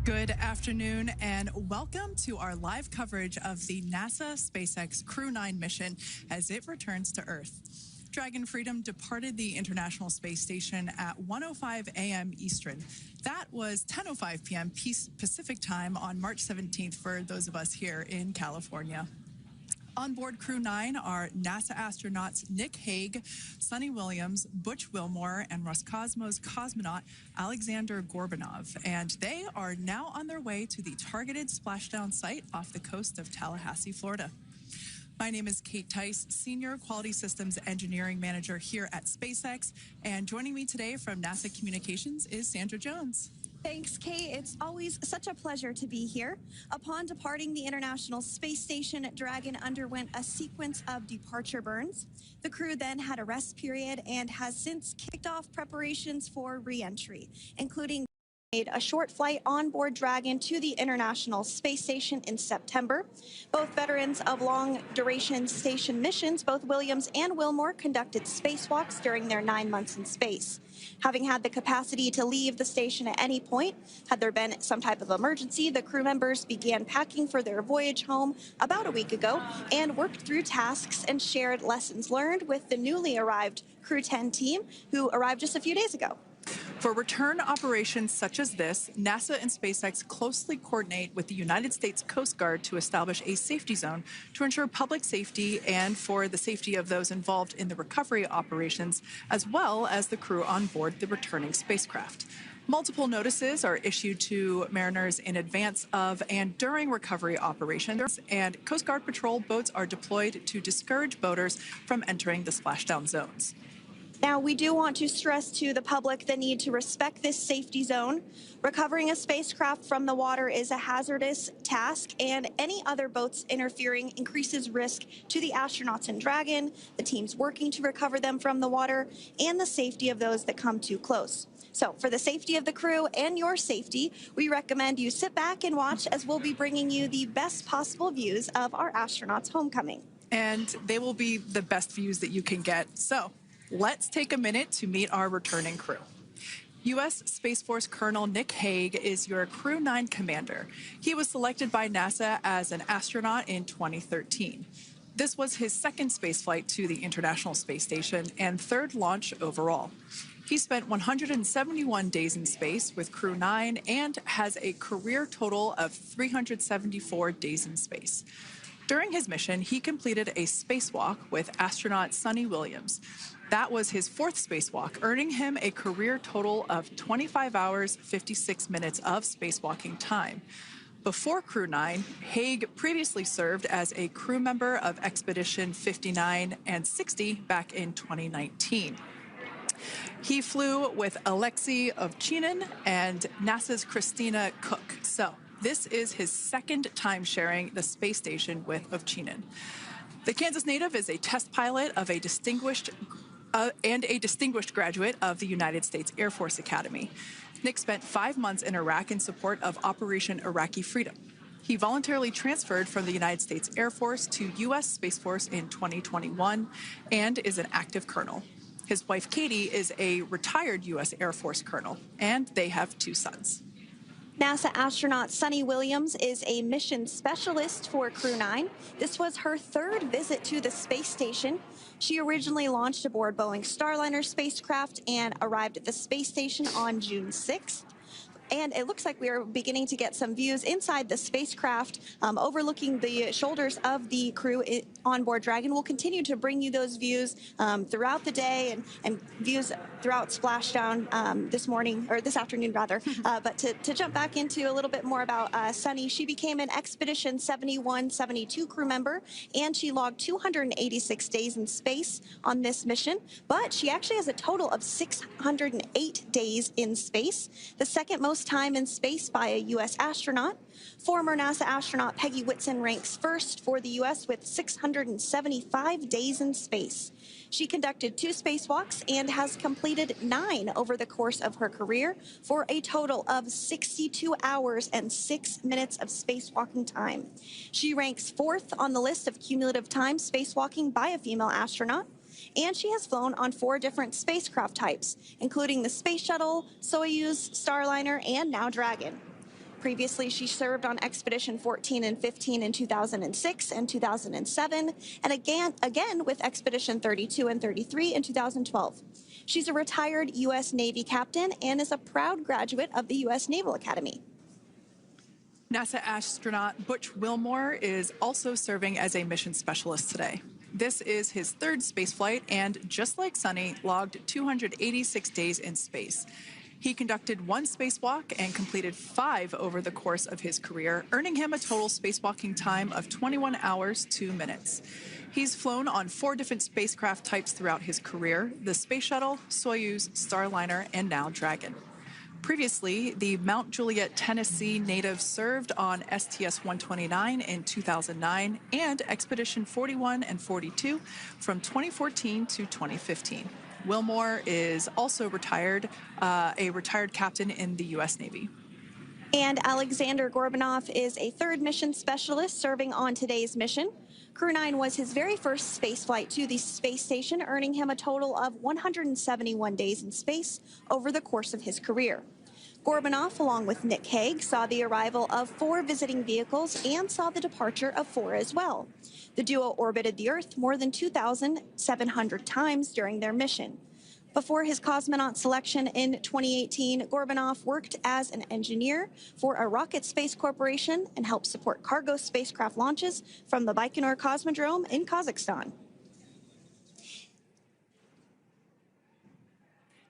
Good afternoon and welcome to our live coverage of the NASA SpaceX Crew 9 mission as it returns to Earth. Dragon Freedom departed the International Space Station at 1:05 a.m. Eastern. That was 10:05 p.m. Pacific time on March 17th for those of us here in California. On board Crew 9 are NASA astronauts Nick Hague, Suni Williams, Butch Wilmore, and Roscosmos cosmonaut Alexander Gorbanov. And they are now on their way to the targeted splashdown site off the coast of Tallahassee, Florida. My name is Kate Tice, Senior Quality Systems Engineering Manager here at SpaceX. And joining me today from NASA Communications is Sandra Jones. Thanks, Kate. It's always such a pleasure to be here. Upon departing the International Space Station, Dragon underwent a sequence of departure burns. The crew then had a rest period and has since kicked off preparations for re-entry, including made a short flight on board Dragon to the International Space Station in September. Both veterans of long-duration station missions, both Williams and Wilmore, conducted spacewalks during their 9 months in space. Having had the capacity to leave the station at any point, had there been some type of emergency, the crew members began packing for their voyage home about a week ago and worked through tasks and shared lessons learned with the newly arrived Crew 10 team, who arrived just a few days ago. For return operations such as this, NASA and SpaceX closely coordinate with the United States Coast Guard to establish a safety zone to ensure public safety and for the safety of those involved in the recovery operations, as well as the crew on board the returning spacecraft. Multiple notices are issued to mariners in advance of and during recovery operations, and Coast Guard patrol boats are deployed to discourage boaters from entering the splashdown zones. Now, we do want to stress to the public the need to respect this safety zone. Recovering a spacecraft from the water is a hazardous task, and any other boats interfering increases risk to the astronauts in Dragon, the teams working to recover them from the water, and the safety of those that come too close. So for the safety of the crew and your safety, we recommend you sit back and watch as we'll be bringing you the best possible views of our astronauts' homecoming. And they will be the best views that you can get. So let's take a minute to meet our returning crew. U.S. Space Force Colonel Nick Hague is your Crew 9 commander. He was selected by NASA as an astronaut in 2013. This was his second spaceflight to the International Space Station and third launch overall. He spent 171 days in space with Crew 9 and has a career total of 374 days in space. During his mission, he completed a spacewalk with astronaut Suni Williams. That was his fourth spacewalk, earning him a career total of 25 hours, 56 minutes of spacewalking time. Before Crew 9, Hague previously served as a crew member of Expedition 59 and 60 back in 2019. He flew with Alexei Ovchinin and NASA's Christina Koch. So this is his second time sharing the space station with Ovchinin. The Kansas native is a test pilot of a distinguished graduate of the United States Air Force Academy. Nick spent 5 months in Iraq in support of Operation Iraqi Freedom. He voluntarily transferred from the United States Air Force to U.S. Space Force in 2021 and is an active colonel. His wife, Katie, is a retired U.S. Air Force colonel, and they have 2 sons. NASA astronaut Suni Williams is a mission specialist for Crew 9. This was her third visit to the space station. She originally launched aboard Boeing Starliner spacecraft and arrived at the space station on June 6th. And it looks like we are beginning to get some views inside the spacecraft, overlooking the shoulders of the crew on board Dragon. We'll continue to bring you those views throughout the day and views throughout Splashdown this afternoon rather. But to jump back into a little bit more about Suni, she became an Expedition 71-72 crew member, and she logged 286 days in space on this mission. But she actually has a total of 608 days in space, the second most time in space by a U.S. astronaut. Former NASA astronaut Peggy Whitson ranks first for the U.S. with 675 days in space. She conducted 2 spacewalks and has completed 9 over the course of her career for a total of 62 hours and 6 minutes of spacewalking time. She ranks 4th on the list of cumulative time spacewalking by a female astronaut. And she has flown on 4 different spacecraft types, including the Space Shuttle, Soyuz, Starliner, and now Dragon. Previously, she served on Expedition 14 and 15 in 2006 and 2007, and again with Expedition 32 and 33 in 2012. She's a retired U.S. Navy captain and is a proud graduate of the U.S. Naval Academy. NASA astronaut Butch Wilmore is also serving as a mission specialist today. This is his third spaceflight and, just like Suni, logged 286 days in space. He conducted one spacewalk and completed 5 over the course of his career, earning him a total spacewalking time of 21 hours, 2 minutes. He's flown on 4 different spacecraft types throughout his career: the Space Shuttle, Soyuz, Starliner, and now Dragon. Previously, the Mount Juliet, Tennessee native served on STS-129 in 2009 and Expedition 41 and 42 from 2014 to 2015. Wilmore is also retired, a retired captain in the U.S. Navy. And Alexander Gorbanov is a third mission specialist serving on today's mission. Crew 9 was his very first spaceflight to the space station, earning him a total of 171 days in space over the course of his career. Gorbanov, along with Nick Hague, saw the arrival of 4 visiting vehicles and saw the departure of 4 as well. The duo orbited the Earth more than 2,700 times during their mission. Before his cosmonaut selection in 2018, Gorbanov worked as an engineer for a rocket space corporation and helped support cargo spacecraft launches from the Baikonur Cosmodrome in Kazakhstan.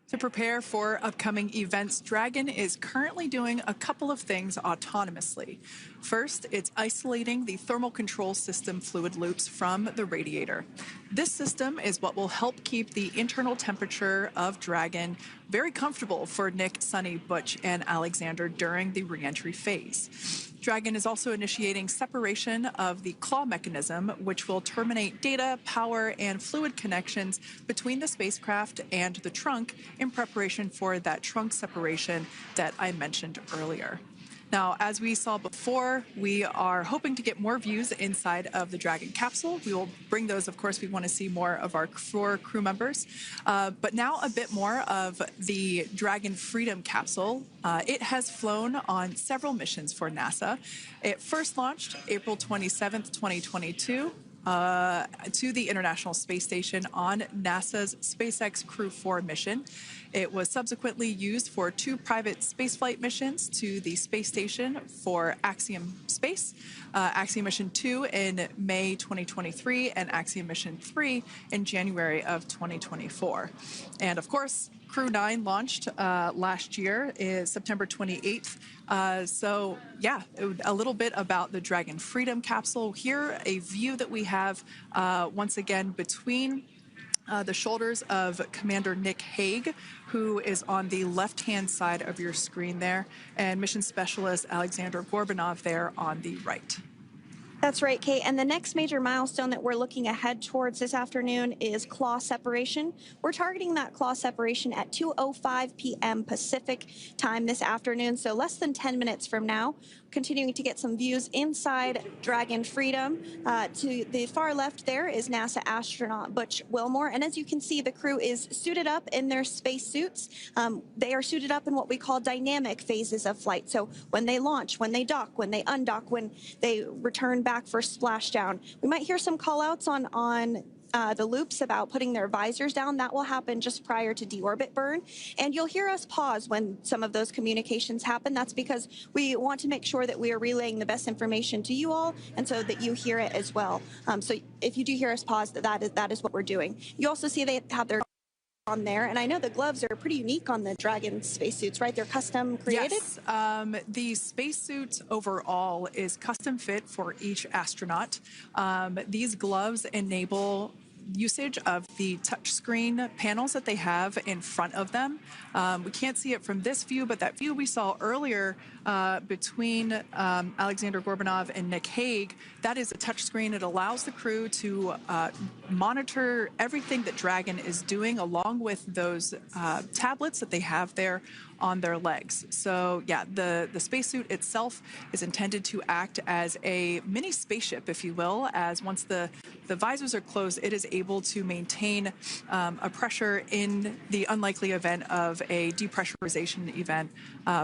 To prepare for upcoming events, Dragon is currently doing a couple of things autonomously. First, it's isolating the thermal control system fluid loops from the radiator. This system is what will help keep the internal temperature of Dragon very comfortable for Nick, Suni, Butch, and Alexander during the re-entry phase. Dragon is also initiating separation of the claw mechanism, which will terminate data, power, and fluid connections between the spacecraft and the trunk in preparation for that trunk separation that I mentioned earlier. Now, as we saw before, we are hoping to get more views inside of the Dragon capsule. We will bring those, of course. We want to see more of our 4 crew members. But now a bit more of the Dragon Freedom capsule. It has flown on several missions for NASA. It first launched April 27th, 2022. To the International Space Station on NASA's SpaceX Crew 4 mission. It was subsequently used for 2 private spaceflight missions to the space station for Axiom Space, Axiom Mission 2 in May 2023, and Axiom Mission 3 in January of 2024. And of course, Crew 9 launched last year, is September 28th. So yeah, a little bit about the Dragon Freedom capsule. Here, a view that we have once again between the shoulders of Commander Nick Hague, who is on the left-hand side of your screen there, and Mission Specialist Alexander Gorbanov there on the right. That's right, Kate. And the next major milestone that we're looking ahead towards this afternoon is claw separation. We're targeting that claw separation at 2:05 p.m. Pacific time this afternoon, so less than 10 minutes from now. Continuing to get some views inside Dragon Freedom. To the far left there is NASA astronaut Butch Wilmore. And as you can see, the crew is suited up in their space suits. They are suited up in what we call dynamic phases of flight. So when they launch, when they dock, when they undock, when they return back for splashdown. We might hear some call outs on the loops about putting their visors down. That will happen just prior to deorbit burn. And you'll hear us pause when some of those communications happen. That's because we want to make sure that we are relaying the best information to you all, and so that you hear it as well. So if you do hear us pause, that is what we're doing. You also see they have their on there, and I know the gloves are pretty unique on the Dragon spacesuits, right? They're custom created? Yes, the spacesuit overall is custom fit for each astronaut. These gloves enable usage of the touchscreen panels that they have in front of them. We can't see it from this view, but that view we saw earlier between Alexander Gorbanov and Nick Hague, that is a touchscreen. It allows the crew to monitor everything that Dragon is doing, along with those tablets that they have there on their legs. So yeah, the spacesuit itself is intended to act as a mini spaceship, if you will, as once the visors are closed, it is able to maintain a pressure in the unlikely event of a depressurization event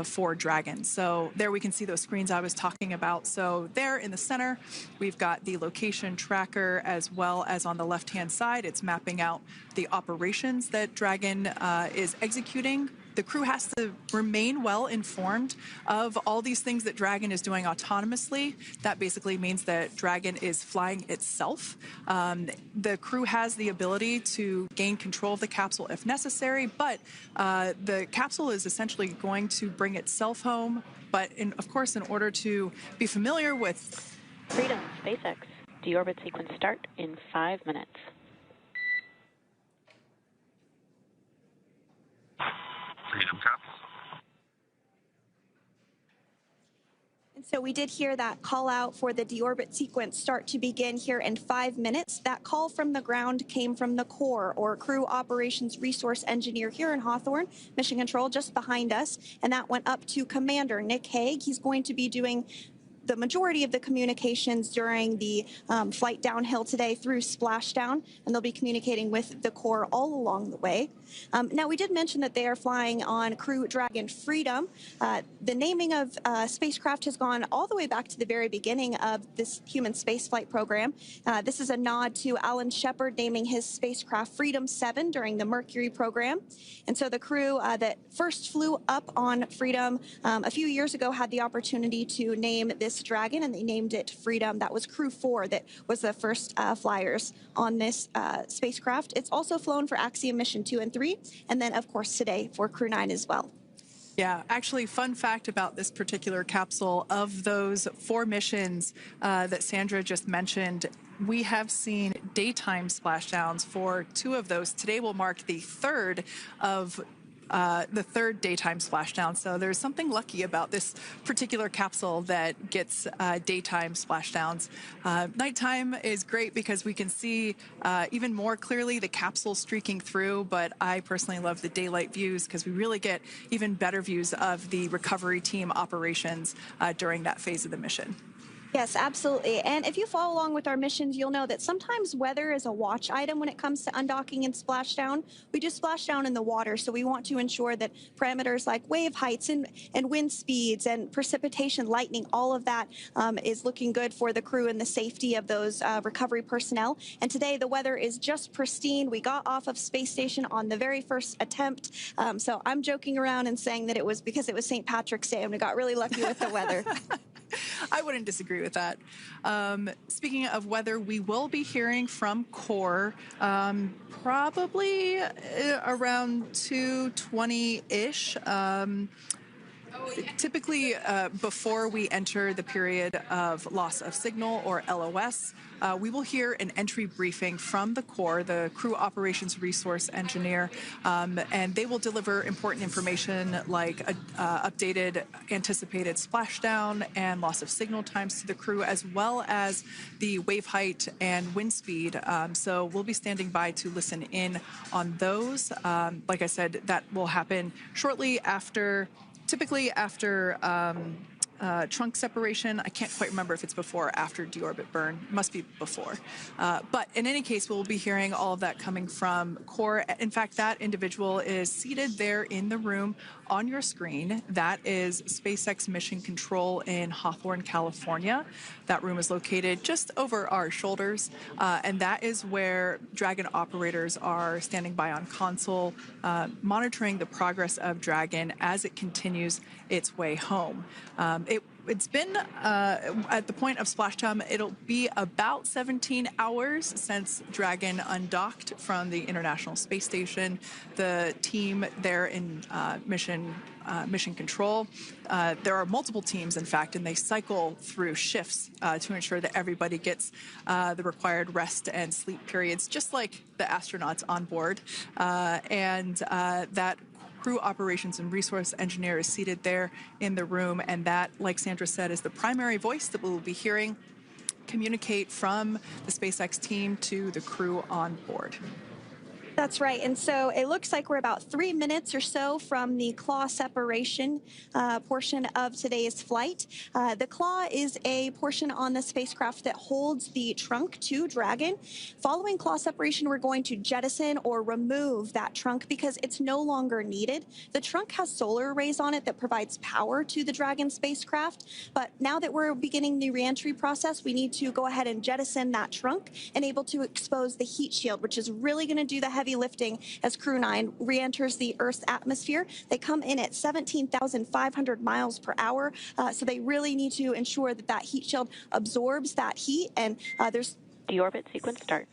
for Dragon. So there we can see those screens I was talking about. So there in the center, we've got the location tracker, as well as on the left-hand side, it's mapping out the operations that Dragon is executing. The crew has to remain well informed of all these things that Dragon is doing autonomously. That basically means that Dragon is flying itself. The crew has the ability to gain control of the capsule if necessary, but the capsule is essentially going to bring itself home. But of course, in order to be familiar with Freedom, SpaceX, deorbit sequence start in 5 minutes. Freedom Caps. And so we did hear that call out for the deorbit sequence start to begin here in 5 minutes. That call from the ground came from the core, or Crew Operations Resource Engineer here in Hawthorne, Mission Control just behind us. And that went up to Commander Nick Hague. He's going to be doing the majority of the communications during the flight downhill today through Splashdown, and they'll be communicating with the core all along the way. Now, we did mention that they are flying on Crew Dragon Freedom. The naming of spacecraft has gone all the way back to the very beginning of this human spaceflight program. This is a nod to Alan Shepard naming his spacecraft Freedom 7 during the Mercury program. And so the crew that first flew up on Freedom a few years ago had the opportunity to name this Dragon, and they named it Freedom. That was Crew 4 that was the first flyers on this spacecraft. It's also flown for Axiom Mission 2 and 3, and then, of course, today for Crew 9 as well. Yeah, actually, fun fact about this particular capsule, of those 4 missions that Sandra just mentioned, we have seen daytime splashdowns for 2 of those. Today will mark the third of the third daytime splashdown. So there's something lucky about this particular capsule that gets daytime splashdowns. Nighttime is great because we can see even more clearly the capsule streaking through, but I personally love the daylight views because we really get even better views of the recovery team operations during that phase of the mission. Yes, absolutely. And if you follow along with our missions, you'll know that sometimes weather is a watch item when it comes to undocking and splashdown. We do splashdown in the water, so we want to ensure that parameters like wave heights and wind speeds and precipitation, lightning, all of that is looking good for the crew and the safety of those recovery personnel. And today the weather is just pristine. We got off of space station on the very first attempt. So I'm joking around and saying that it was because it was St. Patrick's Day and we got really lucky with the weather. I wouldn't disagree with that. Speaking of weather, we will be hearing from core probably around 2:20-ish. Typically, before we enter the period of loss of signal, or LOS, we will hear an entry briefing from the core, the Crew Operations Resource Engineer, and they will deliver important information like updated anticipated splashdown and loss of signal times to the crew, as well as the wave height and wind speed. So we'll be standing by to listen in on those. Like I said, that will happen shortly after, typically after trunk separation. I can't quite remember if it's before or after deorbit burn. It must be before. But in any case, we'll be hearing all of that coming from core. In fact, that individual is seated there in the room on your screen. That is SpaceX Mission Control in Hawthorne, California. That room is located just over our shoulders, and that is where Dragon operators are standing by on console, monitoring the progress of Dragon as it continues its way home. It's been, at the point of splashdown, it'll be about 17 hours since Dragon undocked from the International Space Station. The team there in Mission Control, there are multiple teams, in fact, and they cycle through shifts to ensure that everybody gets the required rest and sleep periods, just like the astronauts on board. That Crew Operations and Resource Engineer is seated there in the room, and that, like Sandra said, is the primary voice that we will be hearing communicate from the SpaceX team to the crew on board. That's right. And so it looks like we're about 3 minutes or so from the claw separation portion of today's flight. The claw is a portion on the spacecraft that holds the trunk to Dragon. Following claw separation, we're going to jettison or remove that trunk because it's no longer needed. The trunk has solar arrays on it that provides power to the Dragon spacecraft. But now that we're beginning the reentry process, we need to go ahead and jettison that trunk and able to expose the heat shield, which is really going to do the heavy lifting as Crew 9 re-enters the Earth's atmosphere. They come in at 17,500 miles per hour, so they really need to ensure that that heat shield absorbs that heat, and there's... Deorbit sequence start.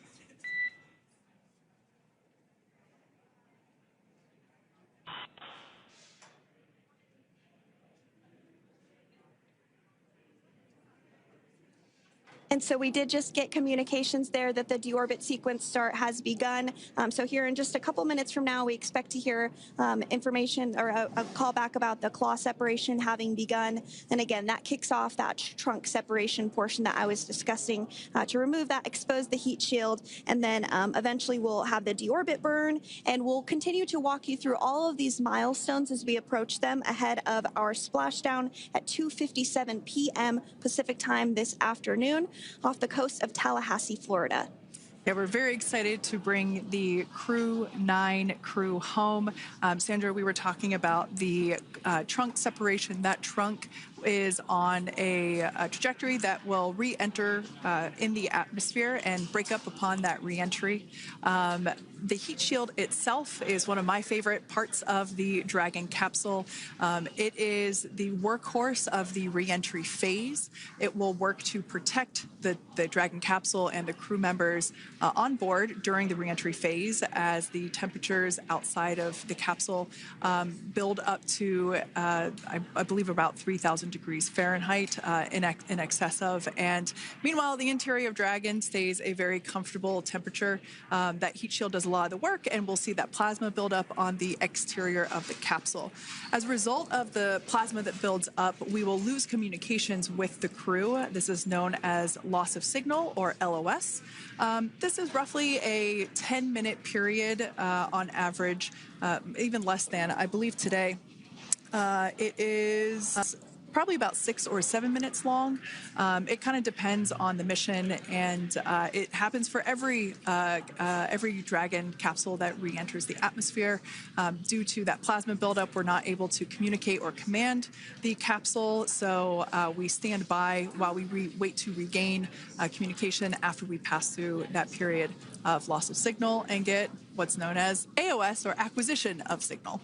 And so we did just get communications there that the deorbit sequence start has begun. So here in just a couple minutes from now, we expect to hear information or a call back about the claw separation having begun. And again, that kicks off that trunk separation portion that I was discussing to remove that, expose the heat shield, and then eventually we'll have the deorbit burn. And we'll continue to walk you through all of these milestones as we approach them ahead of our splashdown at 2:57 p.m. Pacific time this afternoon off the coast of Tallahassee, Florida. Yeah, we're very excited to bring the Crew 9 crew home. Sandra, we were talking about the trunk separation. That trunk is on a trajectory that will re-enter in the atmosphere and break up upon that re-entry. The heat shield itself is one of my favorite parts of the Dragon capsule. It is the workhorse of the re-entry phase. It will work to protect the Dragon capsule and the crew members on board during the re-entry phase as the temperatures outside of the capsule build up to, I believe, about 3,000 degrees Fahrenheit in excess of. And meanwhile, the interior of Dragon stays a very comfortable temperature. That heat shield does a lot of the work, and we'll see that plasma build up on the exterior of the capsule. As a result of the plasma that builds up, we will lose communications with the crew. This is known as loss of signal, or LOS. This is roughly a 10-minute period on average, even less than. I believe today it is probably about 6 or 7 minutes long. It kind of depends on the mission, and it happens for every Dragon capsule that re-enters the atmosphere. Due to that plasma buildup, we're not able to communicate or command the capsule, so we stand by while we wait to regain communication after we pass through that period of loss of signal and get what's known as AOS, or acquisition of signal.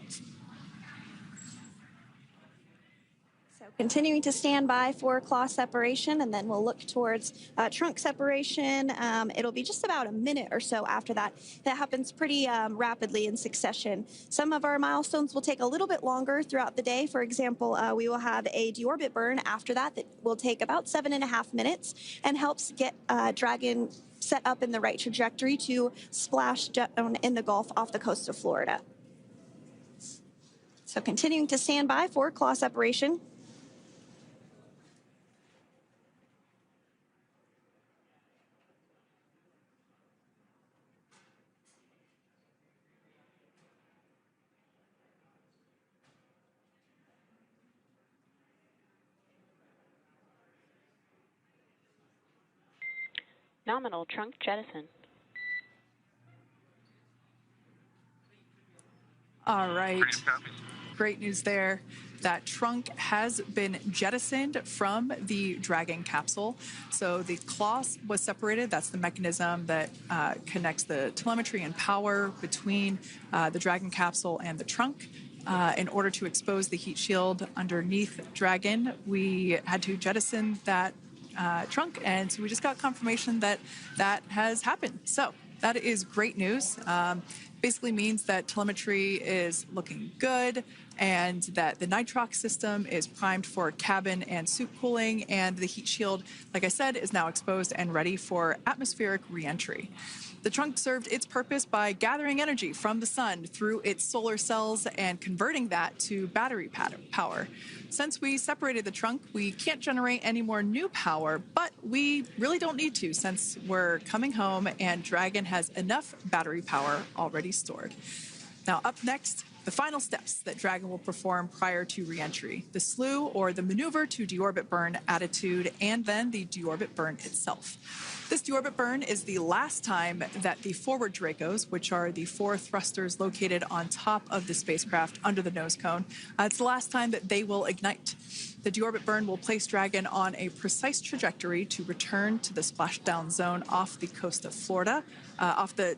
Continuing to stand by for claw separation, and then we'll look towards trunk separation. It'll be just about a minute or so after that. That happens pretty rapidly in succession. Some of our milestones will take a little bit longer throughout the day. For example, we will have a deorbit burn after that will take about 7.5 minutes and helps get Dragon set up in the right trajectory to splash down in the Gulf off the coast of Florida. So continuing to stand by for claw separation. Nominal trunk jettison. All right. Great news there. That trunk has been jettisoned from the Dragon capsule. So the claw was separated. That's the mechanism that connects the telemetry and power between the Dragon capsule and the trunk. In order to expose the heat shield underneath Dragon, we had to jettison that trunk, and so we just got confirmation that that has happened. So that is great news. Basically means that telemetry is looking good, and that the nitrox system is primed for cabin and suit cooling, and the heat shield, like I said, is now exposed and ready for atmospheric reentry. The trunk served its purpose by gathering energy from the sun through its solar cells and converting that to battery power. Since we separated the trunk, we can't generate any more new power, but we really don't need to since we're coming home and Dragon has enough battery power already stored. Now, up next, the final steps that Dragon will perform prior to reentry: the slew, or the maneuver to deorbit burn attitude, and then the deorbit burn itself. This deorbit burn is the last time that the forward Dracos, which are the 4 thrusters located on top of the spacecraft under the nose cone, it's the last time that they will ignite. The deorbit burn will place Dragon on a precise trajectory to return to the splashdown zone off the coast of Florida, off the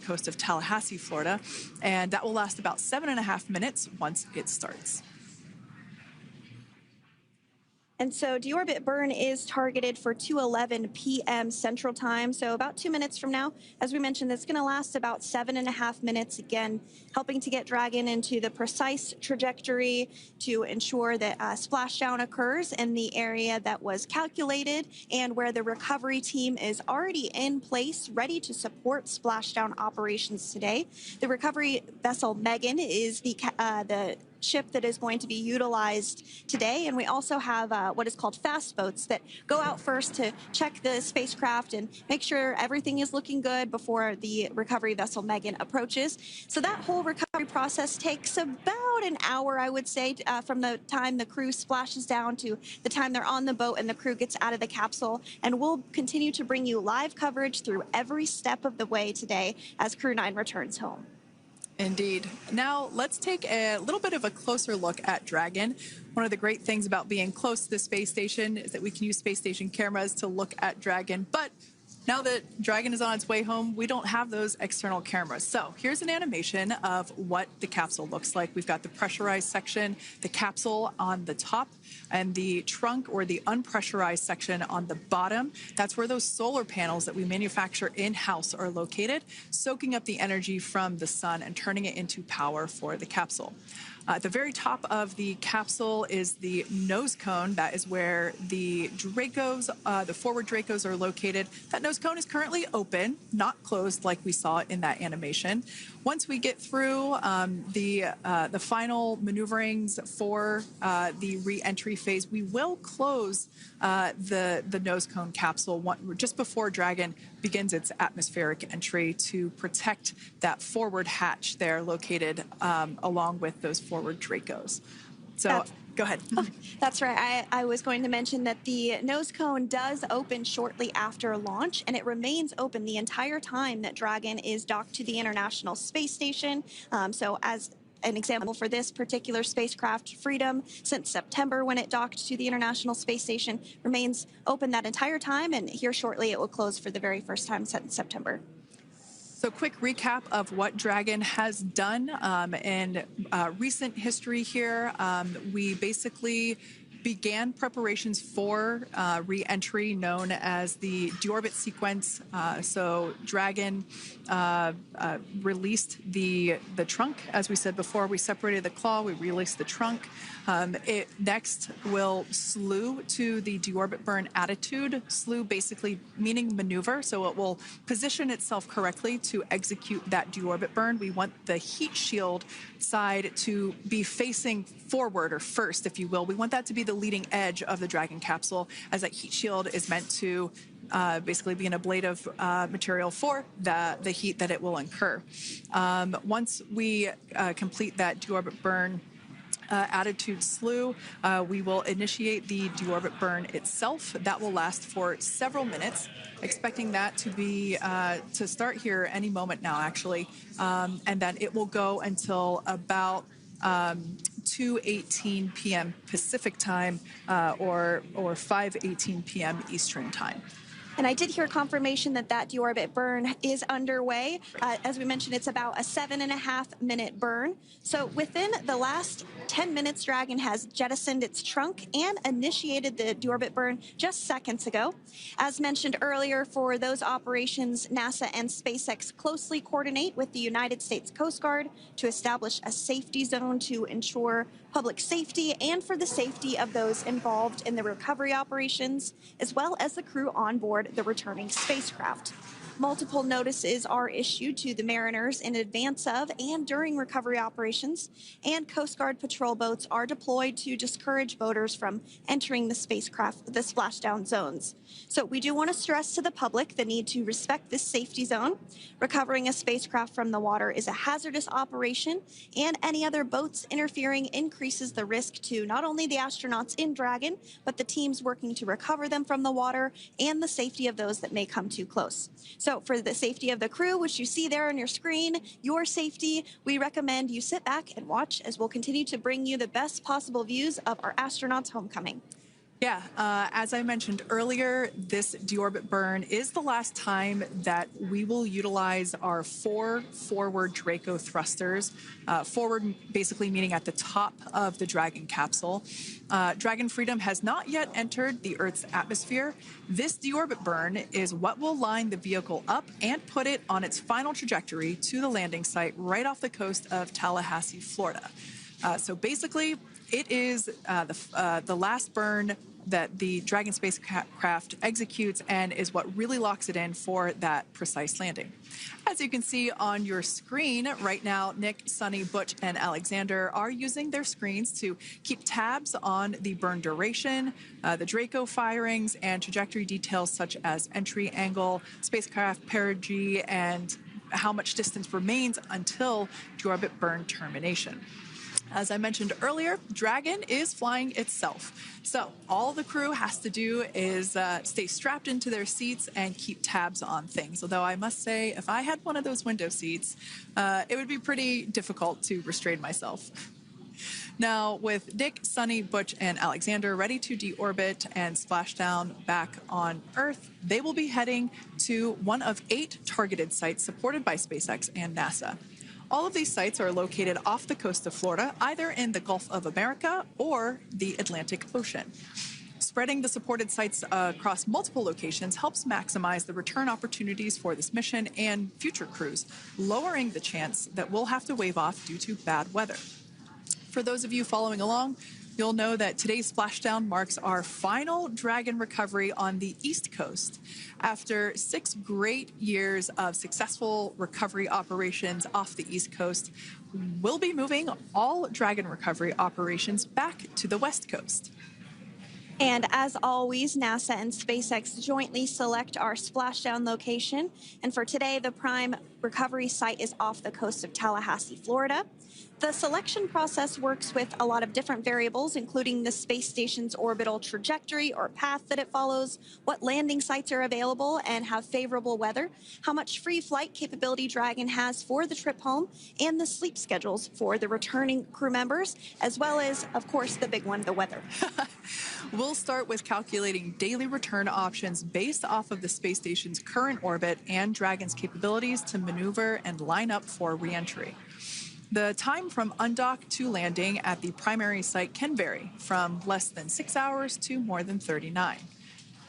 coast of Tallahassee, Florida, and that will last about 7.5 minutes once it starts. And so deorbit burn is targeted for 2:11 p.m. Central Time, so about 2 minutes from now. As we mentioned, it's going to last about 7.5 minutes, again, helping to get Dragon into the precise trajectory to ensure that splashdown occurs in the area that was calculated and where the recovery team is already in place, ready to support splashdown operations today. The recovery vessel Megan is the ship that is going to be utilized today, and we also have what is called fast boats that go out first to check the spacecraft and make sure everything is looking good before the recovery vessel Megan approaches. So that whole recovery process takes about an hour, I would say, from the time the crew splashes down to the time they're on the boat and the crew gets out of the capsule. And we'll continue to bring you live coverage through every step of the way today as Crew 9 returns home. Indeed. Now, let's take a little bit of a closer look at Dragon. One of the great things about being close to the space station is that we can use space station cameras to look at Dragon, but now that Dragon is on its way home, we don't have those external cameras. So here's an animation of what the capsule looks like. We've got the pressurized section, the capsule on the top, and the trunk, or the unpressurized section, on the bottom. That's where those solar panels that we manufacture in-house are located, soaking up the energy from the sun and turning it into power for the capsule. At the very top of the capsule is the nose cone. That is where the Dracos, the forward Dracos, are located. That nose cone is currently open, not closed like we saw in that animation. Once we get through the final maneuverings for the re-entry phase, we will close the nose cone capsule just before Dragon begins its atmospheric entry to protect that forward hatch there located along with those forward Dracos. So go ahead. Oh, that's right. I was going to mention that the nose cone does open shortly after launch, and it remains open the entire time that Dragon is docked to the International Space Station. So as an example for this particular spacecraft, Freedom, since September when it docked to the International Space Station, remains open that entire time, and here shortly it will close for the very first time since September. So quick recap of what Dragon has done in recent history here. We basically began preparations for re-entry known as the deorbit sequence. So Dragon released the trunk. As we said before, we separated the claw, we released the trunk. It next will slew to the deorbit burn attitude. Slew basically meaning maneuver, so it will position itself correctly to execute that deorbit burn. We want the heat shield side to be facing forward, or first, if you will. We want that to be the leading edge of the Dragon capsule, as that heat shield is meant to basically be an ablative material for the heat that it will incur. Once we complete that deorbit burn attitude slew, we will initiate the deorbit burn itself. That will last for several minutes, expecting that to be to start here any moment now, actually, and then it will go until about 2:18 p.m. Pacific time or 5:18 p.m. Eastern time. And I did hear confirmation that that deorbit burn is underway. As we mentioned, it's about a 7.5-minute burn. So within the last 10 minutes, Dragon has jettisoned its trunk and initiated the deorbit burn just seconds ago. As mentioned earlier, for those operations, NASA and SpaceX closely coordinate with the United States Coast Guard to establish a safety zone to ensure public safety and for the safety of those involved in the recovery operations, as well as the crew on board the returning spacecraft. Multiple notices are issued to the mariners in advance of and during recovery operations, and Coast Guard patrol boats are deployed to discourage boaters from entering the spacecraft, the splashdown zones. So we do want to stress to the public the need to respect this safety zone. Recovering a spacecraft from the water is a hazardous operation, and any other boats interfering increases the risk to not only the astronauts in Dragon, but the teams working to recover them from the water and the safety of those that may come too close. So for the safety of the crew, which you see there on your screen, your safety, we recommend you sit back and watch as we'll continue to bring you the best possible views of our astronauts' homecoming. Yeah, as I mentioned earlier, this deorbit burn is the last time that we will utilize our 4 forward Draco thrusters. Forward basically meaning at the top of the Dragon capsule. Dragon Freedom has not yet entered the Earth's atmosphere. This deorbit burn is what will line the vehicle up and put it on its final trajectory to the landing site right off the coast of Tallahassee, Florida. So basically, it is the last burn that the Dragon spacecraft executes and is what really locks it in for that precise landing. As you can see on your screen right now, Nick, Suni, Butch, and Alexander are using their screens to keep tabs on the burn duration, the Draco firings, and trajectory details such as entry angle, spacecraft perigee, and how much distance remains until deorbit burn termination. As I mentioned earlier, Dragon is flying itself. So all the crew has to do is stay strapped into their seats and keep tabs on things. Although I must say, if I had one of those window seats, it would be pretty difficult to restrain myself. Now, with Nick, Suni, Butch, and Alexander ready to deorbit and splash down back on Earth, they will be heading to one of 8 targeted sites supported by SpaceX and NASA. All of these sites are located off the coast of Florida, either in the Gulf of America or the Atlantic Ocean. Spreading the supported sites across multiple locations helps maximize the return opportunities for this mission and future crews, lowering the chance that we'll have to wave off due to bad weather. For those of you following along, you'll know that today's splashdown marks our final Dragon recovery on the East Coast. After 6 great years of successful recovery operations off the East Coast, we'll be moving all Dragon recovery operations back to the West Coast. And as always, NASA and SpaceX jointly select our splashdown location. And for today, the prime recovery site is off the coast of Tallahassee, Florida. The selection process works with a lot of different variables, including the space station's orbital trajectory or path that it follows, what landing sites are available and have favorable weather, how much free flight capability Dragon has for the trip home, and the sleep schedules for the returning crew members, as well as, of course, the big one, the weather. We'll start with calculating daily return options based off of the space station's current orbit and Dragon's capabilities to maneuver and line up for re-entry. The time from undock to landing at the primary site can vary from less than 6 hours to more than 39.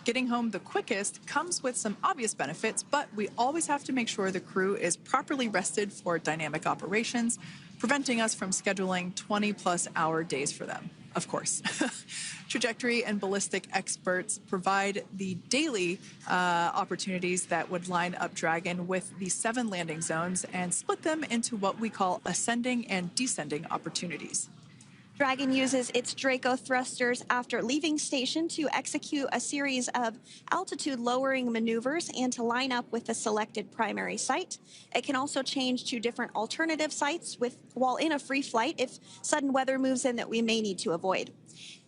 Getting home the quickest comes with some obvious benefits, but we always have to make sure the crew is properly rested for dynamic operations, preventing us from scheduling 20-plus hour days for them, of course. Trajectory and ballistic experts provide the daily opportunities that would line up Dragon with the 7 landing zones and split them into what we call ascending and descending opportunities. Dragon uses its Draco thrusters after leaving station to execute a series of altitude-lowering maneuvers and to line up with the selected primary site. It can also change to different alternative sites while in a free flight if sudden weather moves in that we may need to avoid.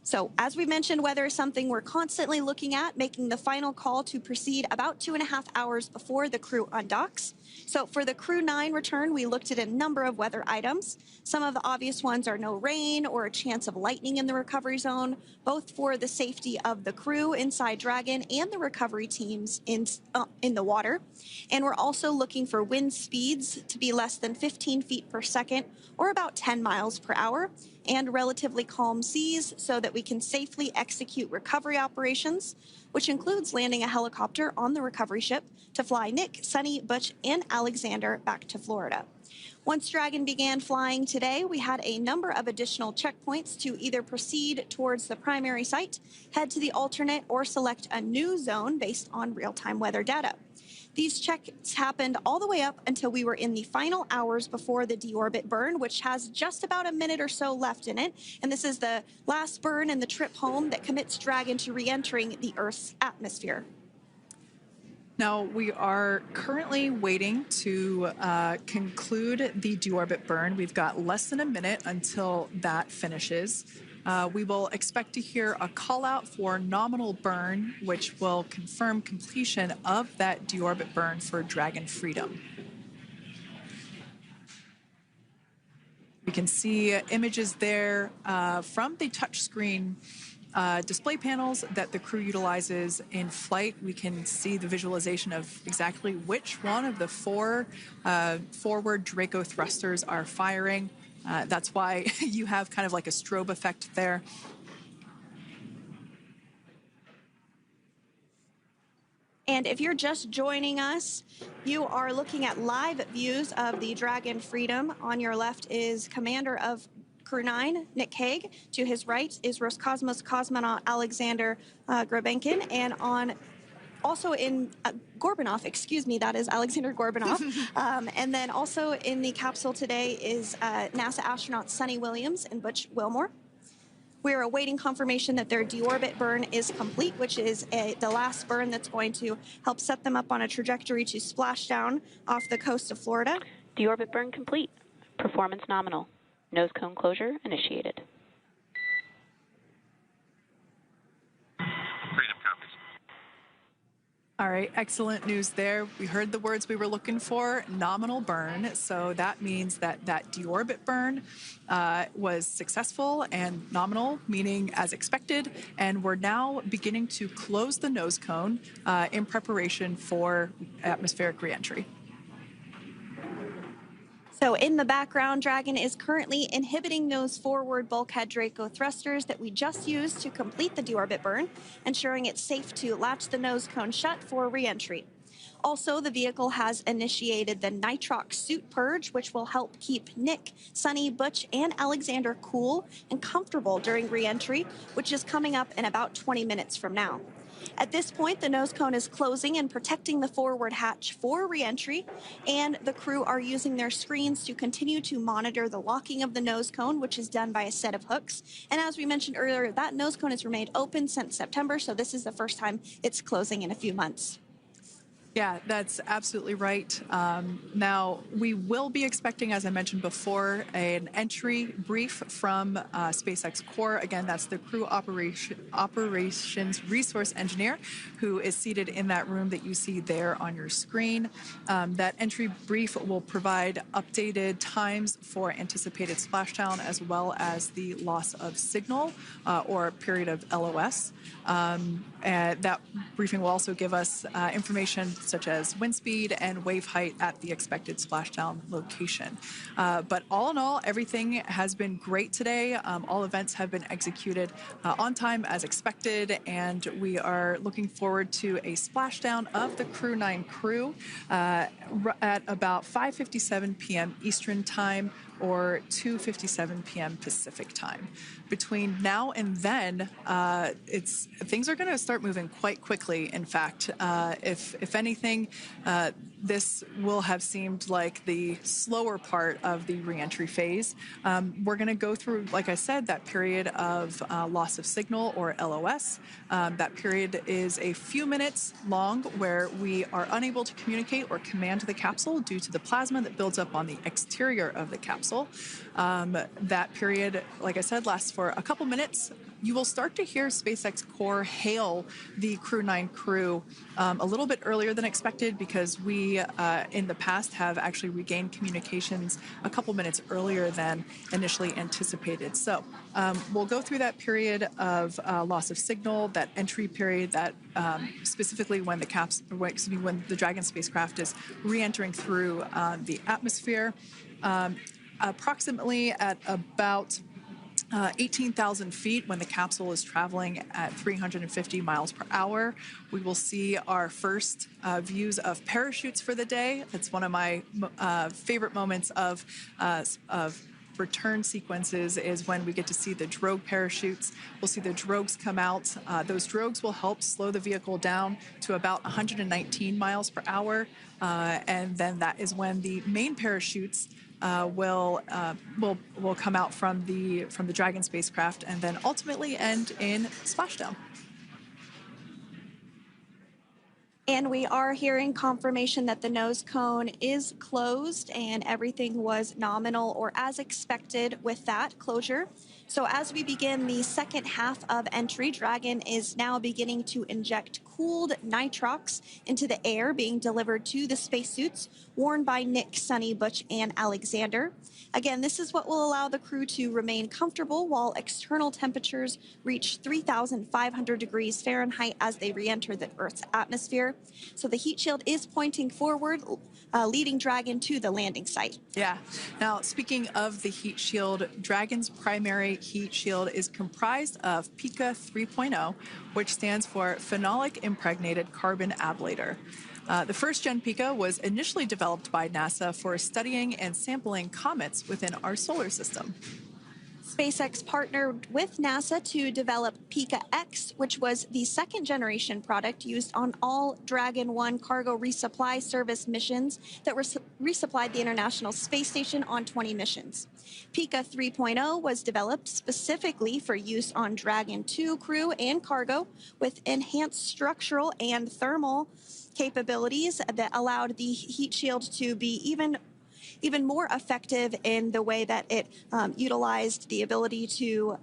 So as we mentioned, weather is something we're constantly looking at, making the final call to proceed about 2.5 hours before the crew undocks. So for the Crew 9 return, we looked at a number of weather items. Some of the obvious ones are no rain or a chance of lightning in the recovery zone, both for the safety of the crew inside Dragon and the recovery teams in the water. And we're also looking for wind speeds to be less than 15 feet per second or about 10 miles per hour, and relatively calm seas so that we can safely execute recovery operations, which includes landing a helicopter on the recovery ship to fly Nick, Suni, Butch, and Alexander back to Florida. Once Dragon began flying today, we had a number of additional checkpoints to either proceed towards the primary site, head to the alternate, or select a new zone based on real-time weather data. These checks happened all the way up until we were in the final hours before the deorbit burn, which has just about a minute or so left in it. And this is the last burn in the trip home that commits Dragon to re-entering the Earth's atmosphere. Now, we are currently waiting to conclude the deorbit burn. We've got less than a minute until that finishes. We will expect to hear a call out for nominal burn, which will confirm completion of that deorbit burn for Dragon Freedom. We can see images there from the touchscreen display panels that the crew utilizes in flight. We can see the visualization of exactly which one of the four forward Draco thrusters are firing. That's why you have kind of like a strobe effect there. And if you're just joining us, you are looking at live views of the Dragon Freedom. On your left is Commander of Crew 9, Nick Hague. To his right is Roscosmos cosmonaut Alexander Grabenkin. And also in Gorbanov, excuse me, that is Alexander Gorbanov. And then also in the capsule today is NASA astronaut Suni Williams and Butch Wilmore. We're awaiting confirmation that their deorbit burn is complete, which is the last burn that's going to help set them up on a trajectory to Splashdown off the coast of Florida. Deorbit burn complete. Performance nominal. Nose cone closure initiated. Freedom copies. All right, excellent news there. We heard the words we were looking for, nominal burn. So that means that that deorbit burn was successful and nominal, meaning as expected. And we're now beginning to close the nose cone in preparation for atmospheric reentry. So in the background, Dragon is currently inhibiting those forward bulkhead Draco thrusters that we just used to complete the deorbit burn, ensuring it's safe to latch the nose cone shut for reentry. Also, the vehicle has initiated the nitrox suit purge, which will help keep Nick, Suni, Butch, and Alexander cool and comfortable during reentry, which is coming up in about 20 minutes from now. At this point, the nose cone is closing and protecting the forward hatch for reentry, and the crew are using their screens to continue to monitor the locking of the nose cone, which is done by a set of hooks. And as we mentioned earlier, that nose cone has remained open since September, so this is the first time it's closing in a few months. Yeah, that's absolutely right. Now, we will be expecting, as I mentioned before, an entry brief from SpaceX Core. Again, that's the crew operations resource engineer who is seated in that room that you see there on your screen. That entry brief will provide updated times for anticipated splashdown as well as the loss of signal or period of LOS. And that briefing will also give us information such as wind speed and wave height at the expected splashdown location. But all in all, everything has been great today. All events have been executed on time as expected, and we are looking forward to a splashdown of the Crew 9 crew at about 5:57 p.m. Eastern Time or 2:57 p.m. Pacific Time. Between now and then, things are going to start moving quite quickly. In fact, if anything, this will have seemed like the slower part of the reentry phase. We're going to go through, like I said, that period of loss of signal or LOS. That period is a few minutes long where we are unable to communicate or command the capsule due to the plasma that builds up on the exterior of the capsule. That period, like I said, lasts for a couple minutes. you will start to hear SpaceX Core hail the Crew 9 crew a little bit earlier than expected because we, in the past, have actually regained communications a couple minutes earlier than initially anticipated. So we'll go through that period of loss of signal, that entry period, that specifically when when the Dragon spacecraft is re-entering through the atmosphere, approximately at about 18,000 feet when the capsule is traveling at 350 miles per hour. We will see our first views of parachutes for the day. That's one of my favorite moments of return sequences is when we get to see the drogue parachutes. We'll see the drogues come out. Those drogues will help slow the vehicle down to about 119 miles per hour. And then that is when the main parachutes will come out from the Dragon spacecraft and then ultimately end in Splashdown. And we are hearing confirmation that the nose cone is closed and everything was nominal or as expected with that closure. So as we begin the second half of entry, Dragon is now beginning to inject cooled nitrox into the air being delivered to the spacesuits worn by Nick, Suni, Butch, and Alexander. Again, this is what will allow the crew to remain comfortable while external temperatures reach 3,500 degrees Fahrenheit as they re-enter the Earth's atmosphere. So the heat shield is pointing forward, leading Dragon to the landing site. Yeah. Now, speaking of the heat shield, Dragon's primary heat shield is comprised of PICA 3.0, which stands for Phenolic Impregnated Carbon Ablator. The first-gen PICA was initially developed by NASA for studying and sampling comets within our solar system. SpaceX partnered with NASA to develop PICA X, which was the second-generation product used on all Dragon 1 cargo resupply service missions that resupplied the International Space Station on 20 missions. PICA 3.0 was developed specifically for use on Dragon 2 crew and cargo with enhanced structural and thermal capabilities that allowed the heat shield to be even more effective in the way that it utilized the ability to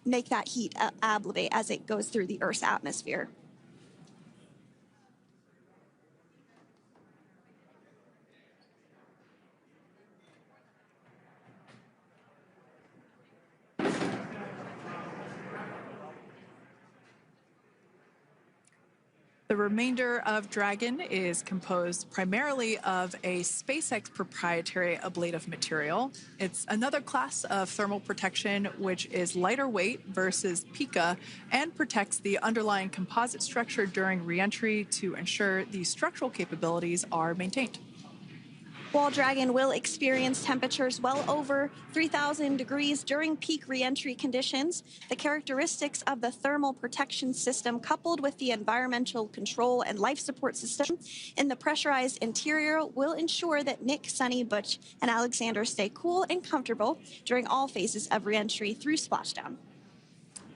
make that heat ablevate as it goes through the Earth's atmosphere. The remainder of Dragon is composed primarily of a SpaceX proprietary ablative material. It's another class of thermal protection which is lighter weight versus PICA and protects the underlying composite structure during reentry to ensure the structural capabilities are maintained. While Dragon will experience temperatures well over 3,000 degrees during peak reentry conditions, the characteristics of the thermal protection system coupled with the environmental control and life support system in the pressurized interior will ensure that Nick, Suni, Butch, and Alexander stay cool and comfortable during all phases of reentry through Splashdown.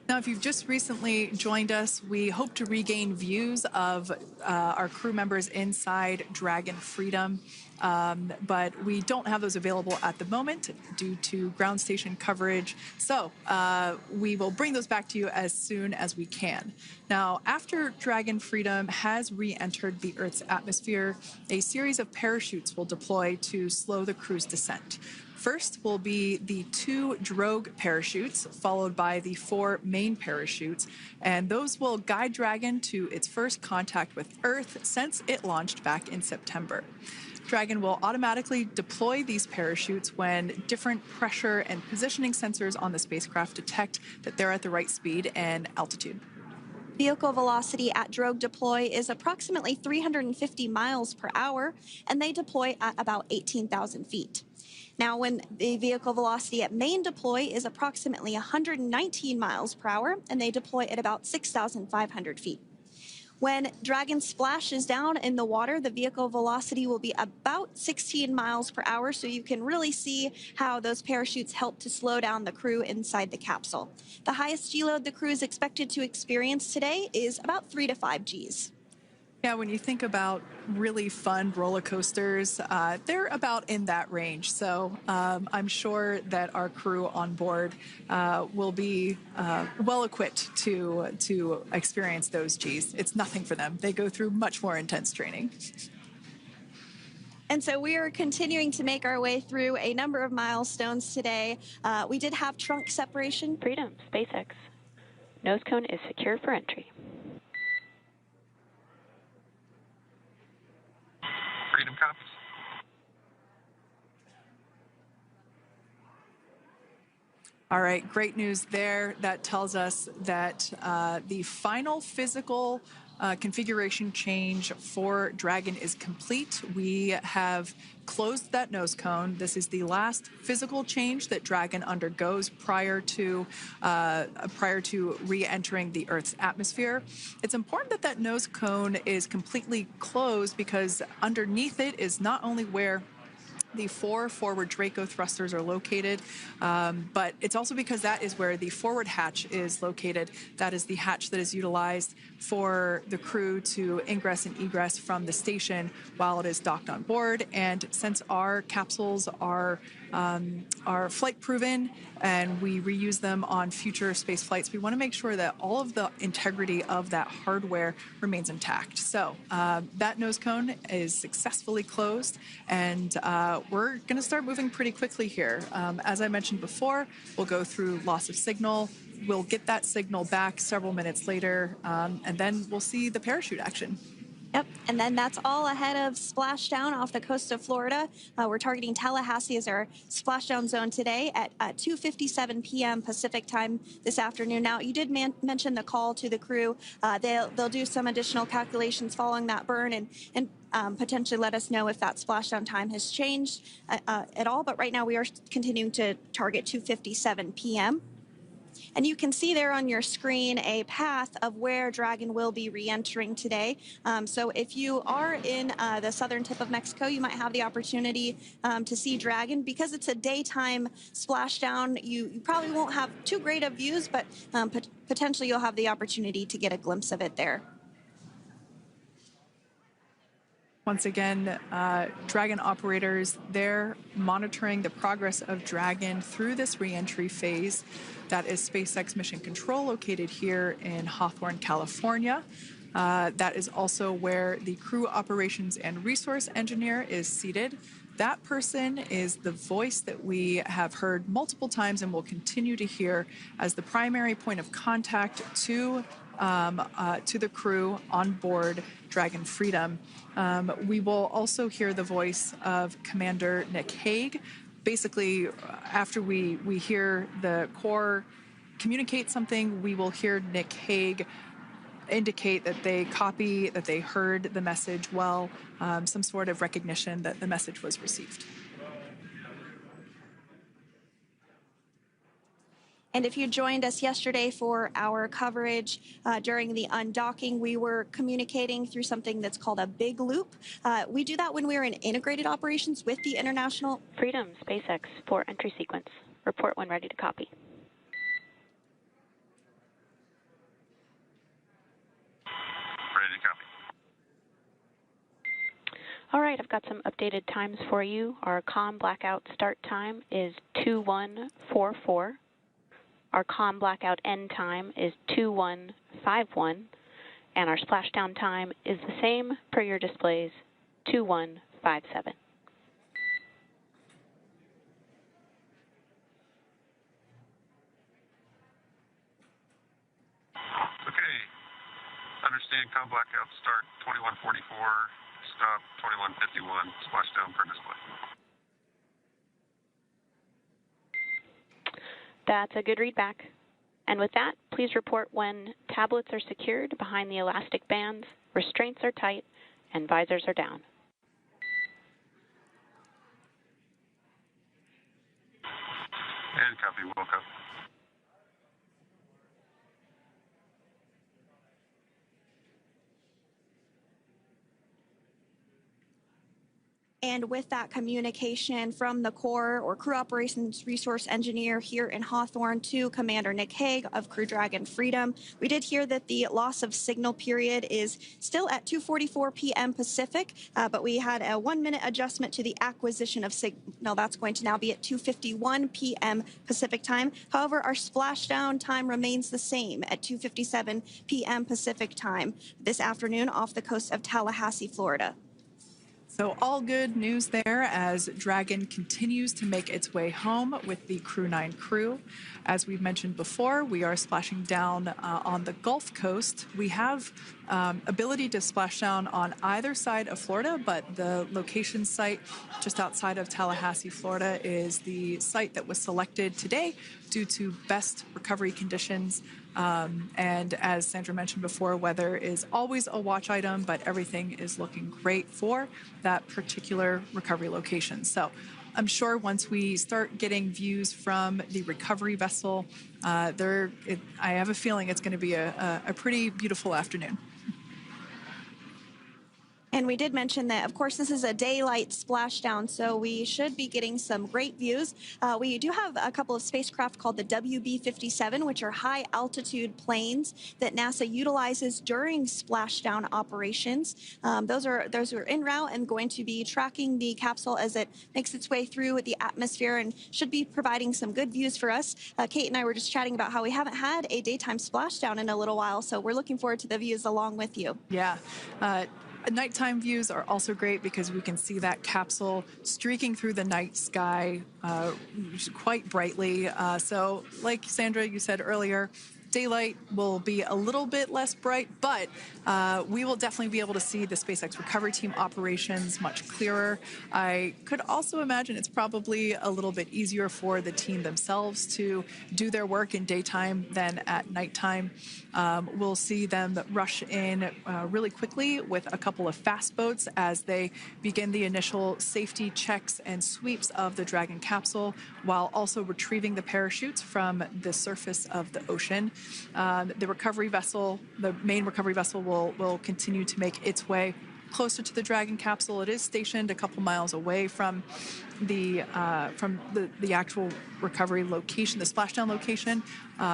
Now, if you've just recently joined us, we hope to regain views of our crew members inside Dragon Freedom, but we don't have those available at the moment due to ground station coverage. So we will bring those back to you as soon as we can. Now, after Dragon Freedom has re-entered the Earth's atmosphere, a series of parachutes will deploy to slow the crew's descent. First will be the 2 drogue parachutes, followed by the 4 main parachutes, and those will guide Dragon to its first contact with Earth since it launched back in September. Dragon will automatically deploy these parachutes when different pressure and positioning sensors on the spacecraft detect that they're at the right speed and altitude. Vehicle velocity at drogue deploy is approximately 350 miles per hour, and they deploy at about 18,000 feet. Now, when the vehicle velocity at main deploy is approximately 119 miles per hour, and they deploy at about 6,500 feet. When Dragon splashes down in the water, the vehicle velocity will be about 16 miles per hour, so you can really see how those parachutes help to slow down the crew inside the capsule. The highest G load the crew is expected to experience today is about 3 to 5 Gs. Yeah, when you think about really fun roller coasters, they're about in that range. So I'm sure that our crew on board will be well equipped to experience those Gs. It's nothing for them. They go through much more intense training. And so we are continuing to make our way through a number of milestones today. We did have trunk separation. Freedom, SpaceX. Nose cone is secure for entry. Freedom copies. All right, great news there. That tells us that the final physical configuration change for Dragon is complete. We have closed that nose cone. This is the last physical change that Dragon undergoes prior to re-entering the Earth's atmosphere. It's important that that nose cone is completely closed because underneath it is not only where the 4 forward Draco thrusters are located, but it's also because that is where the forward hatch is located. That is the hatch that is utilized for the crew to ingress and egress from the station while it is docked on board. And since our capsules are flight proven and we reuse them on future space flights, we want to make sure that all of the integrity of that hardware remains intact. So that nose cone is successfully closed, and we're going to start moving pretty quickly here. As I mentioned before, we'll go through loss of signal. We'll get that signal back several minutes later, and then we'll see the parachute action. Yep, and then that's all ahead of Splashdown off the coast of Florida. We're targeting Tallahassee as our splashdown zone today at 2:57 p.m. Pacific time this afternoon. Now, you did mention the call to the crew. They'll do some additional calculations following that burn and potentially let us know if that splashdown time has changed at all. But right now, we are continuing to target 2:57 p.m. And you can see there on your screen a path of where Dragon will be re-entering today. So if you are in the southern tip of Mexico, you might have the opportunity to see Dragon. Because it's a daytime splashdown, you probably won't have too great of views, but potentially you'll have the opportunity to get a glimpse of it there. Once again, Dragon operators, they're monitoring the progress of Dragon through this re-entry phase. That is SpaceX Mission Control, located here in Hawthorne, California. That is also where the crew operations and resource engineer is seated. That person is the voice that we have heard multiple times and will continue to hear as the primary point of contact to the crew on board Dragon Freedom. We will also hear the voice of Commander Nick Hague. Basically, after we hear the Corps communicate something, we will hear Nick Hague indicate that they copy, that they heard the message well, some sort of recognition that the message was received. And if you joined us yesterday for our coverage during the undocking, we were communicating through something that's called a big loop. We do that when we're in integrated operations with the International Freedom, SpaceX, for entry sequence. Report when ready to copy. Ready to copy. All right, I've got some updated times for you. Our comm blackout start time is 2144. Our comm blackout end time is 2151, and our splashdown time is the same per your displays, 2157. Okay. Understand comm blackout start 2144, stop 2151, splashdown per display. That's a good readback. And with that, please report when tablets are secured behind the elastic bands, restraints are tight, and visors are down. And copy, welcome. And with that communication from the Corps or Crew Operations Resource Engineer here in Hawthorne to Commander Nick Hague of Crew Dragon Freedom, we did hear that the loss of signal period is still at 2:44 p.m. Pacific, but we had a 1-minute adjustment to the acquisition of signal. That's going to now be at 2:51 p.m. Pacific time. However, our splashdown time remains the same at 2:57 p.m. Pacific time this afternoon off the coast of Tallahassee, Florida. So all good news there as Dragon continues to make its way home with the Crew 9 crew. As we've mentioned before, we are splashing down on the Gulf Coast. We have ability to splash down on either side of Florida, but the location site just outside of Tallahassee, Florida is the site that was selected today due to best recovery conditions. And as Sandra mentioned before, weather is always a watch item, but everything is looking great for that particular recovery location. So I'm sure once we start getting views from the recovery vessel, I have a feeling it's going to be a pretty beautiful afternoon. And we did mention that, of course, this is a daylight splashdown, so we should be getting some great views. We do have a couple of spacecraft called the WB-57, which are high-altitude planes that NASA utilizes during splashdown operations. Those are en route and going to be tracking the capsule as it makes its way through the atmosphere and should be providing some good views for us. Kate and I were just chatting about how we haven't had a daytime splashdown in a little while, so we're looking forward to the views along with you. Yeah. Nighttime views are also great because we can see that capsule streaking through the night sky quite brightly. So like Sandra, you said earlier, daylight will be a little bit less bright, but we will definitely be able to see the SpaceX recovery team operations much clearer. I could also imagine it's probably a little bit easier for the team themselves to do their work in daytime than at nighttime. We'll see them rush in really quickly with a couple of fast boats as they begin the initial safety checks and sweeps of the Dragon capsule, while also retrieving the parachutes from the surface of the ocean. The recovery vessel, the main recovery vessel, will continue to make its way closer to the Dragon capsule. It is stationed a couple miles away from the actual recovery location, the splashdown location,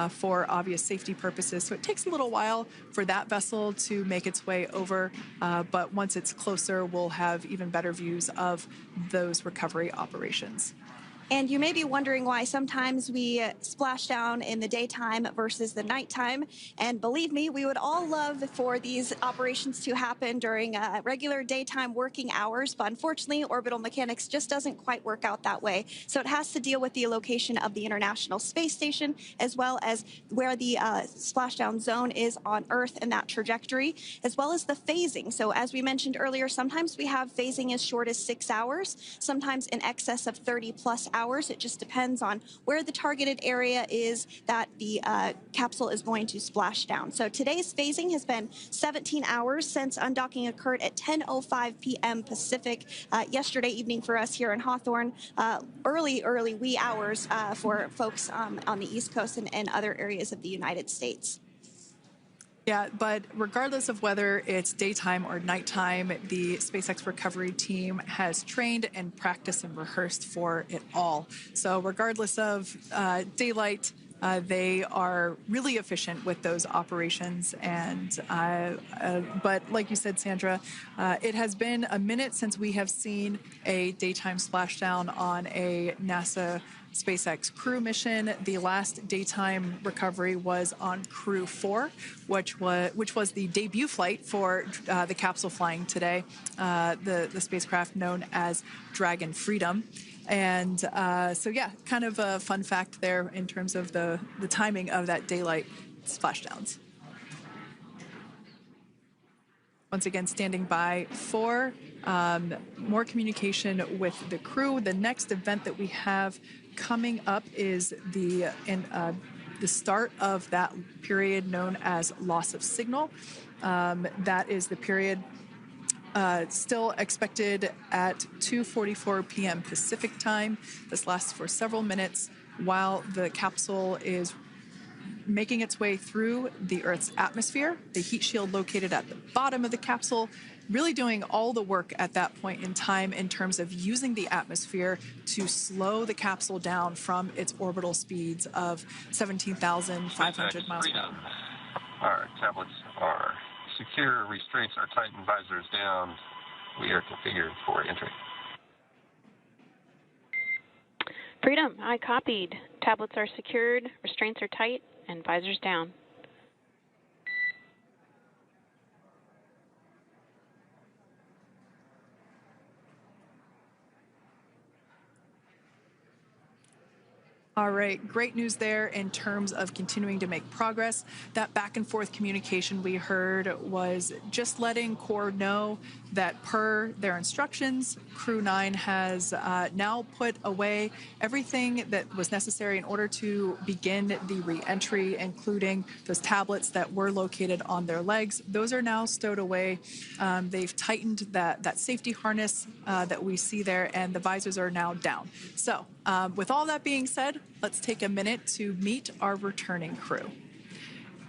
for obvious safety purposes. So it takes a little while for that vessel to make its way over, but once it's closer, we'll have even better views of those recovery operations. And you may be wondering why sometimes we splash down in the daytime versus the nighttime. And believe me, we would all love for these operations to happen during regular daytime working hours. But unfortunately, orbital mechanics just doesn't quite work out that way. So it has to deal with the location of the International Space Station, as well as where the splashdown zone is on Earth and that trajectory, as well as the phasing. So as we mentioned earlier, sometimes we have phasing as short as 6 hours, sometimes in excess of 30+ hours. It just depends on where the targeted area is that the capsule is going to splash down. So today's phasing has been 17 hours since undocking occurred at 10:05 p.m. Pacific yesterday evening for us here in Hawthorne. Early wee hours for folks on the East Coast and other areas of the United States. Yeah, but regardless of whether it's daytime or nighttime, the SpaceX recovery team has trained and practiced and rehearsed for it all. So regardless of daylight, they are really efficient with those operations. And but like you said, Sandra, it has been a minute since we have seen a daytime splashdown on a NASA SpaceX crew mission. The last daytime recovery was on Crew 4, which was the debut flight for the capsule flying today, the spacecraft known as Dragon Freedom. And so, yeah, kind of a fun fact there in terms of the timing of that daylight splashdowns. Once again, standing by for more communication with the crew. The next event that we have coming up is the start of that period known as loss of signal. That is the period still expected at 2:44 p.m. Pacific time. This lasts for several minutes while the capsule is making its way through the Earth's atmosphere. The heat shield located at the bottom of the capsule really doing all the work at that point in time in terms of using the atmosphere to slow the capsule down from its orbital speeds of 17,500 miles per hour. Our tablets are secure, restraints are tight, and visors down. We are configured for entry. Freedom, I copied. Tablets are secured, restraints are tight, and visors down. All right, great news there in terms of continuing to make progress. That back and forth communication we heard was just letting Core know that per their instructions, Crew 9 has now put away everything that was necessary in order to begin the re-entry, including those tablets that were located on their legs. Those are now stowed away. They've tightened that safety harness that we see there, and the visors are now down. So with all that being said, let's take a minute to meet our returning crew.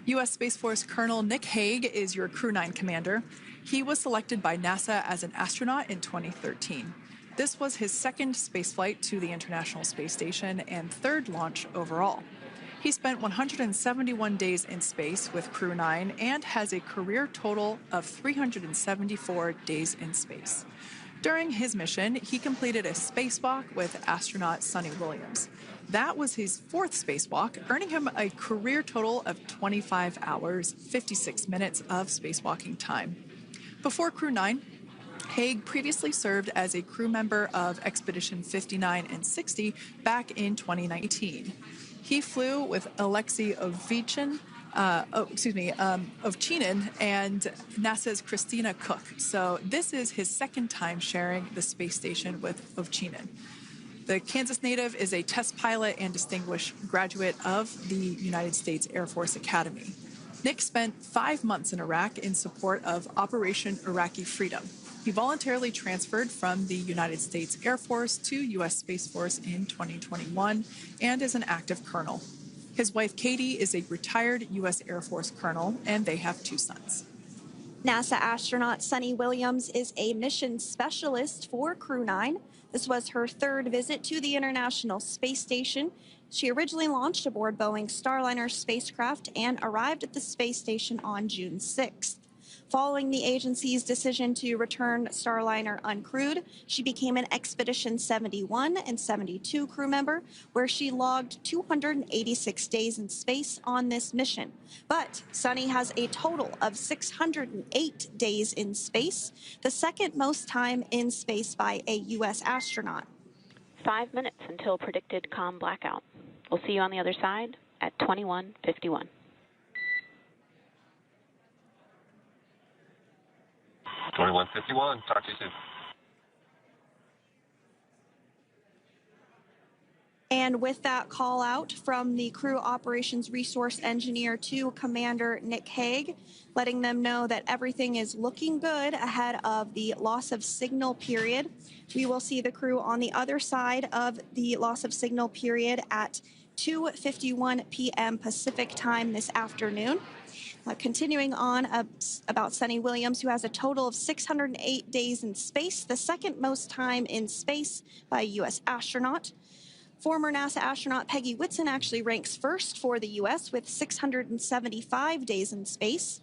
U.S. Space Force Colonel Nick Hague is your Crew 9 commander. He was selected by NASA as an astronaut in 2013. This was his second spaceflight to the International Space Station and third launch overall. He spent 171 days in space with Crew 9 and has a career total of 374 days in space. During his mission, he completed a spacewalk with astronaut Suni Williams. That was his fourth spacewalk, earning him a career total of 25 hours, 56 minutes of spacewalking time. Before Crew 9, Hague previously served as a crew member of Expedition 59 and 60 back in 2019. He flew with Alexei Ovchinin and NASA's Christina Cook. So this is his second time sharing the space station with Ovchinin. The Kansas native is a test pilot and distinguished graduate of the United States Air Force Academy. Nick spent 5 months in Iraq in support of Operation Iraqi Freedom. He voluntarily transferred from the United States Air Force to U.S. Space Force in 2021 and is an active colonel. His wife, Katie, is a retired U.S. Air Force colonel, and they have 2 sons. NASA astronaut Suni Williams is a mission specialist for Crew 9. This was her third visit to the International Space Station. She originally launched aboard Boeing Starliner spacecraft and arrived at the space station on June 6th. Following the agency's decision to return Starliner uncrewed, she became an Expedition 71 and 72 crew member, where she logged 286 days in space on this mission. But Suni has a total of 608 days in space, the second most time in space by a U.S. astronaut. 5 minutes until predicted comm blackout. We'll see you on the other side at 21:51. 21:51. Talk to you soon. And with that call out from the Crew Operations Resource Engineer to Commander Nick Hague, letting them know that everything is looking good ahead of the loss of signal period. We will see the crew on the other side of the loss of signal period at 2:51 p.m. Pacific time this afternoon. Continuing on about Suni Williams, who has a total of 608 days in space, the second most time in space by a U.S. astronaut. Former NASA astronaut Peggy Whitson actually ranks first for the U.S. with 675 days in space.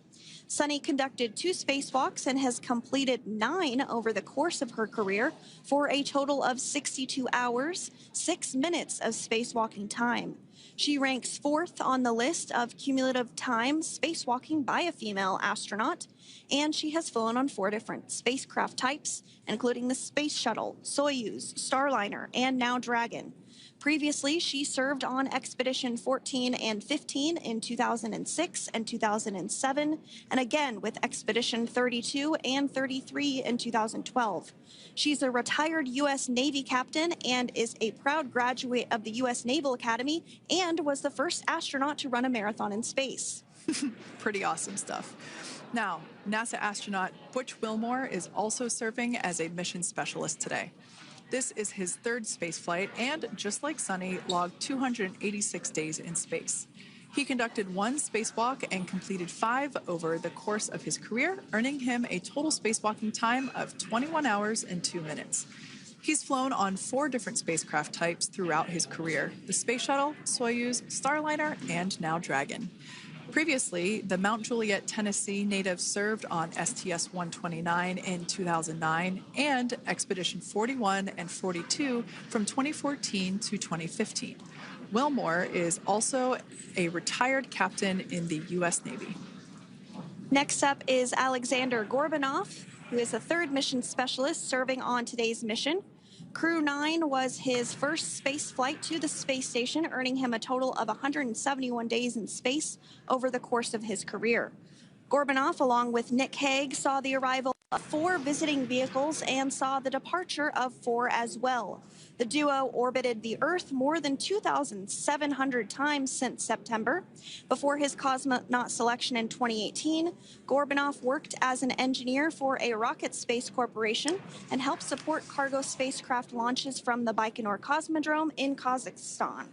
Suni conducted 2 spacewalks and has completed 9 over the course of her career for a total of 62 hours, 6 minutes of spacewalking time. She ranks 4th on the list of cumulative time spacewalking by a female astronaut, and she has flown on 4 different spacecraft types, including the Space Shuttle, Soyuz, Starliner, and now Dragon. Previously, she served on Expedition 14 and 15 in 2006 and 2007, and again with Expedition 32 and 33 in 2012. She's a retired U.S. Navy captain and is a proud graduate of the U.S. Naval Academy and was the first astronaut to run a marathon in space. Pretty awesome stuff. Now, NASA astronaut Butch Wilmore is also serving as a mission specialist today. This is his third spaceflight and, just like Suni, logged 286 days in space. He conducted 1 spacewalk and completed 5 over the course of his career, earning him a total spacewalking time of 21 hours and 2 minutes. He's flown on 4 different spacecraft types throughout his career: the Space Shuttle, Soyuz, Starliner, and now Dragon. Previously, the Mount Juliet, Tennessee native served on STS-129 in 2009 and Expedition 41 and 42 from 2014 to 2015. Wilmore is also a retired captain in the U.S. Navy. Next up is Alexander Gorbunov, who is the 3rd mission specialist serving on today's mission. Crew 9 was his first space flight to the space station, earning him a total of 171 days in space over the course of his career. Gorbunov, along with Nick Hague, saw the arrival of 4 visiting vehicles and saw the departure of 4 as well. The duo orbited the Earth more than 2,700 times since September. Before his cosmonaut selection in 2018, Gorbunov worked as an engineer for a rocket space corporation and helped support cargo spacecraft launches from the Baikonur Cosmodrome in Kazakhstan.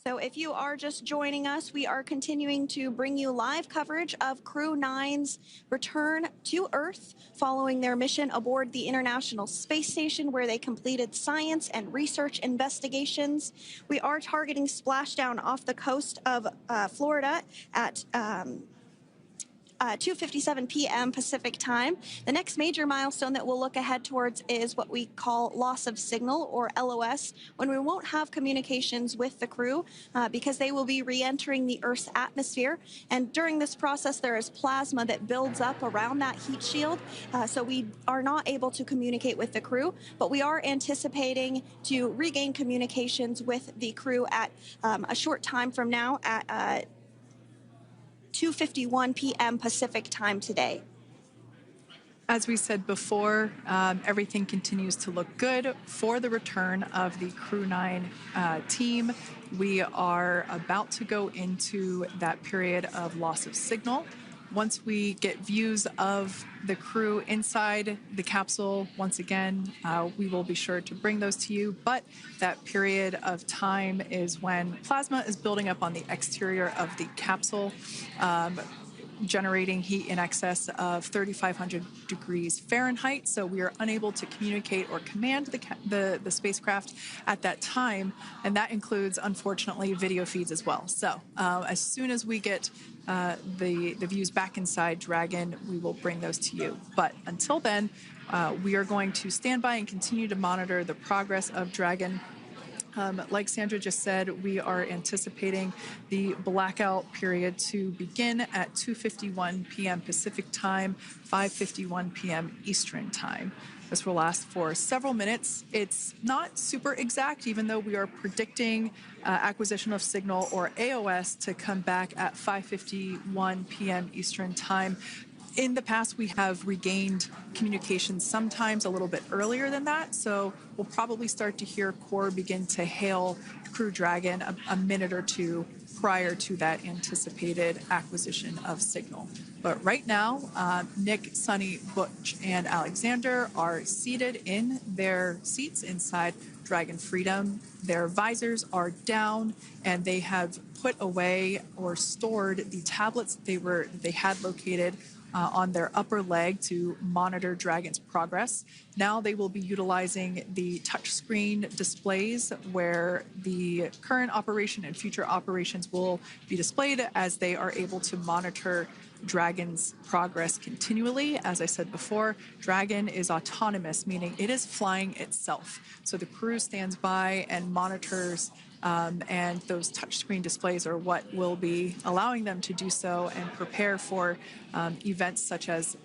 So if you are just joining us, we are continuing to bring you live coverage of Crew 9's return to Earth following their mission aboard the International Space Station, where they completed science and research investigations. We are targeting splashdown off the coast of Florida at 2:57 p.m. Pacific time. The next major milestone that we'll look ahead towards is what we call loss of signal, or LOS, when we won't have communications with the crew because they will be re-entering the Earth's atmosphere. And during this process, there is plasma that builds up around that heat shield, so we are not able to communicate with the crew, but we are anticipating to regain communications with the crew at a short time from now at 2:51 p.m. Pacific time today. As we said before, everything continues to look good for the return of the Crew 9 team. We are about to go into that period of loss of signal. Once we get views of the crew inside the capsule, once again, we will be sure to bring those to you. But that period of time is when plasma is building up on the exterior of the capsule, generating heat in excess of 3,500 degrees Fahrenheit. So we are unable to communicate or command the spacecraft at that time. And that includes, unfortunately, video feeds as well. So as soon as we get the views back inside Dragon, we will bring those to you. But until then, we are going to stand by and continue to monitor the progress of Dragon. Like Sandra just said, we are anticipating the blackout period to begin at 2:51 p.m. Pacific time, 5:51 p.m. Eastern time. This will last for several minutes. It's not super exact, even though we are predicting acquisition of signal, or AOS, to come back at 5:51 p.m. Eastern time. In the past, we have regained communication sometimes a little bit earlier than that, so we'll probably start to hear Core begin to hail Crew Dragon a minute or two prior to that anticipated acquisition of signal. But right now, Nick, Suni, Butch, and Alexander are seated in their seats inside Dragon Freedom. Their visors are down, and they have put away or stored the tablets they had located on their upper leg to monitor Dragon's progress. Now they will be utilizing the touchscreen displays, where the current operation and future operations will be displayed as they are able to monitor Dragon's progress continually. As I said before, Dragon is autonomous, meaning it is flying itself. So the crew stands by and monitors, and those touchscreen displays are what will be allowing them to do so and prepare for events such as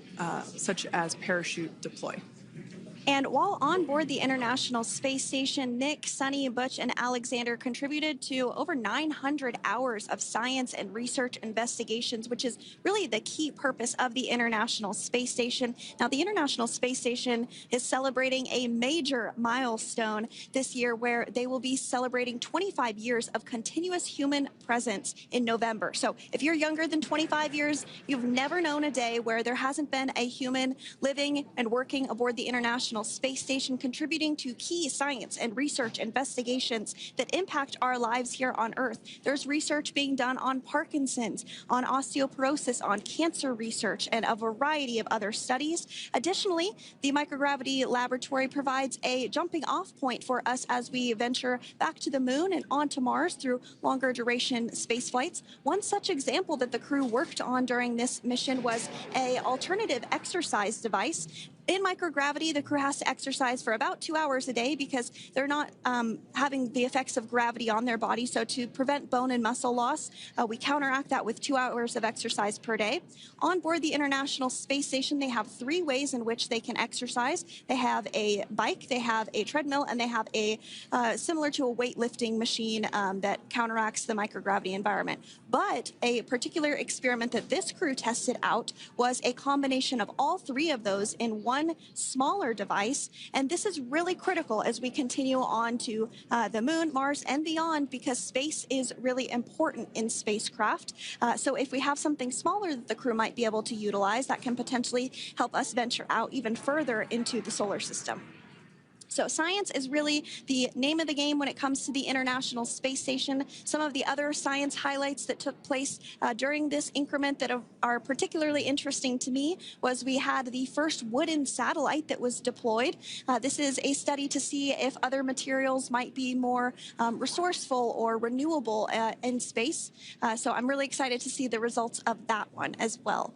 parachute deploy. And while on board the International Space Station, Nick, Suni, Butch, and Alexander contributed to over 900 hours of science and research investigations, which is really the key purpose of the International Space Station. Now, the International Space Station is celebrating a major milestone this year, where they will be celebrating 25 years of continuous human presence in November. So if you're younger than 25 years, you've never known a day where there hasn't been a human living and working aboard the International International Space Station, contributing to key science and research investigations that impact our lives here on Earth. There's research being done on Parkinson's, on osteoporosis, on cancer research, and a variety of other studies. Additionally, the microgravity laboratory provides a jumping off point for us as we venture back to the moon and onto Mars through longer duration space flights. One such example that the crew worked on during this mission was an alternative exercise device. In microgravity, the crew has to exercise for about 2 hours a day because they're not having the effects of gravity on their body. So to prevent bone and muscle loss, we counteract that with 2 hours of exercise per day. On board the International Space Station, they have 3 ways in which they can exercise. They have a bike, they have a treadmill, and they have a similar to a weightlifting machine that counteracts the microgravity environment. But a particular experiment that this crew tested out was a combination of all 3 of those in one smaller device, and this is really critical as we continue on to the moon, Mars, and beyond, because space is really important in spacecraft. So if we have something smaller that the crew might be able to utilize, that can potentially help us venture out even further into the solar system. So science is really the name of the game when it comes to the International Space Station. Some of the other science highlights that took place during this increment that are particularly interesting to me was we had the first wooden satellite that was deployed. This is a study to see if other materials might be more resourceful or renewable in space. So I'm really excited to see the results of that one as well.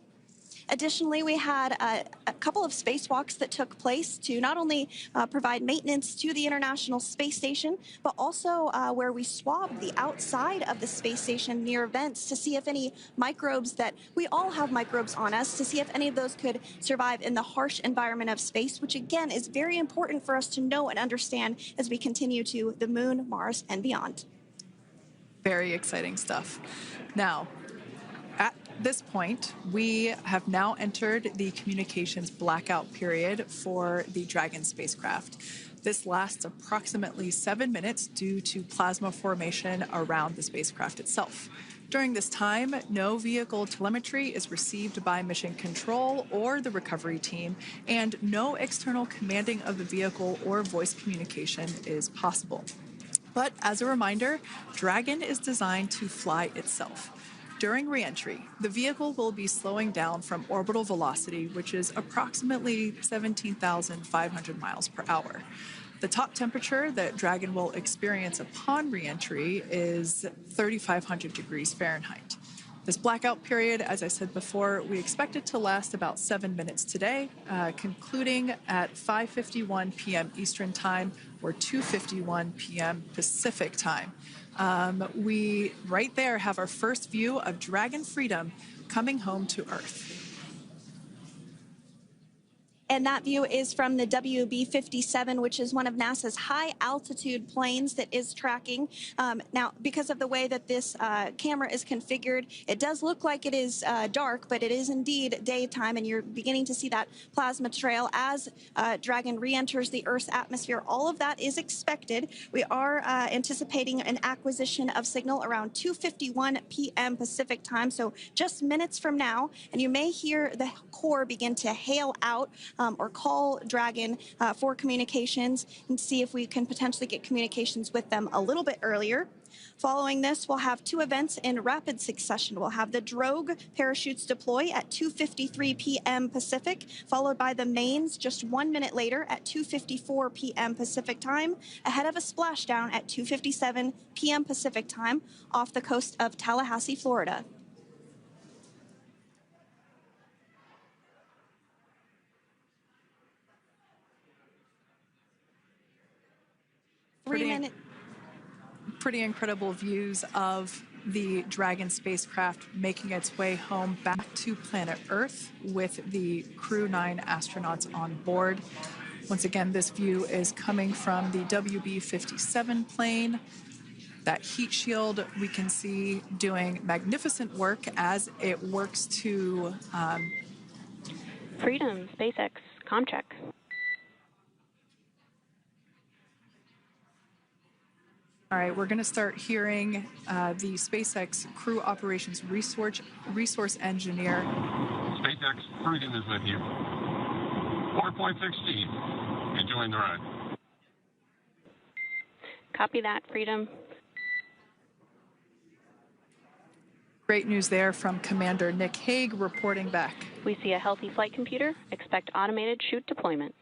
Additionally, we had a couple of spacewalks that took place to not only provide maintenance to the International Space Station, but also where we swabbed the outside of the space station near vents to see if any microbes that we all have microbes on us, to see if any of those could survive in the harsh environment of space, which again is very important for us to know and understand as we continue to the moon, Mars, and beyond. Very exciting stuff. Now, at this point, we have now entered the communications blackout period for the Dragon spacecraft. This lasts approximately 7 minutes due to plasma formation around the spacecraft itself. During this time, no vehicle telemetry is received by mission control or the recovery team, and no external commanding of the vehicle or voice communication is possible. But as a reminder, Dragon is designed to fly itself. During re-entry, the vehicle will be slowing down from orbital velocity, which is approximately 17,500 miles per hour. The top temperature that Dragon will experience upon re-entry is 3,500 degrees Fahrenheit. This blackout period, as I said before, we expect it to last about 7 minutes today, concluding at 5:51 p.m. Eastern Time or 2:51 p.m. Pacific Time. We right there have our first view of Dragon Freedom coming home to Earth. And that view is from the WB-57, which is one of NASA's high-altitude planes that is tracking. Now, because of the way that this camera is configured, it does look like it is dark, but it is indeed daytime, and you're beginning to see that plasma trail as Dragon re-enters the Earth's atmosphere. All of that is expected. We are anticipating an acquisition of signal around 2:51 p.m. Pacific Time, so just minutes from now, and you may hear the core begin to hail out or call Dragon for communications and see if we can potentially get communications with them a little bit earlier. Following this, we'll have 2 events in rapid succession. We'll have the drogue parachutes deploy at 2:53 p.m. Pacific, followed by the mains just 1 minute later at 2:54 p.m. Pacific Time, ahead of a splashdown at 2:57 p.m. Pacific Time off the coast of Tallahassee, Florida. Pretty incredible views of the Dragon spacecraft making its way home back to planet Earth with the Crew 9 astronauts on board. Once again, this view is coming from the WB-57 plane. That heat shield we can see doing magnificent work as it works to... Freedom, SpaceX, Comcheck. All right, we're going to start hearing the SpaceX Crew Operations Resource Engineer. SpaceX, Freedom is with you. 4.6 feet. Enjoying the ride. Copy that, Freedom. Great news there from Commander Nick Hague reporting back. We see a healthy flight computer. Expect automated chute deployment.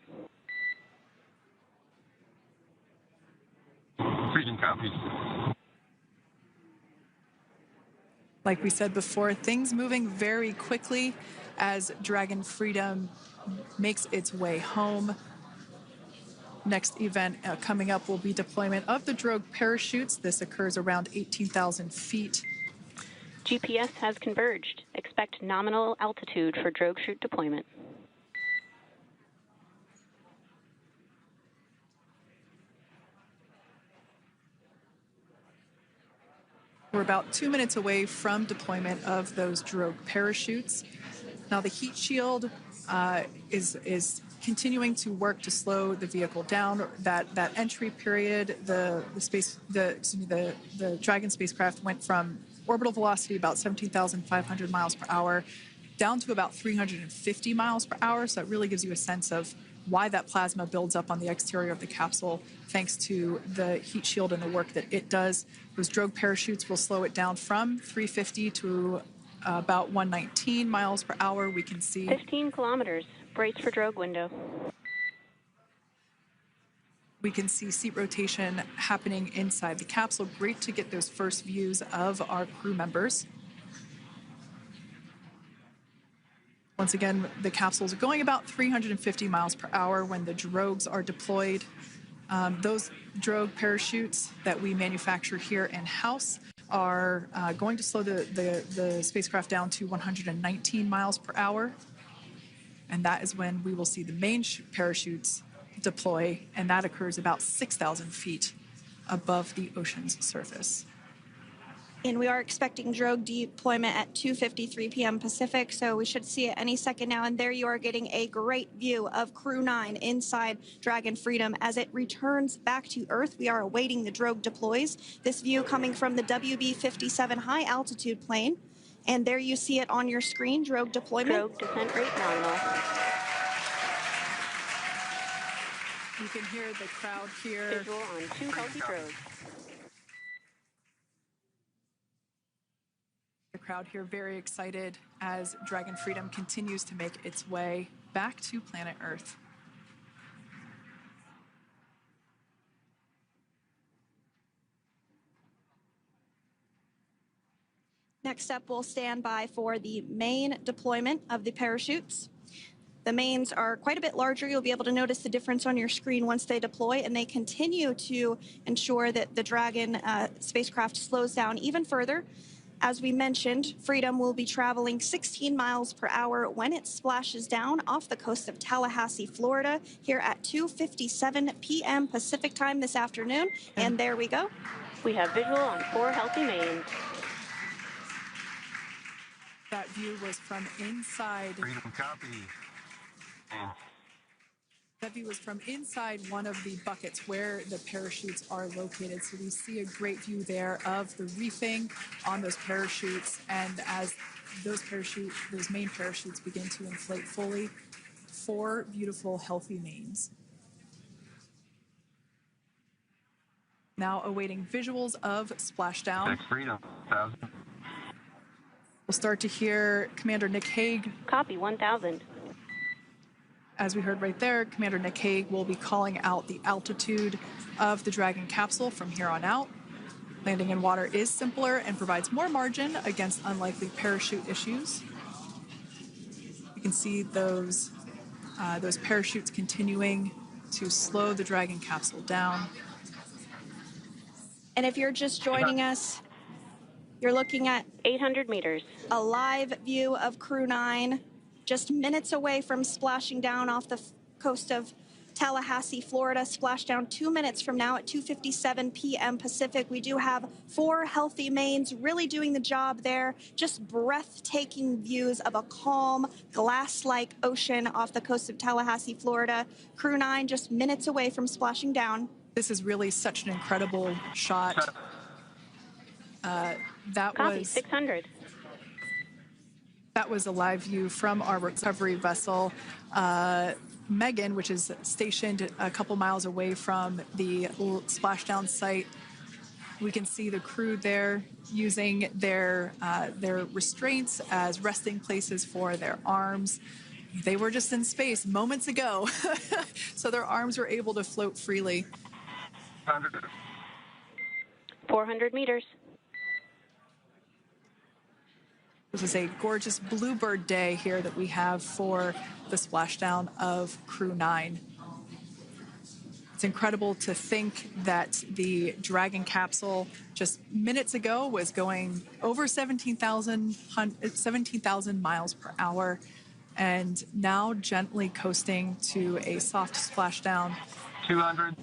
Freedom copies. Like we said before, things moving very quickly as Dragon Freedom makes its way home. Next event coming up will be deployment of the drogue parachutes. This occurs around 18,000 feet. GPS has converged. Expect nominal altitude for drogue chute deployment. We're about 2 minutes away from deployment of those drogue parachutes. Now the heat shield is continuing to work to slow the vehicle down. That entry period, the Dragon spacecraft went from orbital velocity about 17,500 miles per hour down to about 350 miles per hour. So that really gives you a sense of why that plasma builds up on the exterior of the capsule, thanks to the heat shield and the work that it does. Those drogue parachutes will slow it down from 350 to about 119 miles per hour. We can see 15 kilometers. Brace for drogue window. We can see seat rotation happening inside the capsule. Great to get those first views of our crew members. Once again, the capsules are going about 350 miles per hour when the drogues are deployed. Those drogue parachutes that we manufacture here in-house are going to slow the spacecraft down to 119 miles per hour. And that is when we will see the main parachutes deploy, and that occurs about 6,000 feet above the ocean's surface. And we are expecting drogue deployment at 2:53 p.m. Pacific, so we should see it any second now. And there you are getting a great view of Crew 9 inside Dragon Freedom as it returns back to Earth. We are awaiting the drogue deploys. This view coming from the WB-57 high altitude plane. And there you see it on your screen, drogue deployment. Drogue descent rate nominal. You can hear the crowd here. Visual on 2 healthy drogues. The crowd here very excited as Dragon Freedom continues to make its way back to planet Earth. Next up, we'll stand by for the main deployment of the parachutes. The mains are quite a bit larger. You'll be able to notice the difference on your screen once they deploy, and they continue to ensure that the Dragon spacecraft slows down even further. As we mentioned, Freedom will be traveling 16 miles per hour when it splashes down off the coast of Tallahassee, Florida, here at 2:57 p.m. Pacific time this afternoon. And there we go. We have visual on 4 healthy mains. That view was from inside. Freedom copy. That view was from inside one of the buckets where the parachutes are located. So we see a great view there of the reefing on those parachutes. And as those main parachutes begin to inflate fully, 4 beautiful, healthy mains. Now awaiting visuals of Splashdown. Next Freedom, 1,000. We'll start to hear Commander Nick Hague. Copy, 1,000. As we heard right there, Commander Nick Hague will be calling out the altitude of the Dragon capsule from here on out. Landing in water is simpler and provides more margin against unlikely parachute issues. You can see those parachutes continuing to slow the Dragon capsule down. And if you're just joining us, you're looking at 800 meters. a live view of Crew 9, just minutes away from splashing down off the coast of Tallahassee, Florida. Splashdown 2 minutes from now at 2:57 p.m. Pacific. We do have 4 healthy mains really doing the job there. Just breathtaking views of a calm, glass-like ocean off the coast of Tallahassee, Florida. Crew 9 just minutes away from splashing down. This is really such an incredible shot. Copy, 600. That was a live view from our recovery vessel, Megan, which is stationed a couple miles away from the splashdown site. We can see the crew there using their restraints as resting places for their arms. They were just in space moments ago, so their arms were able to float freely. 400 meters. This is a gorgeous bluebird day here that we have for the splashdown of Crew 9. It's incredible to think that the Dragon capsule just minutes ago was going over 17,000 miles per hour and now gently coasting to a soft splashdown. 200.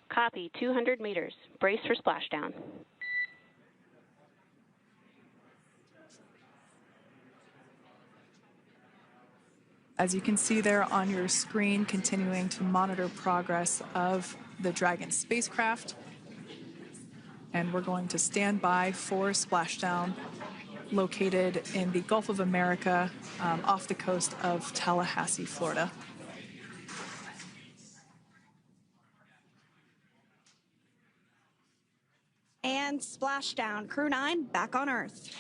Copy, 200 meters. Brace for splashdown. As you can see there on your screen, continuing to monitor progress of the Dragon spacecraft. And we're going to stand by for splashdown, located in the Gulf of America, off the coast of Tallahassee, Florida. And splashdown, Crew 9 back on Earth.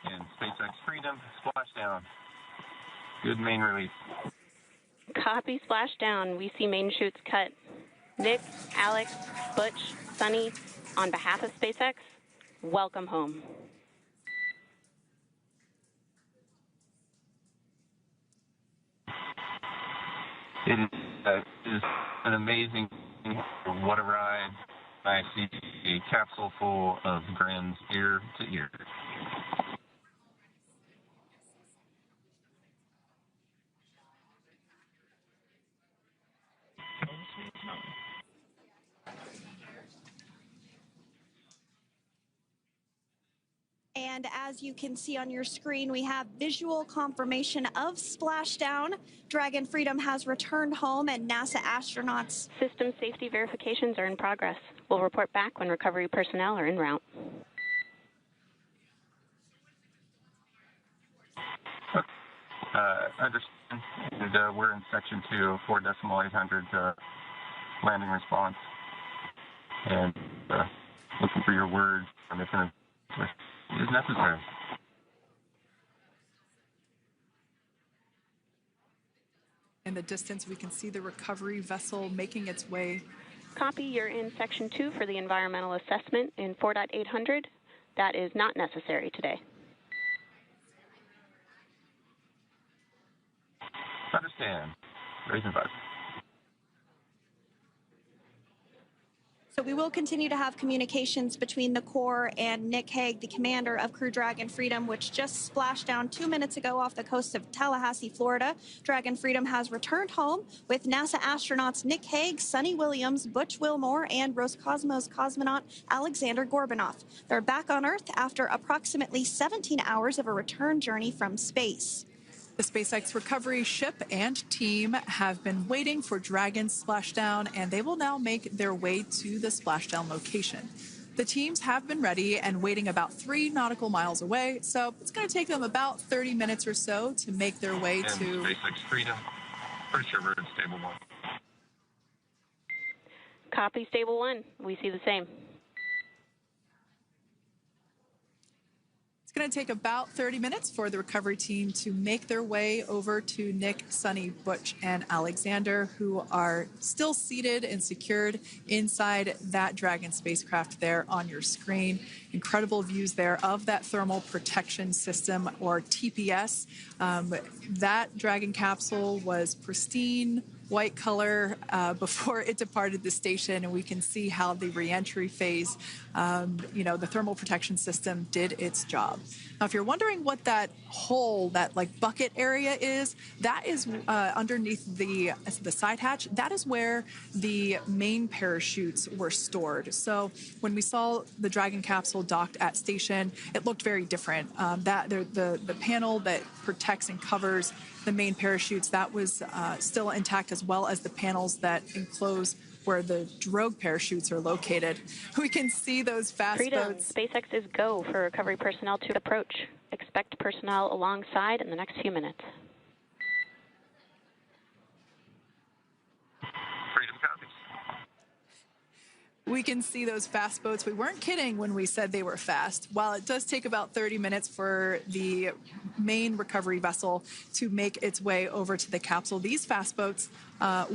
And SpaceX Freedom, splashdown. Good main release. Copy, splashdown. We see main chutes cut. Nick, Alex, Butch, Suni, on behalf of SpaceX, welcome home. It is an amazing, what a ride. I see a capsule full of grins ear to ear. And as you can see on your screen, we have visual confirmation of splashdown. Dragon Freedom has returned home, and NASA astronauts. System safety verifications are in progress. We'll report back when recovery personnel are en route. Understand. And we're in section 2, 4.800 landing response. And looking for your word on if it is necessary. In the distance, we can see the recovery vessel making its way. Copy, you're in section 2 for the environmental assessment in 4.800. That is not necessary today. Understand. Raising button. So we will continue to have communications between the Corps and Nick Hague, the commander of Crew Dragon Freedom, which just splashed down 2 minutes ago off the coast of Tallahassee, Florida. Dragon Freedom has returned home with NASA astronauts Nick Hague, Suni Williams, Butch Wilmore, and Roscosmos cosmonaut Alexander Gorbunoff. They're back on Earth after approximately 17 hours of a return journey from space. The SpaceX recovery ship and team have been waiting for Dragon's splashdown, and they will now make their way to the splashdown location. The teams have been ready and waiting about 3 nautical miles away, so it's going to take them about 30 minutes or so to make their way and to SpaceX Freedom. Pretty sure we're in stable 1. Copy, stable 1. We see the same. It's going to take about 30 minutes for the recovery team to make their way over to Nick, Suni, Butch, and Alexander, who are still seated and secured inside that Dragon spacecraft there on your screen. Incredible views there of that thermal protection system, or TPS. That Dragon capsule was pristine, white color before it departed the station, and we can see how the reentry phase, the thermal protection system did its job. Now, if you're wondering what that hole, that like bucket area is, that is underneath the side hatch. That is where the main parachutes were stored. So when we saw the Dragon capsule docked at station, it looked very different. The panel that protects and covers the main parachutes, that was still intact, as well as the panels that enclose where the drogue parachutes are located. We can see those fast boats. SpaceX is go for recovery personnel to approach. Expect personnel alongside in the next few minutes. Freedom copies. We can see those fast boats. We weren't kidding when we said they were fast. While it does take about 30 minutes for the main recovery vessel to make its way over to the capsule, these fast boats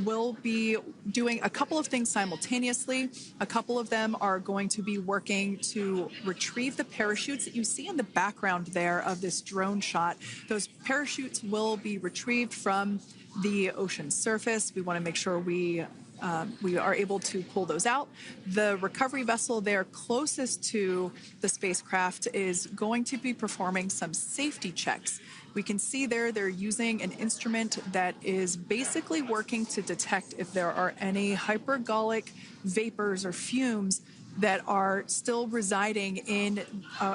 will be doing a couple of things simultaneously. A couple of them are going to be working to retrieve the parachutes that you see in the background there of this drone shot. Those parachutes will be retrieved from the ocean surface. We want to make sure we are able to pull those out. The recovery vessel there closest to the spacecraft is going to be performing some safety checks. We can see there they're using an instrument that is basically working to detect if there are any hypergolic vapors or fumes that are still residing in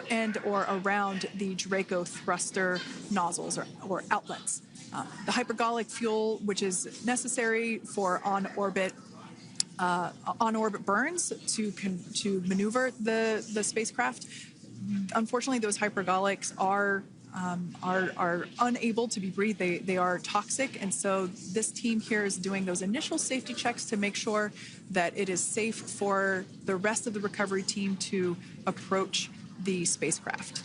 and or around the Draco thruster nozzles or outlets. The hypergolic fuel, which is necessary for on-orbit burns to maneuver the spacecraft. Unfortunately, those hypergolics are unable to be breathed. They are toxic, and so this team here is doing those initial safety checks to make sure that it is safe for the rest of the recovery team to approach the spacecraft.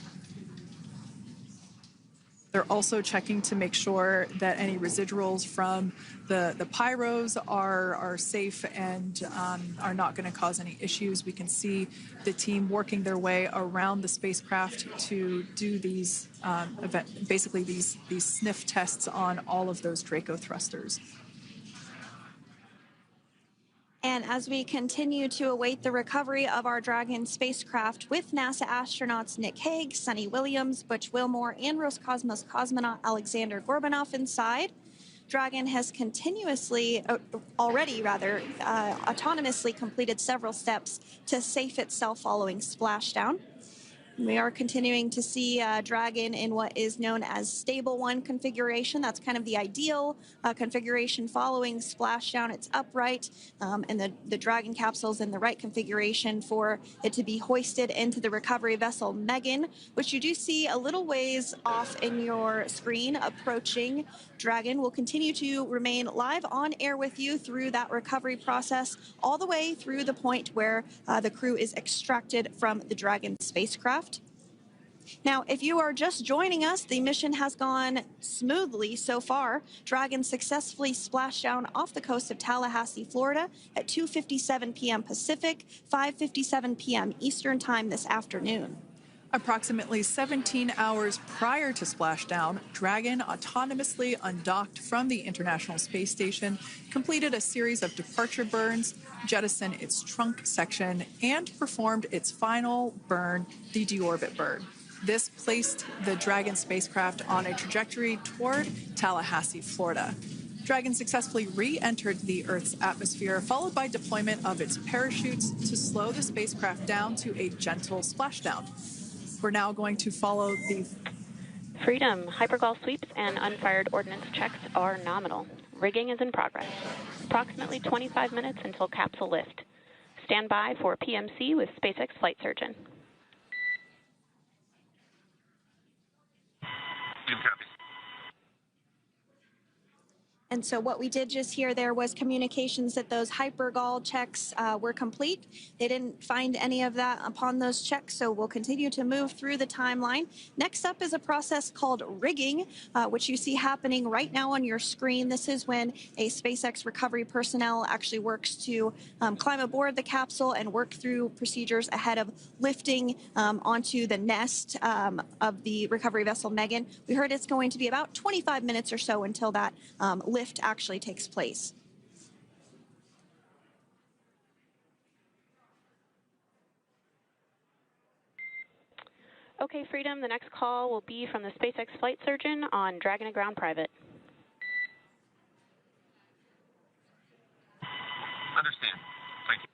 They're also checking to make sure that any residuals from the pyros are safe and are not going to cause any issues. We can see the team working their way around the spacecraft to do these basically these sniff tests on all of those Draco thrusters. And as we continue to await the recovery of our Dragon spacecraft with NASA astronauts Nick Hague, Suni Williams, Butch Wilmore, and Roscosmos cosmonaut Alexander Gorbanov inside, Dragon has autonomously completed several steps to safe itself following splashdown. We are continuing to see Dragon in what is known as stable 1 configuration. That's kind of the ideal configuration following splashdown. It's upright, and the Dragon capsule's in the right configuration for it to be hoisted into the recovery vessel Megan, which you do see a little ways off in your screen approaching. Dragon will continue to remain live on air with you through that recovery process, all the way through the point where the crew is extracted from the Dragon spacecraft. Now, if you are just joining us, the mission has gone smoothly so far. Dragon successfully splashed down off the coast of Tallahassee, Florida at 2:57 p.m. Pacific, 5:57 p.m. Eastern Time this afternoon. Approximately 17 hours prior to splashdown, Dragon autonomously undocked from the International Space Station, completed a series of departure burns, jettisoned its trunk section, and performed its final burn, the deorbit burn. This placed the Dragon spacecraft on a trajectory toward Tallahassee, Florida. Dragon successfully re-entered the Earth's atmosphere, followed by deployment of its parachutes to slow the spacecraft down to a gentle splashdown. We're now going to follow the Freedom. Hypergol sweeps and unfired ordnance checks are nominal. Rigging is in progress. Approximately 25 minutes until capsule lift. Stand by for PMC with SpaceX flight surgeon. And so what we did just hear there was communications that those hypergol checks were complete. They didn't find any of that upon those checks, so we'll continue to move through the timeline. Next up is a process called rigging, which you see happening right now on your screen. This is when a SpaceX recovery personnel actually works to climb aboard the capsule and work through procedures ahead of lifting onto the nest of the recovery vessel Megan. We heard it's going to be about 25 minutes or so until that lift actually takes place. Okay, Freedom, the next call will be from the SpaceX flight surgeon on Dragon to Ground Private. Understand. Thank you.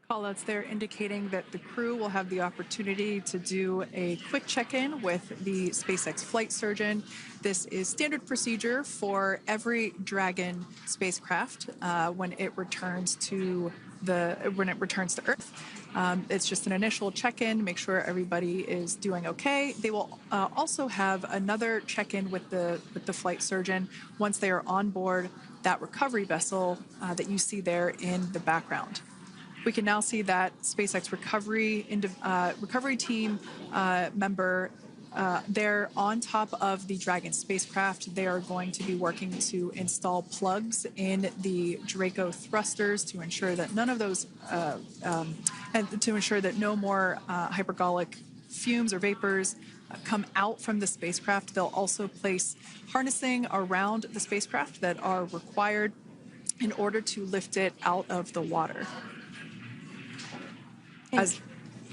Callouts there indicating that the crew will have the opportunity to do a quick check-in with the SpaceX flight surgeon. This is standard procedure for every Dragon spacecraft when it returns to Earth. It's just an initial check-in, make sure everybody is doing okay. They will also have another check-in with the flight surgeon once they are on board that recovery vessel that you see there in the background. We can now see that SpaceX recovery team member they're on top of the Dragon spacecraft. They are going to be working to install plugs in the Draco thrusters to ensure that none of those, and to ensure that no more hypergolic fumes or vapors come out from the spacecraft. They'll also place harnessing around the spacecraft that are required in order to lift it out of the water.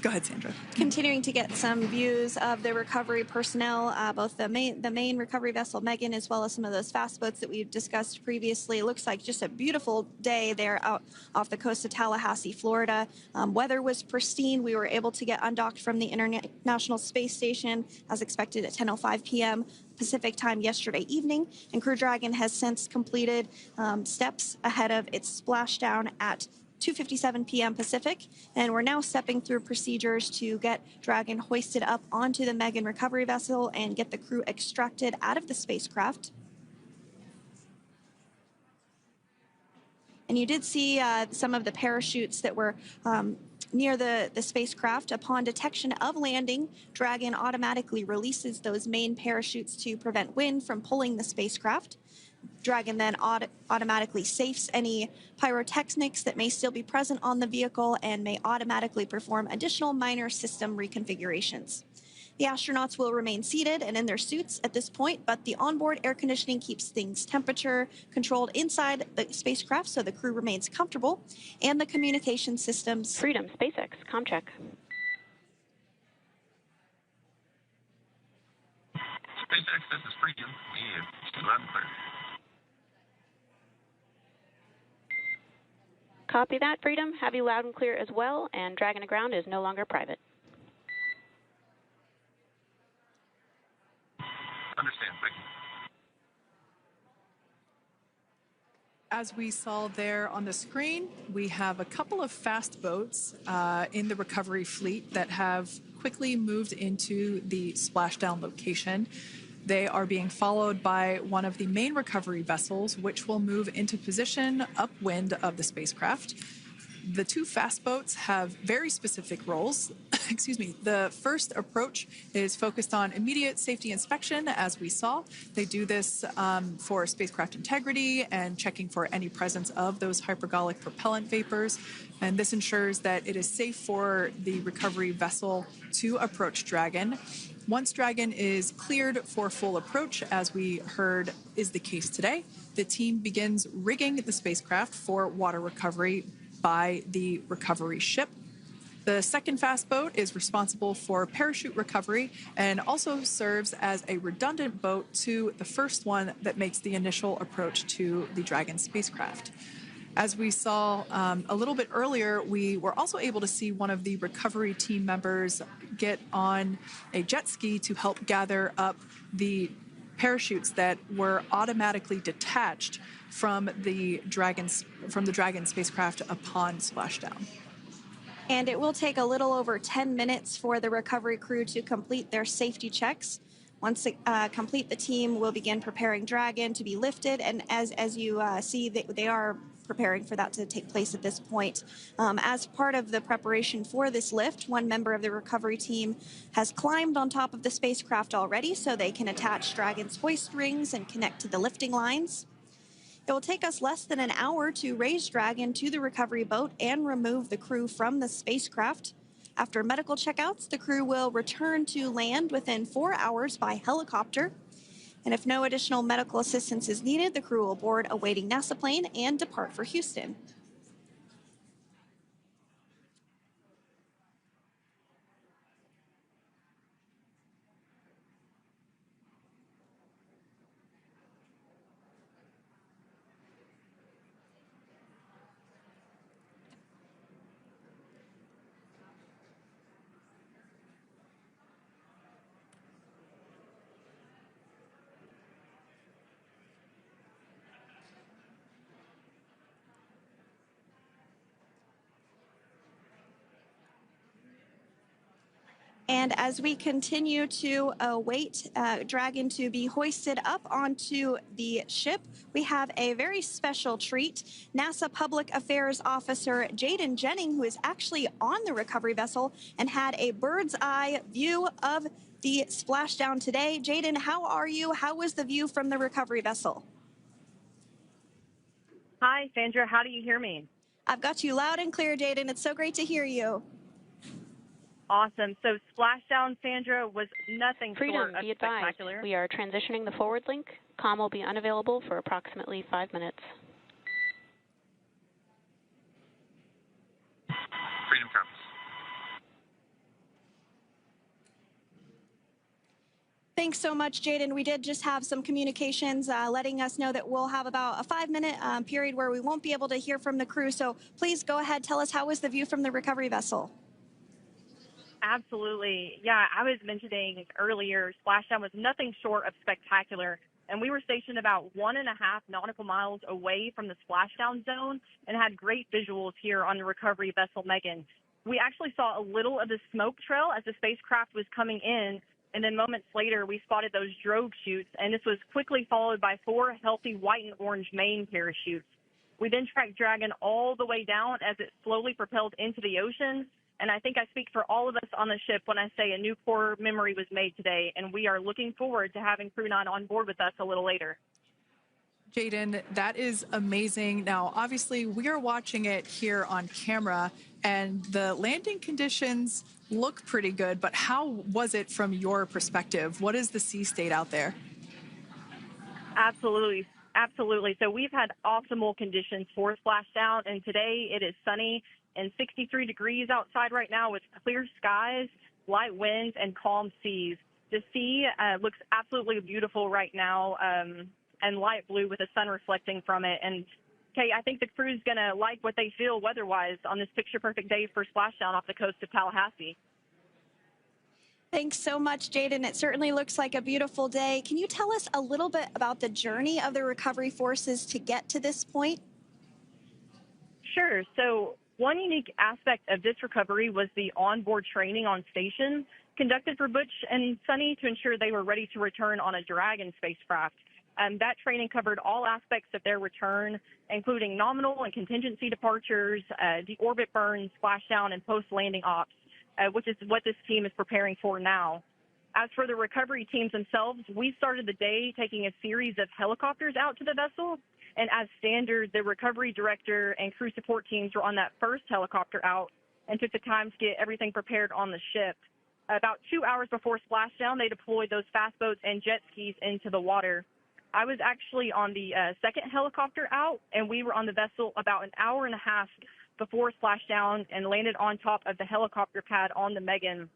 Go ahead, Sandra. Continuing to get some views of the recovery personnel, both the main recovery vessel, Megan, as well as some of those fast boats that we've discussed previously. It looks like just a beautiful day there out off the coast of Tallahassee, Florida. Weather was pristine. We were able to get undocked from the International Space Station as expected at 10:05 p.m. Pacific time yesterday evening, and Crew Dragon has since completed steps ahead of its splashdown at 2:57 p.m. Pacific, and we're now stepping through procedures to get Dragon hoisted up onto the Megan recovery vessel and get the crew extracted out of the spacecraft. And you did see some of the parachutes that were near the spacecraft. Upon detection of landing, Dragon automatically releases those main parachutes to prevent wind from pulling the spacecraft. Dragon then automatically safes any pyrotechnics that may still be present on the vehicle and may automatically perform additional minor system reconfigurations. The astronauts will remain seated and in their suits at this point, but the onboard air conditioning keeps things temperature controlled inside the spacecraft so the crew remains comfortable, and the communication systems... Freedom, SpaceX, comm check. SpaceX, this is Freedom. We have loud and clear. Copy that, Freedom. Have you loud and clear as well, and Dragon to Ground is no longer private. Understand, thank you. As we saw there on the screen, we have a couple of fast boats in the recovery fleet that have quickly moved into the splashdown location. They are being followed by one of the main recovery vessels, which will move into position upwind of the spacecraft. The two fast boats have very specific roles. Excuse me. The first approach is focused on immediate safety inspection, as we saw. They do this for spacecraft integrity and checking for any presence of those hypergolic propellant vapors. And this ensures that it is safe for the recovery vessel to approach Dragon. Once Dragon is cleared for full approach, as we heard is the case today, the team begins rigging the spacecraft for water recovery by the recovery ship. The second fast boat is responsible for parachute recovery and also serves as a redundant boat to the first one that makes the initial approach to the Dragon spacecraft. As we saw a little bit earlier, we were also able to see one of the recovery team members get on a jet ski to help gather up the parachutes that were automatically detached from the Dragon spacecraft upon splashdown. And it will take a little over 10 minutes for the recovery crew to complete their safety checks. Once complete, the team will begin preparing Dragon to be lifted, and as you see, they are preparing for that to take place at this point. As part of the preparation for this lift, one member of the recovery team has climbed on top of the spacecraft already so they can attach Dragon's hoist rings and connect to the lifting lines. It will take us less than an hour to raise Dragon to the recovery boat and remove the crew from the spacecraft. After medical checkouts, the crew will return to land within 4 hours by helicopter. And if no additional medical assistance is needed, the crew will board a waiting NASA plane and depart for Houston. And as we continue to await Dragon to be hoisted up onto the ship, we have a very special treat. NASA Public Affairs Officer Jaden Jennings, who is actually on the recovery vessel and had a bird's eye view of the splashdown today. Jaden, how are you? How was the view from the recovery vessel? Hi, Sandra. How do you hear me? I've got you loud and clear, Jaden. It's so great to hear you. Awesome. So Splashdown, Sandra, was nothing short of be advised. spectacular. We are transitioning the forward link. Comm will be unavailable for approximately 5 minutes. Freedom comes. Thanks so much, Jaden. We did just have some communications letting us know that we'll have about a 5-minute period where we won't be able to hear from the crew. So please go ahead, tell us, how was the view from the recovery vessel? Absolutely. Yeah, I was mentioning earlier, Splashdown was nothing short of spectacular. And we were stationed about 1.5 nautical miles away from the splashdown zone and had great visuals here on the recovery vessel Megan. We actually saw a little of the smoke trail as the spacecraft was coming in, and then moments later we spotted those drogue chutes, and this was quickly followed by 4 healthy white and orange main parachutes. We then tracked Dragon all the way down as it slowly propelled into the ocean. And I think I speak for all of us on the ship when I say a new core memory was made today, and we are looking forward to having Crew 9 on board with us a little later. Jaden, that is amazing. Now, obviously, we are watching it here on camera, and the landing conditions look pretty good, but how was it from your perspective? What is the sea state out there? Absolutely. Absolutely. So we've had optimal conditions for splashdown, and today it is sunny and 63 degrees outside right now with clear skies, light winds, and calm seas. The sea looks absolutely beautiful right now, and light blue with the sun reflecting from it. And, Kay, I think the crew's going to like what they feel weather-wise on this picture-perfect day for splashdown off the coast of Tallahassee. Thanks so much, Jaden. It certainly looks like a beautiful day. Can you tell us a little bit about the journey of the recovery forces to get to this point? Sure. So one unique aspect of this recovery was the onboard training on station conducted for Butch and Suni to ensure they were ready to return on a Dragon spacecraft. That training covered all aspects of their return, including nominal and contingency departures, deorbit burns, splashdown, and post-landing ops, which is what this team is preparing for now. As for the recovery teams themselves, we started the day taking a series of helicopters out to the vessel. And as standard, the recovery director and crew support teams were on that first helicopter out and took the time to get everything prepared on the ship. About 2 hours before splashdown, they deployed those fast boats and jet skis into the water. I was actually on the second helicopter out, and we were on the vessel about an hour and a half before splashdown and landed on top of the helicopter pad on the Megan.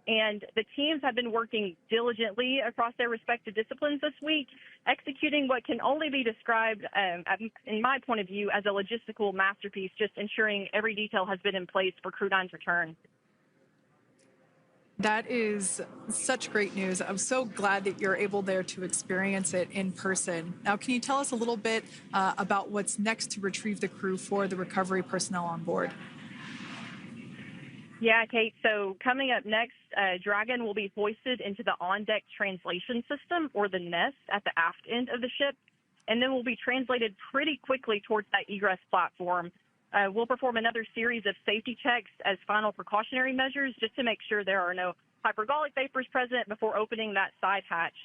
And the teams have been working diligently across their respective disciplines this week, executing what can only be described, in my point of view, as a logistical masterpiece, just ensuring every detail has been in place for Crew 9's return. That is such great news. I'm so glad that you're able there to experience it in person. Now, can you tell us a little bit about what's next to retrieve the crew for the recovery personnel on board? Yeah, Kate. So coming up next, Dragon will be hoisted into the on-deck translation system, or the nest, at the aft end of the ship, and then will be translated pretty quickly towards that egress platform. We'll perform another series of safety checks as final precautionary measures just to make sure there are no hypergolic vapors present before opening that side hatch.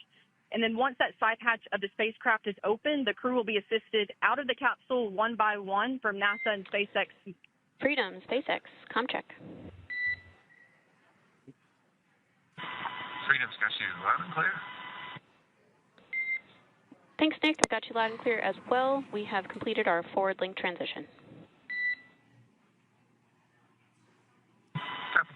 And then once that side hatch of the spacecraft is open, the crew will be assisted out of the capsule one by one from NASA and SpaceX. Freedom, SpaceX, comm check. Freedom's got you loud and clear. Thanks, Nick. I've got you loud and clear as well. We have completed our forward link transition. Copy.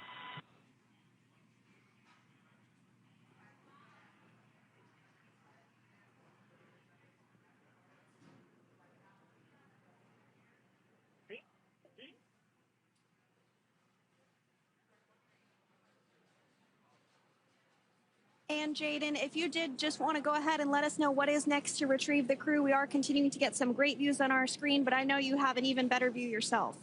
And Jaden, if you did just want to go ahead and let us know what is next to retrieve the crew, we are continuing to get some great views on our screen, but I know you have an even better view yourself.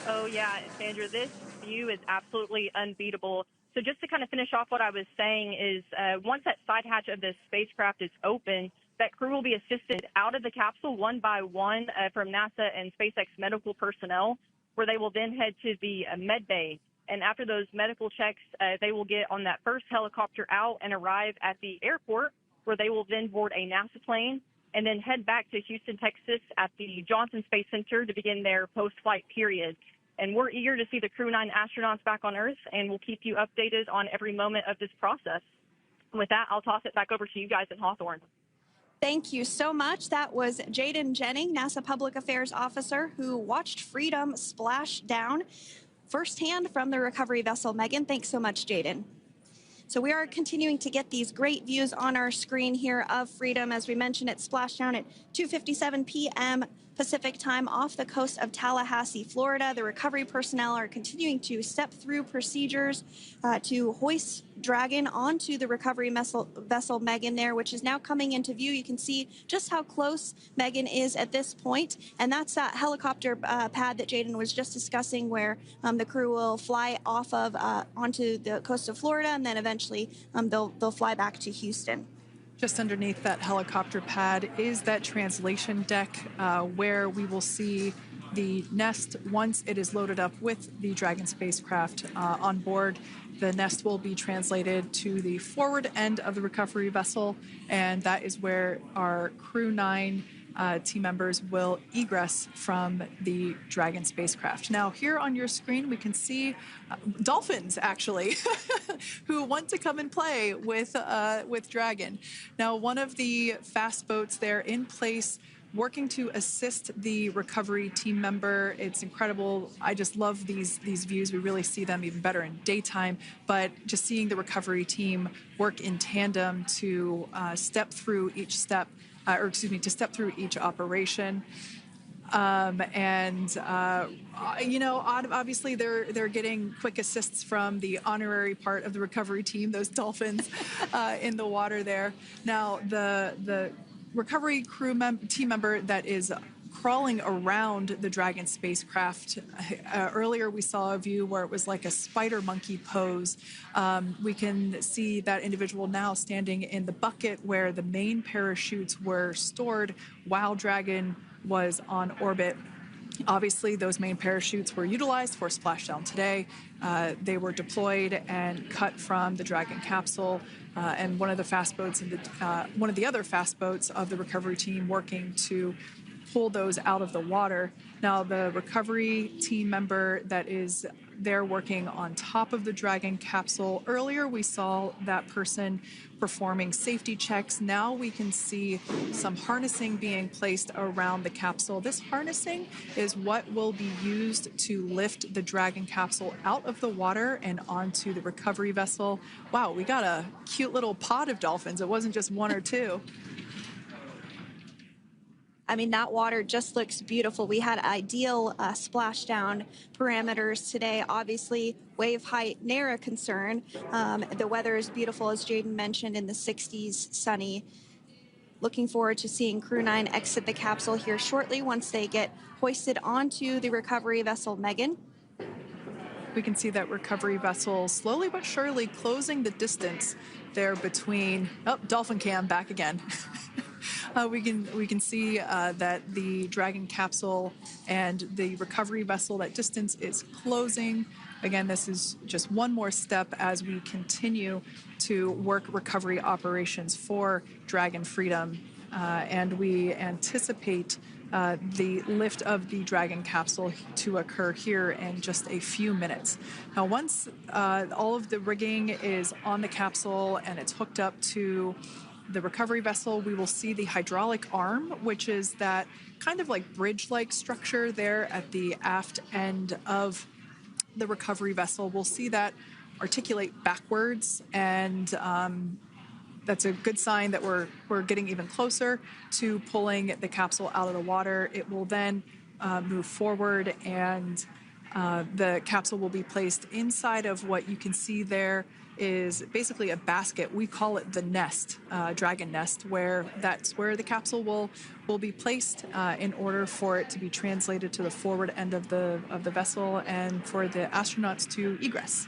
Oh, yeah, Sandra, this view is absolutely unbeatable. So just to kind of finish off what I was saying is once that side hatch of the spacecraft is open, that crew will be assisted out of the capsule one by one from NASA and SpaceX medical personnel, where they will then head to the med bay. And after those medical checks, they will get on that first helicopter out and arrive at the airport, where they will then board a NASA plane and then head back to Houston, Texas at the Johnson Space Center to begin their post-flight period. And we're eager to see the Crew 9 astronauts back on Earth, and we'll keep you updated on every moment of this process. With that, I'll toss it back over to you guys in Hawthorne. Thank you so much. That was Jaden Jennings, NASA Public Affairs Officer, who watched Freedom splash down firsthand from the recovery vessel Megan. Thanks so much, Jaden. So we are continuing to get these great views on our screen here of Freedom. As we mentioned, it splashed down at 2:57 p.m. Pacific time off the coast of Tallahassee, Florida. The recovery personnel are continuing to step through procedures to hoist Dragon onto the recovery vessel Megan there, which is now coming into view. You can see just how close Megan is at this point. And that's that helicopter pad that Jaden was just discussing, where the crew will fly off of onto the coast of Florida, and then eventually they'll fly back to Houston. Just underneath that helicopter pad is that translation deck where we will see the nest once it is loaded up with the Dragon spacecraft on board. The nest will be translated to the forward end of the recovery vessel, and that is where our Crew 9 team members will egress from the Dragon spacecraft. Now, here on your screen, we can see dolphins, actually, who want to come and play with Dragon. Now, one of the fast boats there in place, working to assist the recovery team member. It's incredible. I just love these views. We really see them even better in daytime, but just seeing the recovery team work in tandem to step through each step, to step through each operation. Obviously they're getting quick assists from the honorary part of the recovery team, those dolphins in the water there. Now, the recovery team member that is crawling around the Dragon spacecraft. Earlier we saw a view where it was like a spider monkey pose. We can see that individual now standing in the bucket where the main parachutes were stored while Dragon was on orbit. Obviously, those main parachutes were utilized for splashdown today. They were deployed and cut from the Dragon capsule, and one of the other fast boats of the recovery team working to pull those out of the water. Now, the recovery team member that is there working on top of the Dragon capsule, earlier we saw that person performing safety checks. Now we can see some harnessing being placed around the capsule. This harnessing is what will be used to lift the Dragon capsule out of the water and onto the recovery vessel. Wow, we got a cute little pod of dolphins. It wasn't just one or two. I mean, that water just looks beautiful. We had ideal splashdown parameters today. Obviously, wave height, ne'er a concern. The weather is beautiful, as Jaden mentioned, in the 60s, sunny. Looking forward to seeing Crew 9 exit the capsule here shortly once they get hoisted onto the recovery vessel Megan. We can see that recovery vessel slowly but surely closing the distance there between, dolphin cam back again. We can see that the Dragon capsule and the recovery vessel, that distance is closing. Again, this is just one more step as we continue to work recovery operations for Dragon Freedom, and we anticipate the lift of the Dragon capsule to occur here in just a few minutes. Now, once all of the rigging is on the capsule and it's hooked up to the recovery vessel, we will see the hydraulic arm, which is that kind of like bridge-like structure there at the aft end of the recovery vessel. We'll see that articulate backwards, and that's a good sign that we're getting even closer to pulling the capsule out of the water. It will then move forward and The capsule will be placed inside of what you can see there is basically a basket. We call it the nest, dragon nest, where that's where the capsule will be placed in order for it to be translated to the forward end of the vessel and for the astronauts to egress.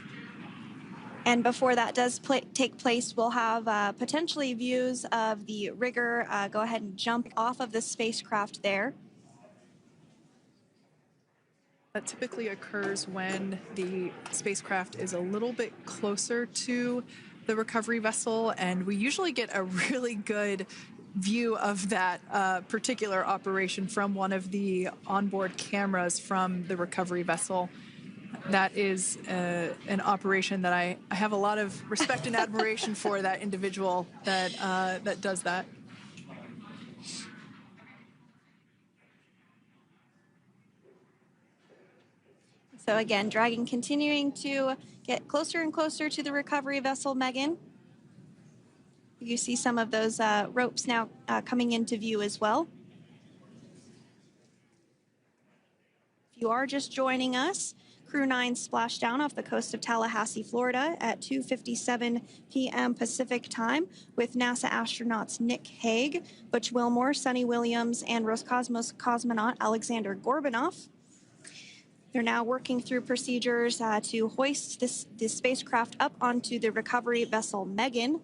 And before that does take place, we'll have potentially views of the rigger go ahead and jump off of the spacecraft there. That typically occurs when the spacecraft is a little bit closer to the recovery vessel, and we usually get a really good view of that particular operation from one of the onboard cameras from the recovery vessel. That is an operation that I have a lot of respect and admiration for that individual that does that. So again, Dragon continuing to get closer and closer to the recovery vessel, Megan. You see some of those ropes now coming into view as well. If you are just joining us, Crew 9 Splashdown off the coast of Tallahassee, Florida at 2:57 p.m. Pacific time with NASA astronauts Nick Hague, Butch Wilmore, Suni Williams, and Roscosmos cosmonaut Alexander Gorbanov. They're now working through procedures to hoist this spacecraft up onto the recovery vessel Megan.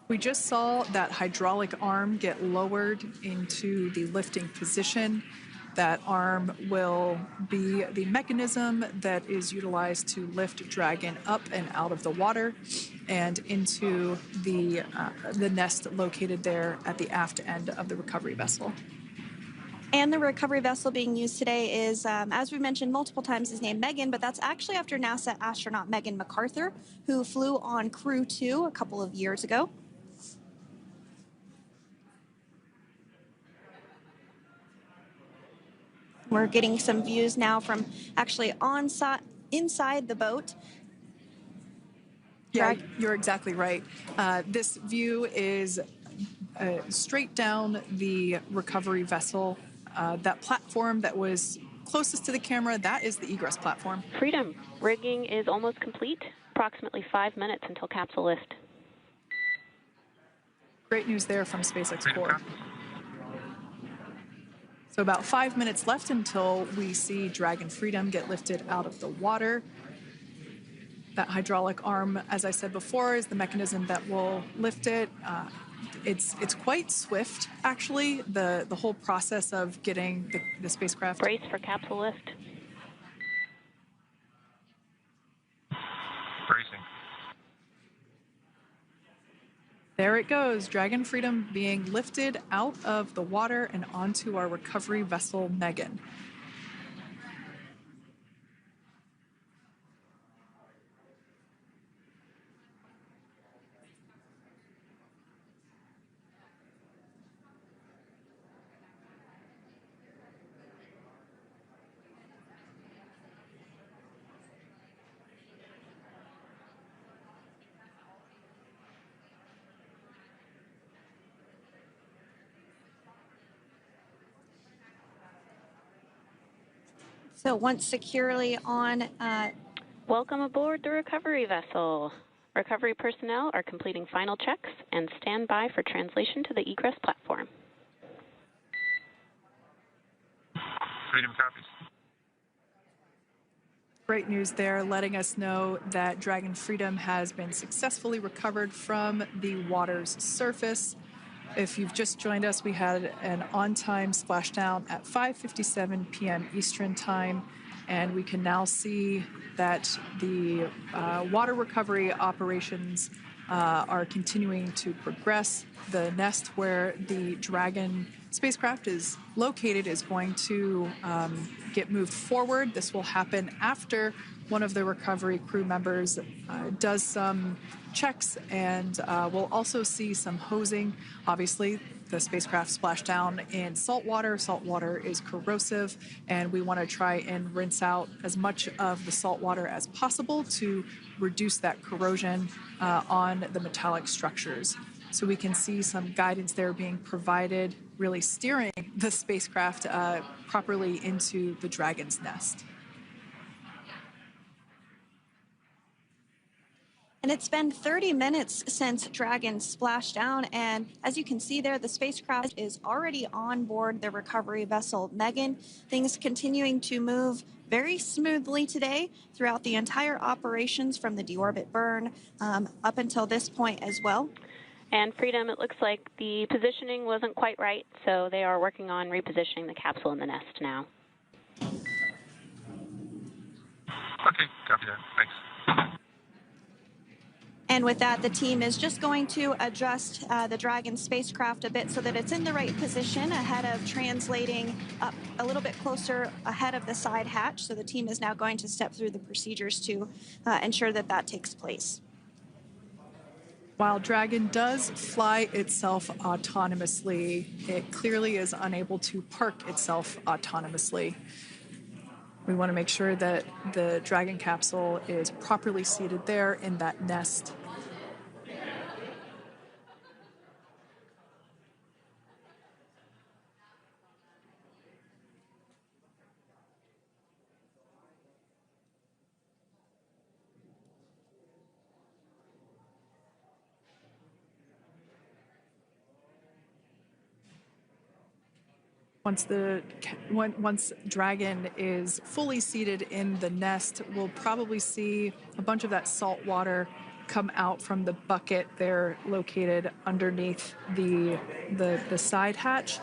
We just saw that hydraulic arm get lowered into the lifting position. That arm will be the mechanism that is utilized to lift Dragon up and out of the water and into the nest located there at the aft end of the recovery vessel. And the recovery vessel being used today is, as we mentioned multiple times, is named Megan, but that's actually after NASA astronaut Megan McArthur, who flew on Crew 2 a couple of years ago. We're getting some views now from actually inside the boat. Yeah, you're exactly right. This view is straight down the recovery vessel. That platform that was closest to the camera, that is the egress platform. Freedom. Rigging is almost complete. Approximately 5 minutes until capsule lift. Great news there from SpaceX Core. So about 5 minutes left until we see Dragon Freedom get lifted out of the water. That hydraulic arm, as I said before, is the mechanism that will lift it. It's quite swift, actually, the whole process of getting the spacecraft. Brace for capsule lift. Bracing. There it goes, Dragon Freedom being lifted out of the water and onto our recovery vessel, Megan. So once securely on... Welcome aboard the recovery vessel. Recovery personnel are completing final checks and stand by for translation to the egress platform. Freedom copies. Great news there, letting us know that Dragon Freedom has been successfully recovered from the water's surface. If you've just joined us, we had an on-time splashdown at 5:57 p.m. Eastern Time, and we can now see that the water recovery operations are continuing to progress. The nest where the Dragon spacecraft is located is going to get moved forward. This will happen after one of the recovery crew members does some checks, and we'll also see some hosing. Obviously, the spacecraft splashed down in salt water. Salt water is corrosive, and we want to try and rinse out as much of the salt water as possible to reduce that corrosion on the metallic structures. So we can see some guidance there being provided, really steering the spacecraft properly into the Dragon's nest. And it's been 30 minutes since Dragon splashed down, and as you can see there, the spacecraft is already on board the recovery vessel Megan. Things continuing to move very smoothly today throughout the entire operations from the deorbit burn up until this point as well. And Freedom, it looks like the positioning wasn't quite right, so they are working on repositioning the capsule in the nest now. Okay, copy that. Thanks. And with that, the team is just going to adjust the Dragon spacecraft a bit so that it's in the right position ahead of translating up a little bit closer ahead of the side hatch. So the team is now going to step through the procedures to ensure that that takes place. While Dragon does fly itself autonomously, it clearly is unable to park itself autonomously. We want to make sure that the Dragon capsule is properly seated there in that nest. Once Dragon is fully seated in the nest, we'll probably see a bunch of that salt water come out from the bucket there located underneath the side hatch.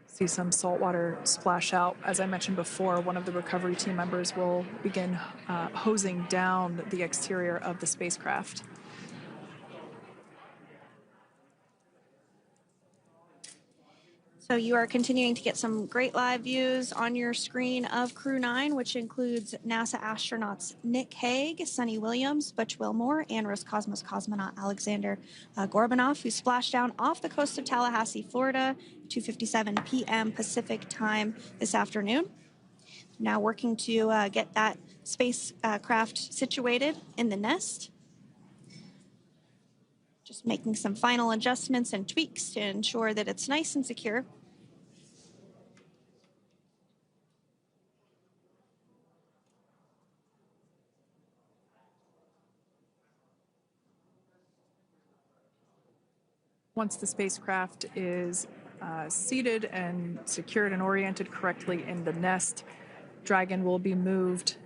See some salt water splash out. As I mentioned before, one of the recovery team members will begin hosing down the exterior of the spacecraft. So you are continuing to get some great live views on your screen of Crew 9, which includes NASA astronauts Nick Hague, Suni Williams, Butch Wilmore, and Roscosmos cosmonaut Alexander Gorbanov, who splashed down off the coast of Tallahassee, Florida, 2:57 p.m. Pacific time this afternoon. Now working to get that spacecraft situated in the nest. Just making some final adjustments and tweaks to ensure that it's nice and secure. Once the spacecraft is seated and secured and oriented correctly in the nest, Dragon will be moved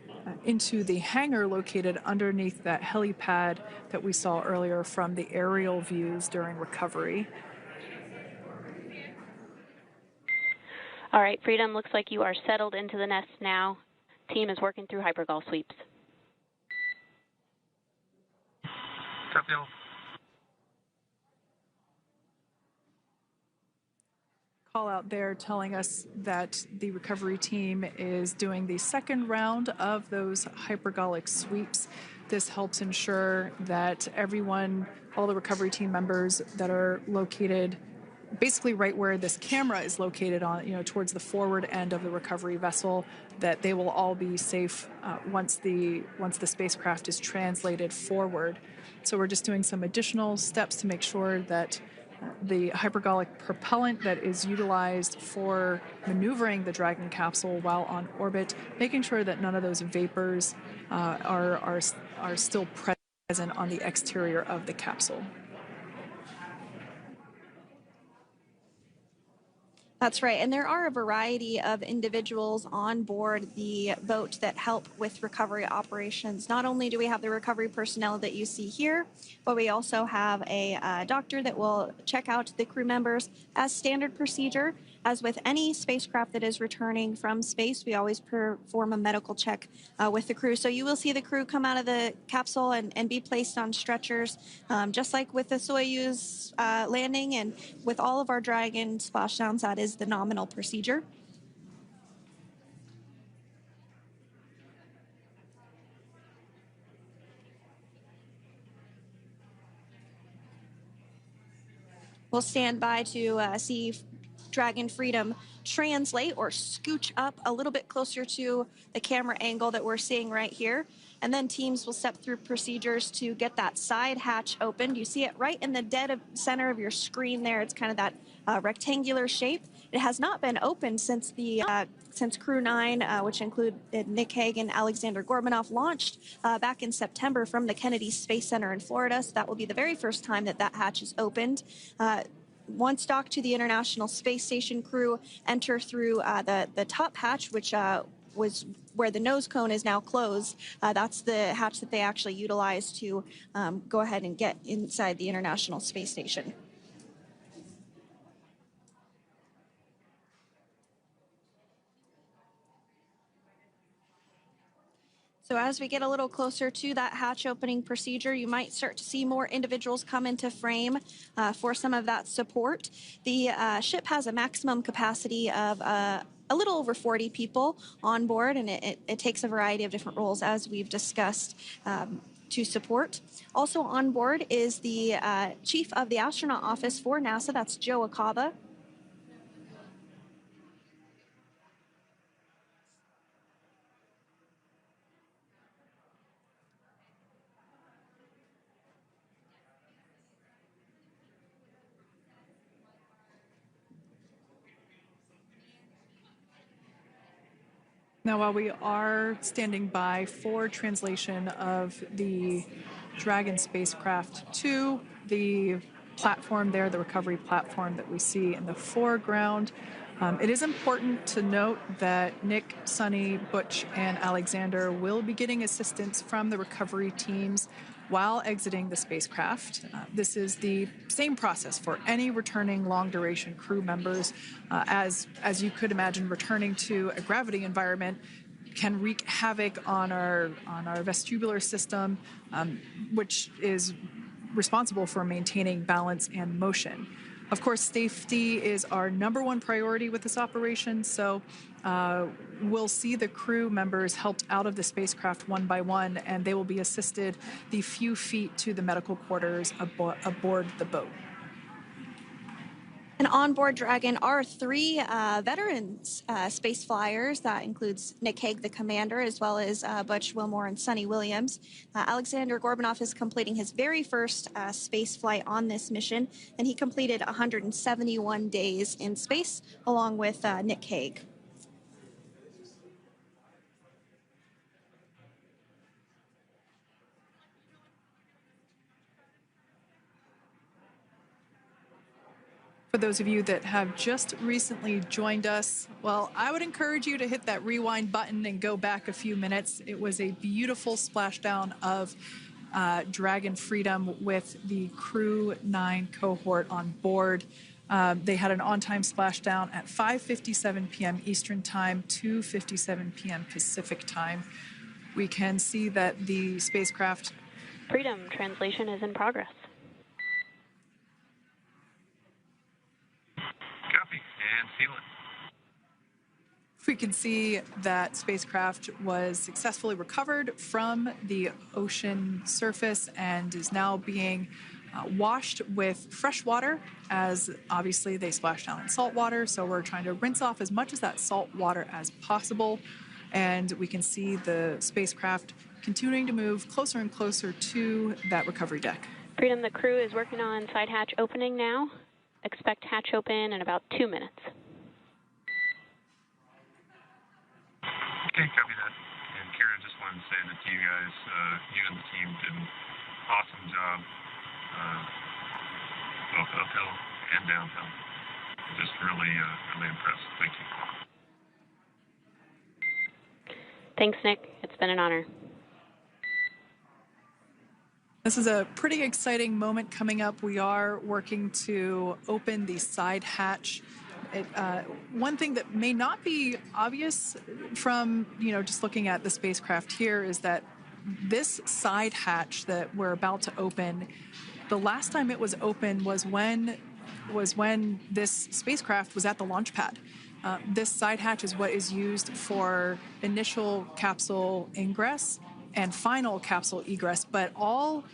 into the hangar located underneath that helipad that we saw earlier from the aerial views during recovery. All right, Freedom, looks like you are settled into the nest now. Team is working through hypergol sweeps. Copy all. Call out there telling us that the recovery team is doing the second round of those hypergolic sweeps. This helps ensure that everyone, all the recovery team members that are located basically right where this camera is located on, towards the forward end of the recovery vessel, that they will all be safe once the spacecraft is translated forward. So we're just doing some additional steps to make sure that the hypergolic propellant that is utilized for maneuvering the Dragon capsule while on orbit, making sure that none of those vapors are still present on the exterior of the capsule. That's right, and there are a variety of individuals on board the boat that help with recovery operations. Not only do we have the recovery personnel that you see here, but we also have a doctor that will check out the crew members as standard procedure. As with any spacecraft that is returning from space, we always perform a medical check with the crew. So you will see the crew come out of the capsule and be placed on stretchers, just like with the Soyuz landing and with all of our Dragon splashdowns, that is the nominal procedure. We'll stand by to see Dragon Freedom translate or scooch up a little bit closer to the camera angle that we're seeing right here. And then teams will step through procedures to get that side hatch opened. You see it right in the dead center of your screen there. It's kind of that rectangular shape. It has not been opened since since Crew 9, which include Nick Hague and Alexander Gorbanov, launched back in September from the Kennedy Space Center in Florida. So that will be the very first time that that hatch is opened. Once docked to the International Space Station, crew enter through the top hatch, which was where the nose cone is now closed. That's the hatch that they actually utilize to go ahead and get inside the International Space Station. So as we get a little closer to that hatch opening procedure, you might start to see more individuals come into frame for some of that support. The ship has a maximum capacity of a little over 40 people on board, and it takes a variety of different roles, as we've discussed, to support. Also on board is the chief of the astronaut office for NASA, that's Joe Acaba. Now, while we are standing by for translation of the Dragon spacecraft to the platform there, the recovery platform that we see in the foreground, it is important to note that Nick, Suni, Butch, and Alexander will be getting assistance from the recovery teams while exiting the spacecraft. This is the same process for any returning long-duration crew members. As you could imagine, returning to a gravity environment can wreak havoc on our vestibular system, which is responsible for maintaining balance and motion. Of course, safety is our #1 priority with this operation, so we'll see the crew members helped out of the spacecraft one by one, and they will be assisted the few feet to the medical quarters aboard the boat. And on board Dragon are 3 veterans space flyers. That includes Nick Hague, the commander, as well as Butch, Wilmore, and Suni Williams. Alexander Gorbanov is completing his very first space flight on this mission, and he completed 171 days in space along with Nick Hague. For those of you that have just recently joined us, well, I would encourage you to hit that rewind button and go back a few minutes. It was a beautiful splashdown of Dragon Freedom with the Crew 9 cohort on board. They had an on-time splashdown at 5:57 p.m. Eastern Time, 2:57 p.m. Pacific Time. We can see that the spacecraft... Freedom translation is in progress. Copy, and seal it. We can see that spacecraft was successfully recovered from the ocean surface and is now being washed with fresh water, as obviously they splashed down in salt water. So we're trying to rinse off as much of that salt water as possible. And we can see the spacecraft continuing to move closer and closer to that recovery deck. Freedom, the crew is working on side hatch opening now. Expect hatch open in about 2 minutes. Okay, copy that. And Kira, just wanted to say that to you guys, you and the team did an awesome job, both uphill and downhill. Just really, really impressed. Thank you. Thanks, Nick. It's been an honor. This is a pretty exciting moment coming up. We are working to open the side hatch. One thing that may not be obvious from, just looking at the spacecraft here is that this side hatch that we're about to open, the last time it was open was when this spacecraft was at the launch pad. This side hatch is what is used for initial capsule ingress and final capsule egress, but all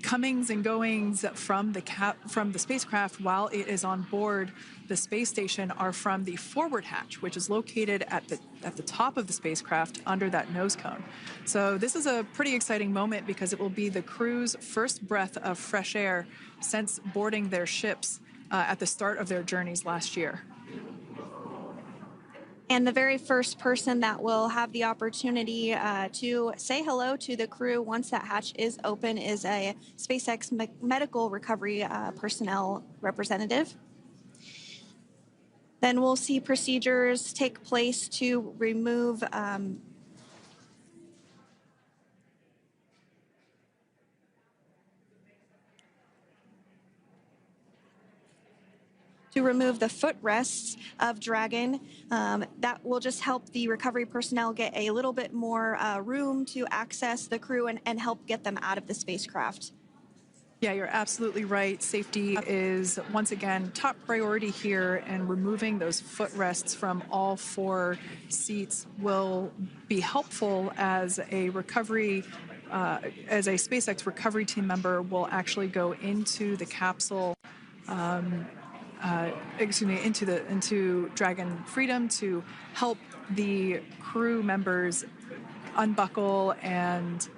comings and goings from the spacecraft while it is on board the space station are from the forward hatch, which is located at the top of the spacecraft under that nose cone. So this is a pretty exciting moment because it will be the crew's first breath of fresh air since boarding their ships at the start of their journeys last year. And the very first person that will have the opportunity to say hello to the crew once that hatch is open is a SpaceX medical recovery personnel representative. Then we'll see procedures take place to remove the footrests of Dragon. That will just help the recovery personnel get a little bit more room to access the crew and help get them out of the spacecraft. Yeah, you're absolutely right. Safety is, once again, top priority here, and removing those footrests from all 4 seats will be helpful as a recovery, as a SpaceX recovery team member will actually go into the capsule, into Dragon Freedom to help the crew members unbuckle and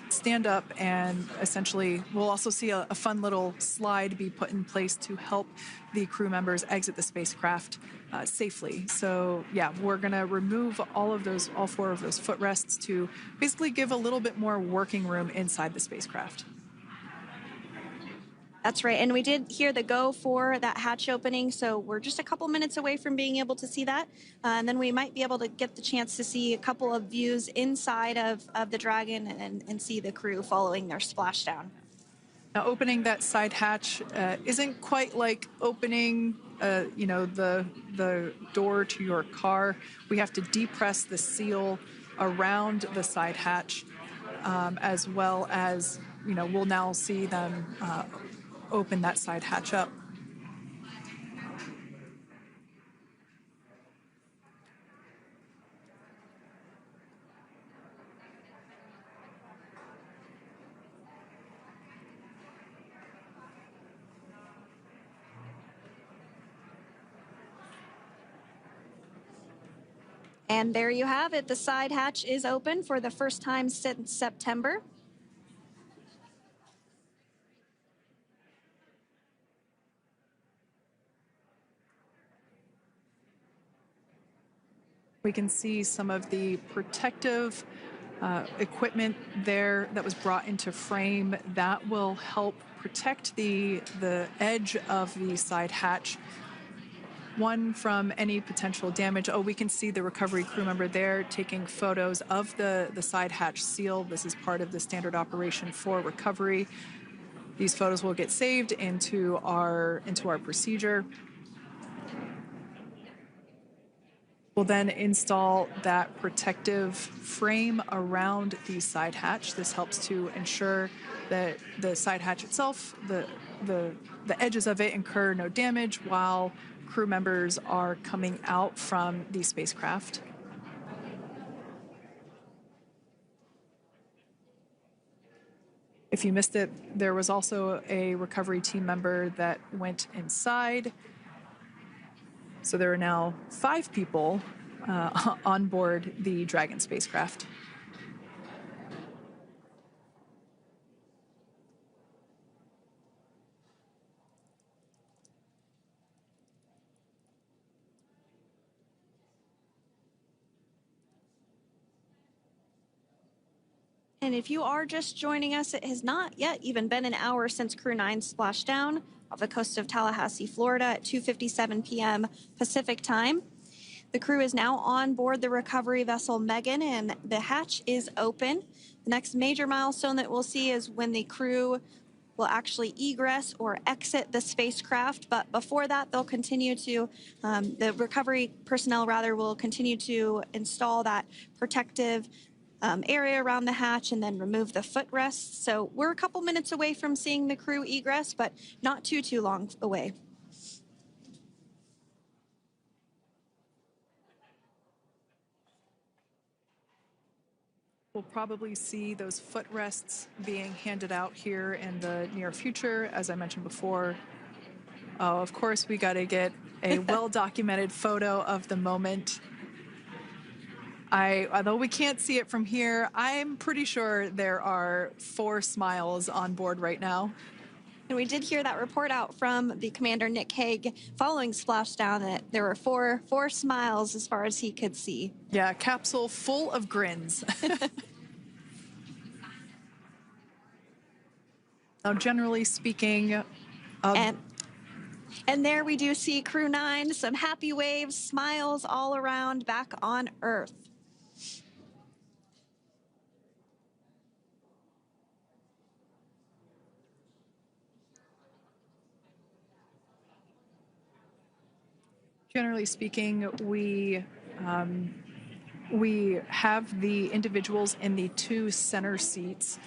stand up, and essentially we'll also see a fun little slide be put in place to help the crew members exit the spacecraft safely. So yeah, we're going to remove all 4 of those footrests to basically give a little bit more working room inside the spacecraft. That's right, and we did hear the go for that hatch opening, so we're just a couple minutes away from being able to see that, and then we might be able to get the chance to see a couple of views inside of the Dragon and see the crew following their splashdown. Now, opening that side hatch isn't quite like opening, the door to your car. We have to depress the seal around the side hatch, as well as, we'll now see them open that side hatch up. And there you have it. The side hatch is open for the first time since September. We can see some of the protective equipment there that was brought into frame that will help protect the edge of the side hatch, one from any potential damage. Oh, we can see the recovery crew member there taking photos of the side hatch seal. This is part of the standard operation for recovery. These photos will get saved into our procedure. We'll then install that protective frame around the side hatch. This helps to ensure that the side hatch itself, the edges of it incur no damage while crew members are coming out from the spacecraft. If you missed it, there was also a recovery team member that went inside. So there are now 5 people on board the Dragon spacecraft. And if you are just joining us, it has not yet even been an hour since Crew 9 splashed down off the coast of Tallahassee, Florida at 2:57 p.m. Pacific time. The crew is now on board the recovery vessel Megan, and the hatch is open. The next major milestone that we'll see is when the crew will actually egress or exit the spacecraft. But before that, they'll continue to, the recovery personnel rather, will continue to install that protective area around the hatch and then remove the footrests. So we're a couple minutes away from seeing the crew egress, but not too long away. We'll probably see those footrests being handed out here in the near future, as I mentioned before. Oh, of course, we got to get a well-documented photo of the moment. Although we can't see it from here, I'm pretty sure there are 4 smiles on board right now. And we did hear that report out from the commander, Nick Hague, following Splashdown, that there were four smiles as far as he could see. Yeah, capsule full of grins. Now, generally speaking, and there we do see Crew 9, some happy waves, smiles all around back on Earth. generally speaking, we have the individuals in the 2 center seats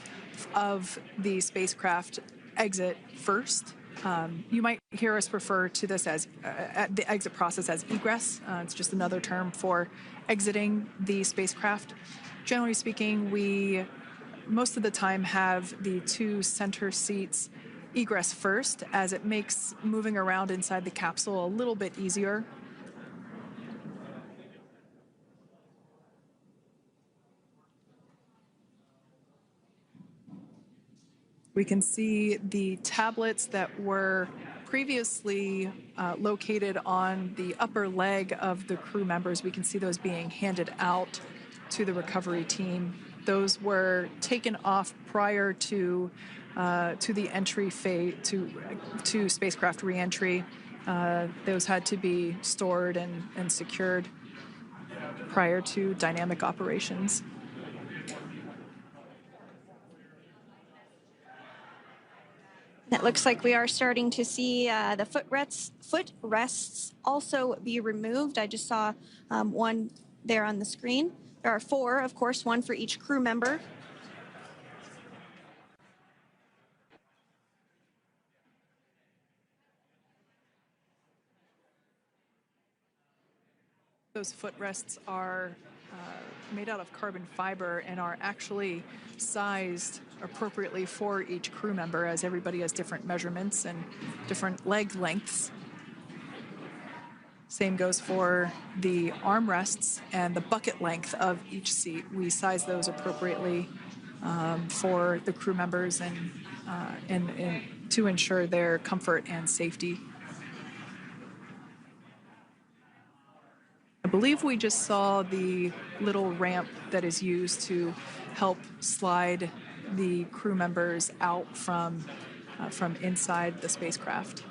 of the spacecraft exit first. You might hear us refer to this as the exit process as egress. It's just another term for exiting the spacecraft. Generally speaking, we most of the time have the 2 center seats egress first, as it makes moving around inside the capsule a little bit easier. We can see the tablets that were previously located on the upper leg of the crew members. We can see those being handed out to the recovery team. Those were taken off prior to the entry phase, to spacecraft reentry. Those had to be stored and secured prior to dynamic operations. It looks like we are starting to see the footrests also be removed. I just saw one there on the screen. There are 4, of course, 1 for each crew member. Those footrests are made out of carbon fiber and are actually sized appropriately for each crew member, as everybody has different measurements and different leg lengths. Same goes for the armrests and the bucket length of each seat. We size those appropriately for the crew members and to ensure their comfort and safety. I believe we just saw the little ramp that is used to help slide the crew members out from inside the spacecraft.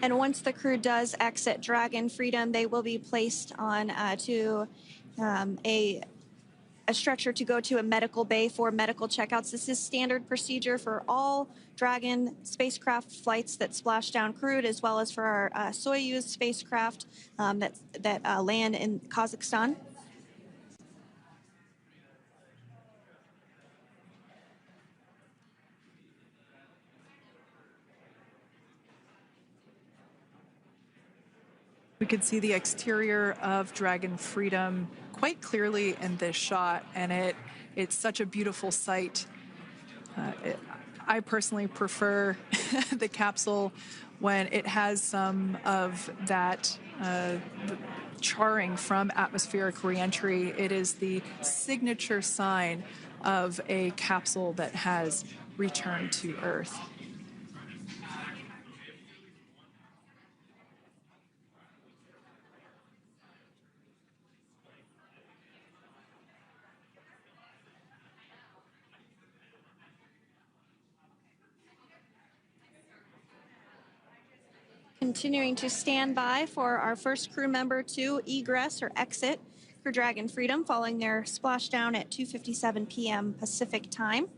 And once the crew does exit Dragon Freedom, they will be placed on to a structure to go to a medical bay for medical checkouts. This is standard procedure for all Dragon spacecraft flights that Splashdown crewed, as well as for our Soyuz spacecraft that land in Kazakhstan. We could see the exterior of Dragon Freedom quite clearly in this shot, and it's such a beautiful sight. I personally prefer the capsule when it has some of that charring from atmospheric reentry. It is the signature sign of a capsule that has returned to Earth. Continuing to stand by for our first crew member to egress or exit for Dragon Freedom, following their splashdown at 2:57 p.m. Pacific time.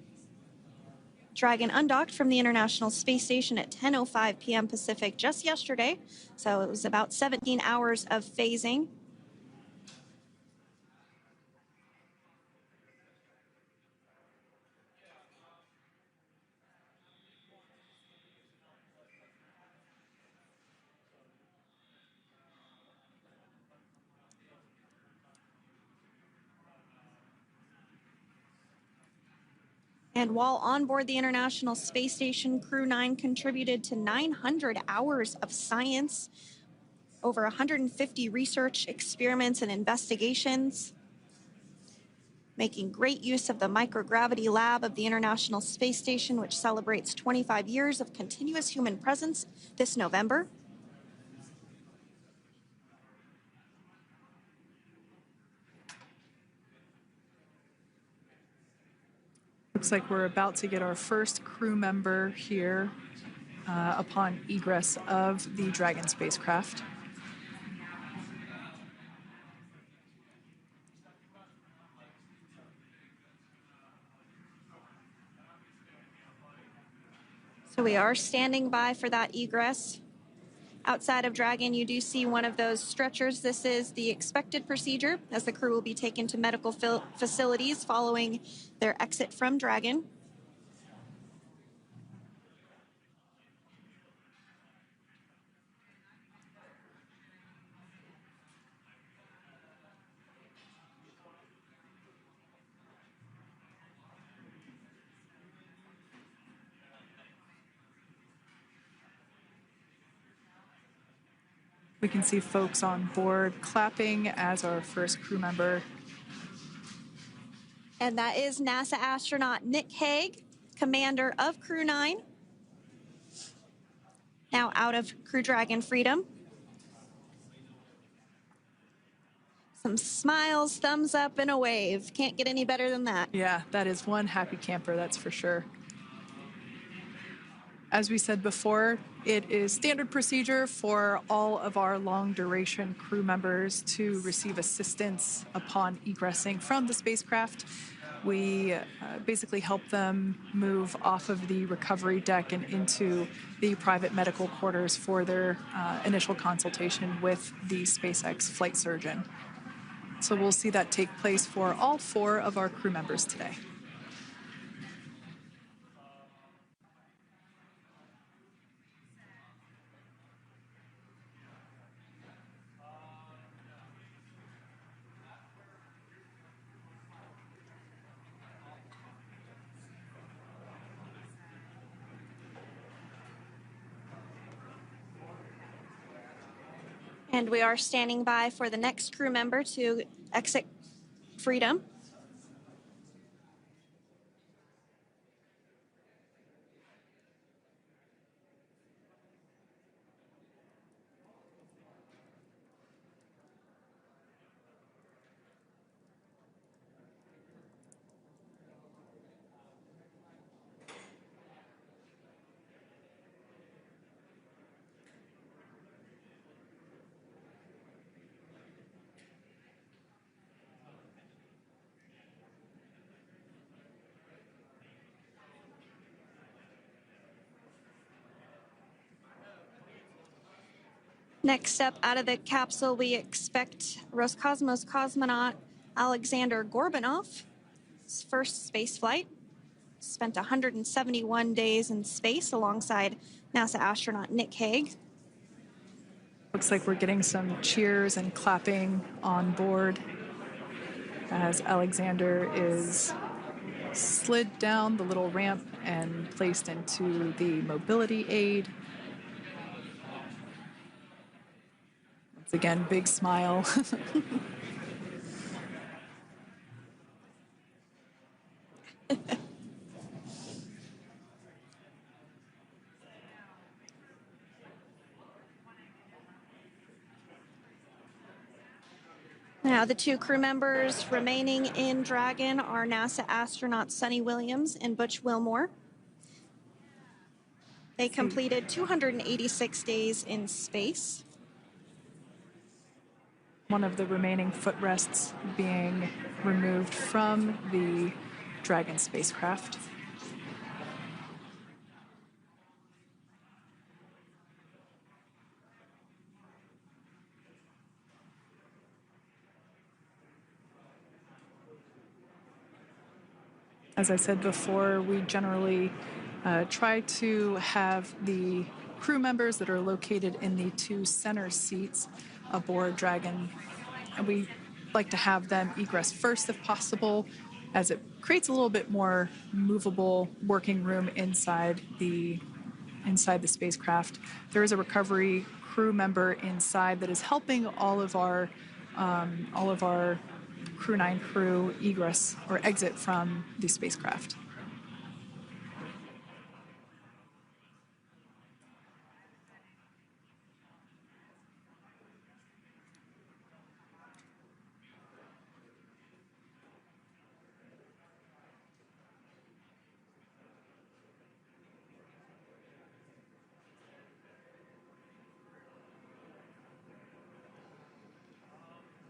Dragon undocked from the International Space Station at 10:05 p.m. Pacific just yesterday, so it was about 17 hours of phasing. And while on board the International Space Station, Crew 9 contributed to 900 hours of science, over 150 research experiments and investigations, making great use of the microgravity lab of the International Space Station, which celebrates 25 years of continuous human presence this November. Looks like we're about to get our first crew member here upon egress of the Dragon spacecraft. So we are standing by for that egress. Outside of Dragon, you do see one of those stretchers. This is the expected procedure, as the crew will be taken to medical facilities following their exit from Dragon. We can see folks on board clapping as our first crew member. And that is NASA astronaut Nick Hague, commander of Crew 9, now out of Crew Dragon Freedom. Some smiles, thumbs up, and a wave. Can't get any better than that. Yeah, that is one happy camper, that's for sure. As we said before, it is standard procedure for all of our long-duration crew members to receive assistance upon egressing from the spacecraft. We basically help them move off of the recovery deck and into the private medical quarters for their initial consultation with the SpaceX flight surgeon. So we'll see that take place for all 4 of our crew members today. And we are standing by for the next crew member to exit Freedom. Next up, out of the capsule, we expect Roscosmos cosmonaut Alexander Gorbanov. His first space flight. Spent 171 days in space alongside NASA astronaut Nick Hague. Looks like we're getting some cheers and clapping on board as Alexander is slid down the little ramp and placed into the mobility aid. Once again, big smile. Now, the 2 crew members remaining in Dragon are NASA astronauts Suni Williams and Butch Wilmore. They completed 286 days in space. One of the remaining footrests being removed from the Dragon spacecraft. As I said before, we generally try to have the crew members that are located in the 2 center seats aboard Dragon, and we like to have them egress first if possible, as it creates a little bit more movable working room inside the spacecraft. There is a recovery crew member inside that is helping all of our Crew 9 crew egress or exit from the spacecraft.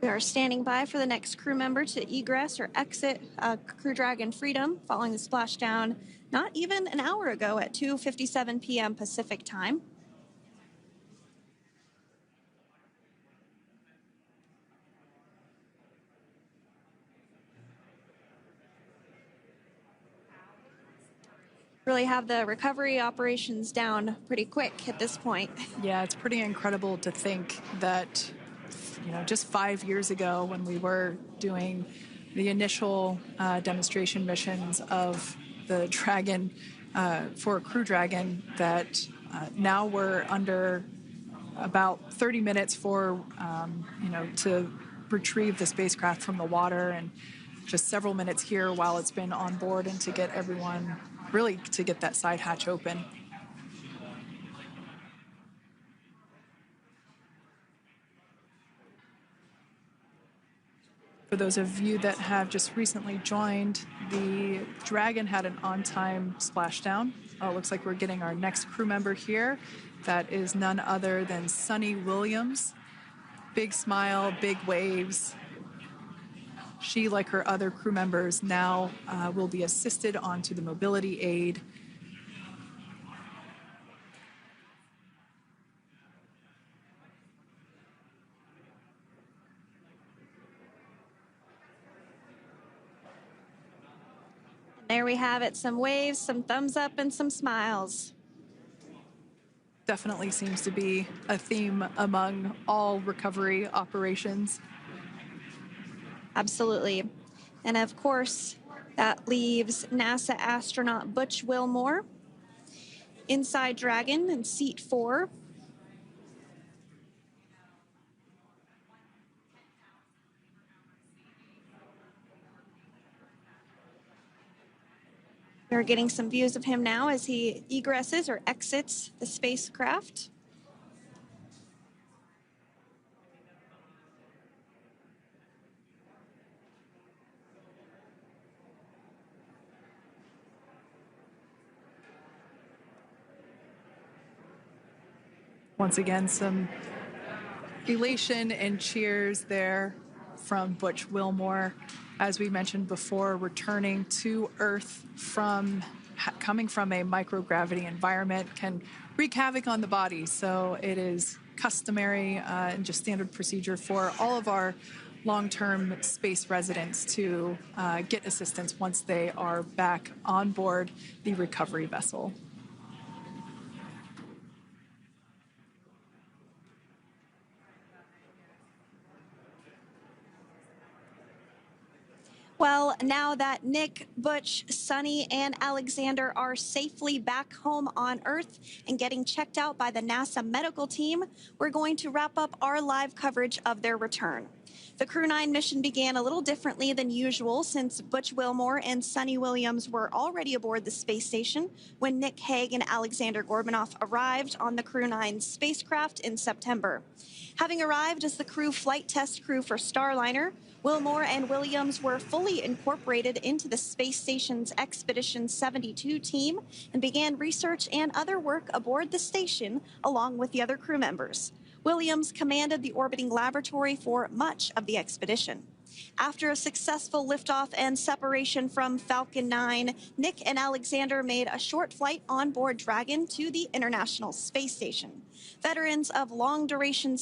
We are standing by for the next crew member to egress or exit Crew Dragon Freedom following the splashdown not even an hour ago at 2:57 p.m. Pacific time. Really have the recovery operations down pretty quick at this point. Yeah, it's pretty incredible to think that, just 5 years ago when we were doing the initial demonstration missions of the Dragon for Crew Dragon, that now we're under about 30 minutes for, to retrieve the spacecraft from the water, and just several minutes here while it's been on board, and to get everyone, really to get that side hatch open. For those of you that have just recently joined, the Dragon had an on-time splashdown. It looks like we're getting our next crew member here. That is none other than Suni Williams. Big smile, big waves. She, like her other crew members, now will be assisted onto the mobility aid. There we have it, some waves, some thumbs up, and some smiles. Definitely seems to be a theme among all recovery operations. Absolutely. And of course, that leaves NASA astronaut Butch Wilmore inside Dragon in seat 4. We're getting some views of him now as he egresses or exits the spacecraft. Once again, some elation and cheers there from Butch Wilmore. As we mentioned before, returning to Earth coming from a microgravity environment can wreak havoc on the body. So it is customary and just standard procedure for all of our long-term space residents to get assistance once they are back on board the recovery vessel. Well, now that Nick, Butch, Suni, and Alexander are safely back home on Earth and getting checked out by the NASA medical team, we're going to wrap up our live coverage of their return. The Crew 9 mission began a little differently than usual since Butch Wilmore and Suni Williams were already aboard the space station when Nick Hague and Alexander Gorbunoff arrived on the Crew 9 spacecraft in September. Having arrived as the crew flight test crew for Starliner, Wilmore and Williams were fully incorporated into the space station's Expedition 72 team and began research and other work aboard the station along with the other crew members. Williams commanded the orbiting laboratory for much of the expedition. After a successful liftoff and separation from Falcon 9, Nick and Alexander made a short flight on board Dragon to the International Space Station. Veterans of long-duration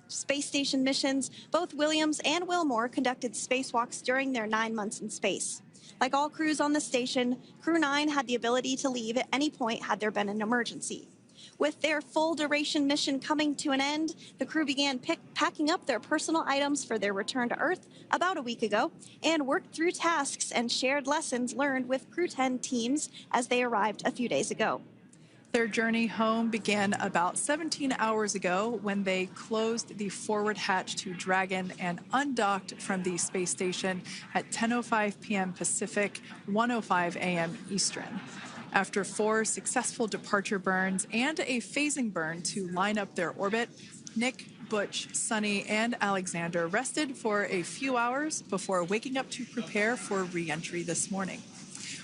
space station missions, both Williams and Wilmore conducted spacewalks during their 9 months in space. Like all crews on the station, Crew 9 had the ability to leave at any point had there been an emergency. With their full duration mission coming to an end, the crew began packing up their personal items for their return to Earth about a week ago and worked through tasks and shared lessons learned with Crew 10 teams as they arrived a few days ago. Their journey home began about 17 hours ago when they closed the forward hatch to Dragon and undocked from the space station at 10:05 p.m. Pacific, 1:05 a.m. Eastern. After 4 successful departure burns and a phasing burn to line up their orbit, Nick, Butch, Suni, and Alexander rested for a few hours before waking up to prepare for re-entry this morning.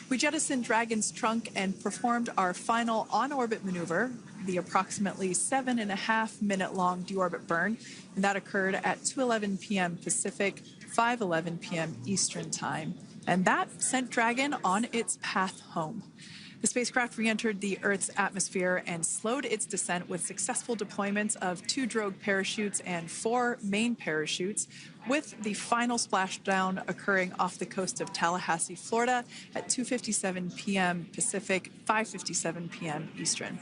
We jettisoned Dragon's trunk and performed our final on-orbit maneuver, the approximately 7.5-minute-long deorbit burn, and that occurred at 2:11 p.m. Pacific, 5:11 p.m. Eastern Time. And that sent Dragon on its path home. The spacecraft re-entered the Earth's atmosphere and slowed its descent with successful deployments of 2 drogue parachutes and 4 main parachutes, with the final splashdown occurring off the coast of Tallahassee, Florida at 2:57 p.m. Pacific, 5:57 p.m. Eastern.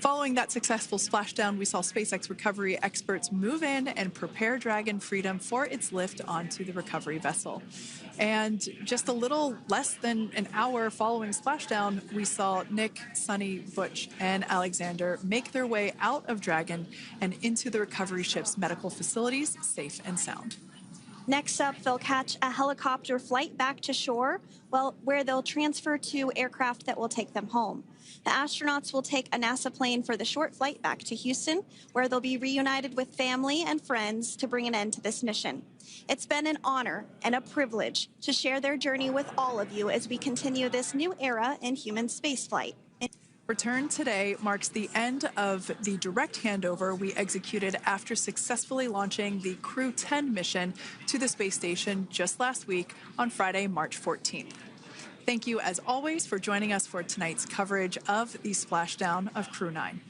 Following that successful splashdown, we saw SpaceX recovery experts move in and prepare Dragon Freedom for its lift onto the recovery vessel. And just a little less than an hour following splashdown, we saw Nick, Suni, Butch, and Alexander make their way out of Dragon and into the recovery ship's medical facilities, safe and sound. Next up, they'll catch a helicopter flight back to shore, where they'll transfer to aircraft that will take them home. The astronauts will take a NASA plane for the short flight back to Houston, where they'll be reunited with family and friends to bring an end to this mission. It's been an honor and a privilege to share their journey with all of you as we continue this new era in human spaceflight. Return today marks the end of the direct handover we executed after successfully launching the Crew 10 mission to the space station just last week on Friday, March 14th. Thank you, as always, for joining us for tonight's coverage of the splashdown of Crew 9.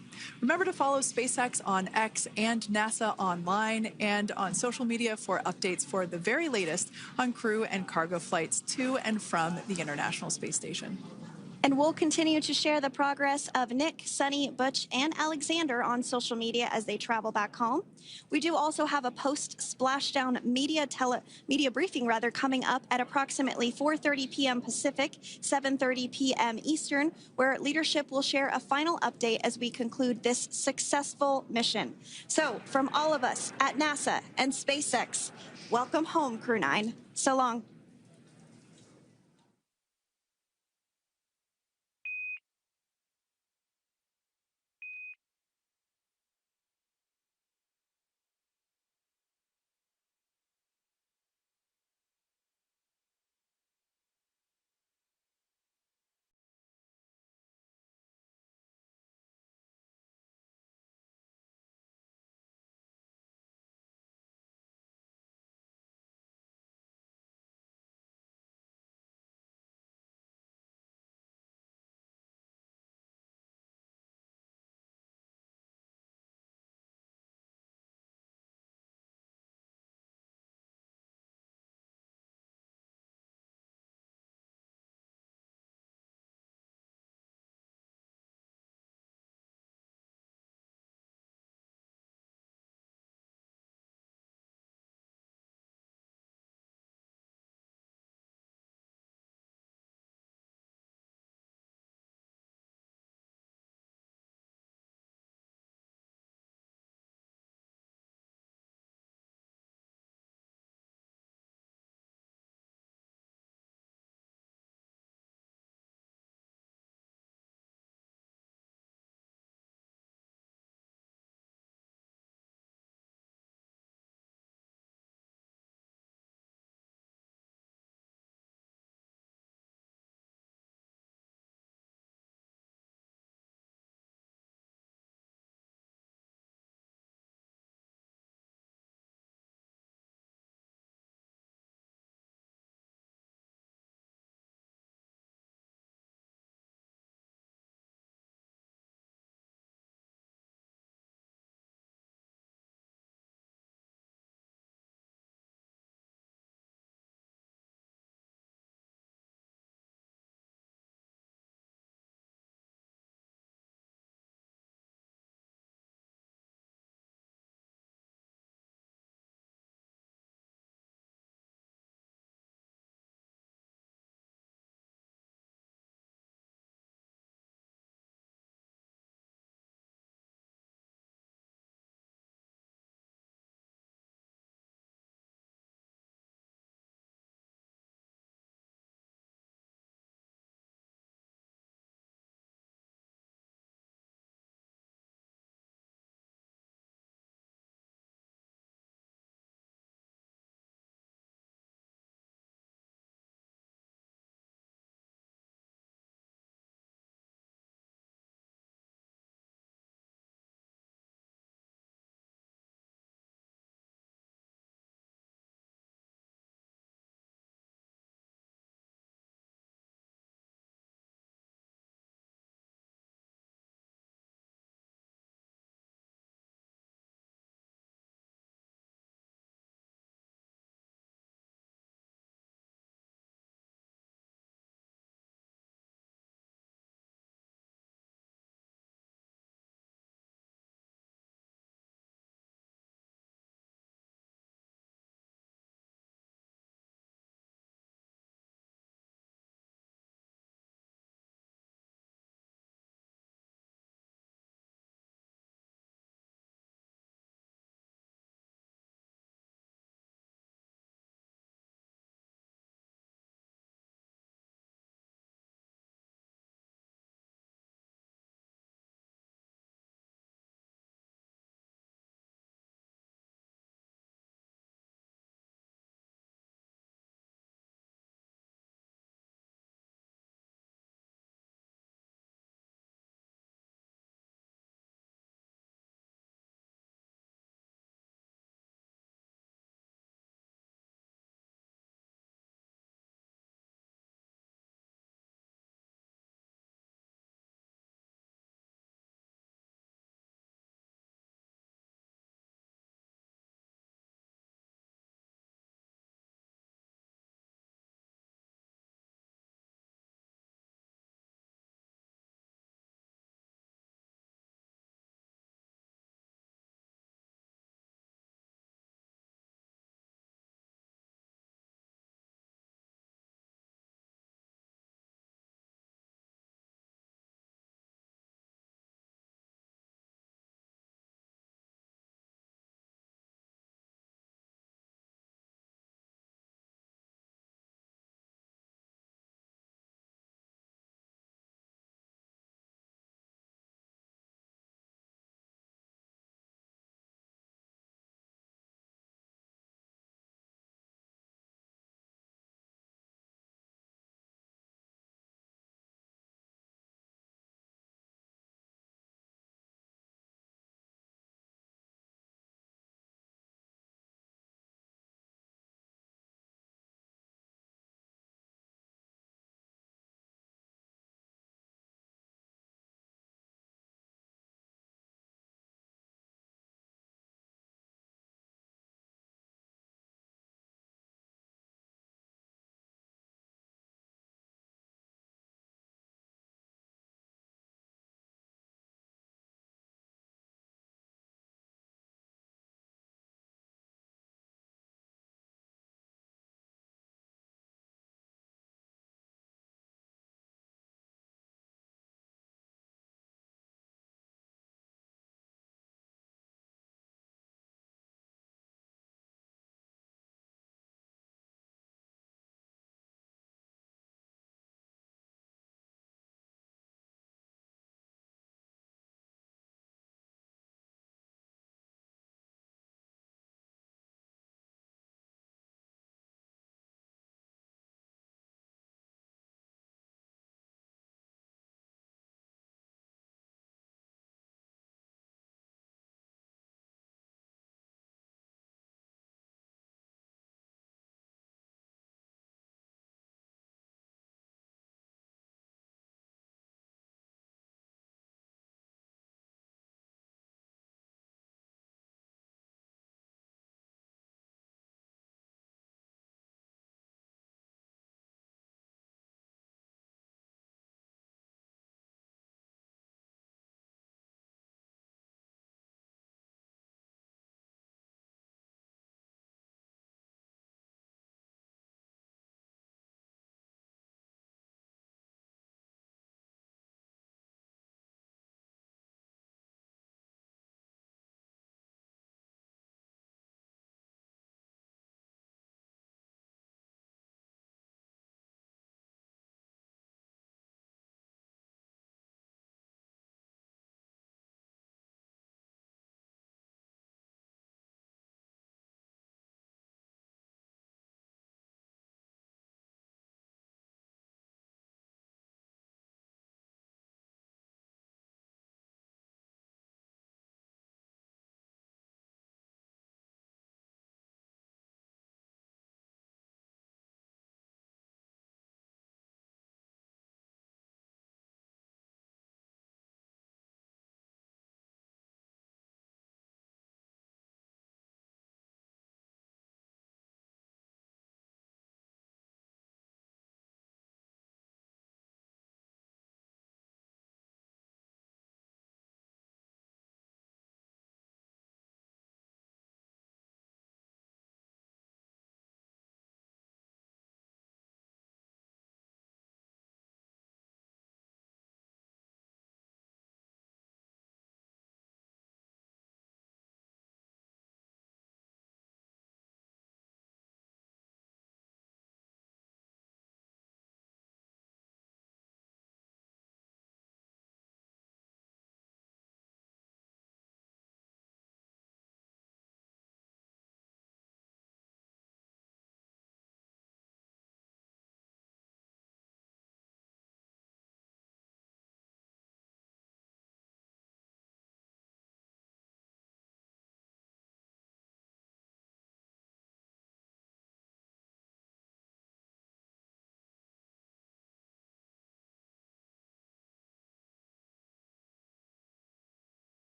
Remember to follow SpaceX on X and NASA online and on social media for updates for the very latest on crew and cargo flights to and from the International Space Station. And we'll continue to share the progress of Nick, Suni, Butch, and Alexander on social media as they travel back home. We do also have a post-splashdown media briefing coming up at approximately 4:30 p.m. Pacific, 7:30 p.m. Eastern, where leadership will share a final update as we conclude this successful mission. So, from all of us at NASA and SpaceX, welcome home, Crew 9. So long.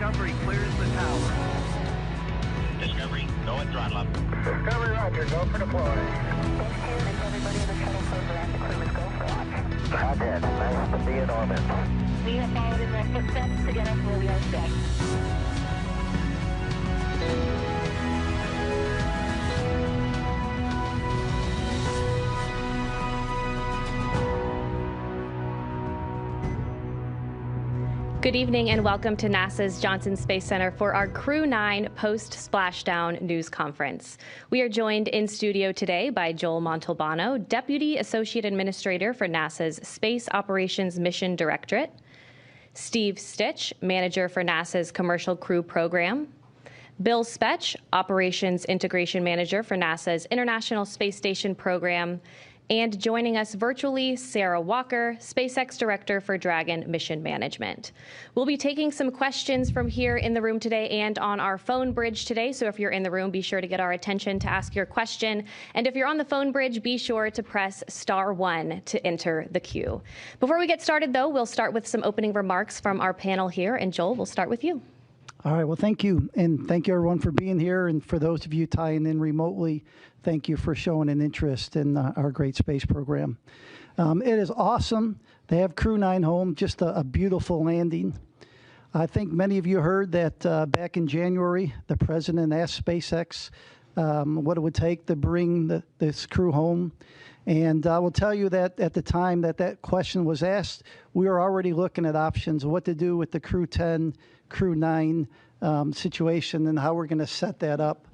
Discovery Roger. Nice to be in orbit. We have followed in their footsteps to get us where we are today. Good evening and welcome to NASA's Johnson Space Center for our Crew 9 post-Splashdown news conference. We are joined in studio today by Joel Montalbano, Deputy Associate Administrator for NASA's Space Operations Mission Directorate, Steve Stich, Manager for NASA's Commercial Crew Program, Bill Spetch, Operations Integration Manager for NASA's International Space Station Program, and joining us virtually, Sarah Walker, SpaceX Director for Dragon Mission Management. We'll be taking some questions from here in the room today and on our phone bridge today. So if you're in the room, be sure to get our attention to ask your question. And if you're on the phone bridge, be sure to press *1 to enter the queue. Before we get started, though, we'll start with some opening remarks from our panel here. And Joel, we'll start with you. All right. Well, thank you. And thank you, everyone, for being here. And for those of you tying in remotely, thank you for showing an interest in our great space program. It is awesome to have Crew 9 home, just a beautiful landing. I think many of you heard that back in January, the president asked SpaceX what it would take to bring this crew home. And I will tell you that at the time that question was asked, we were already looking at options, what to do with the Crew 10, Crew 9 situation and how we're going to set that up.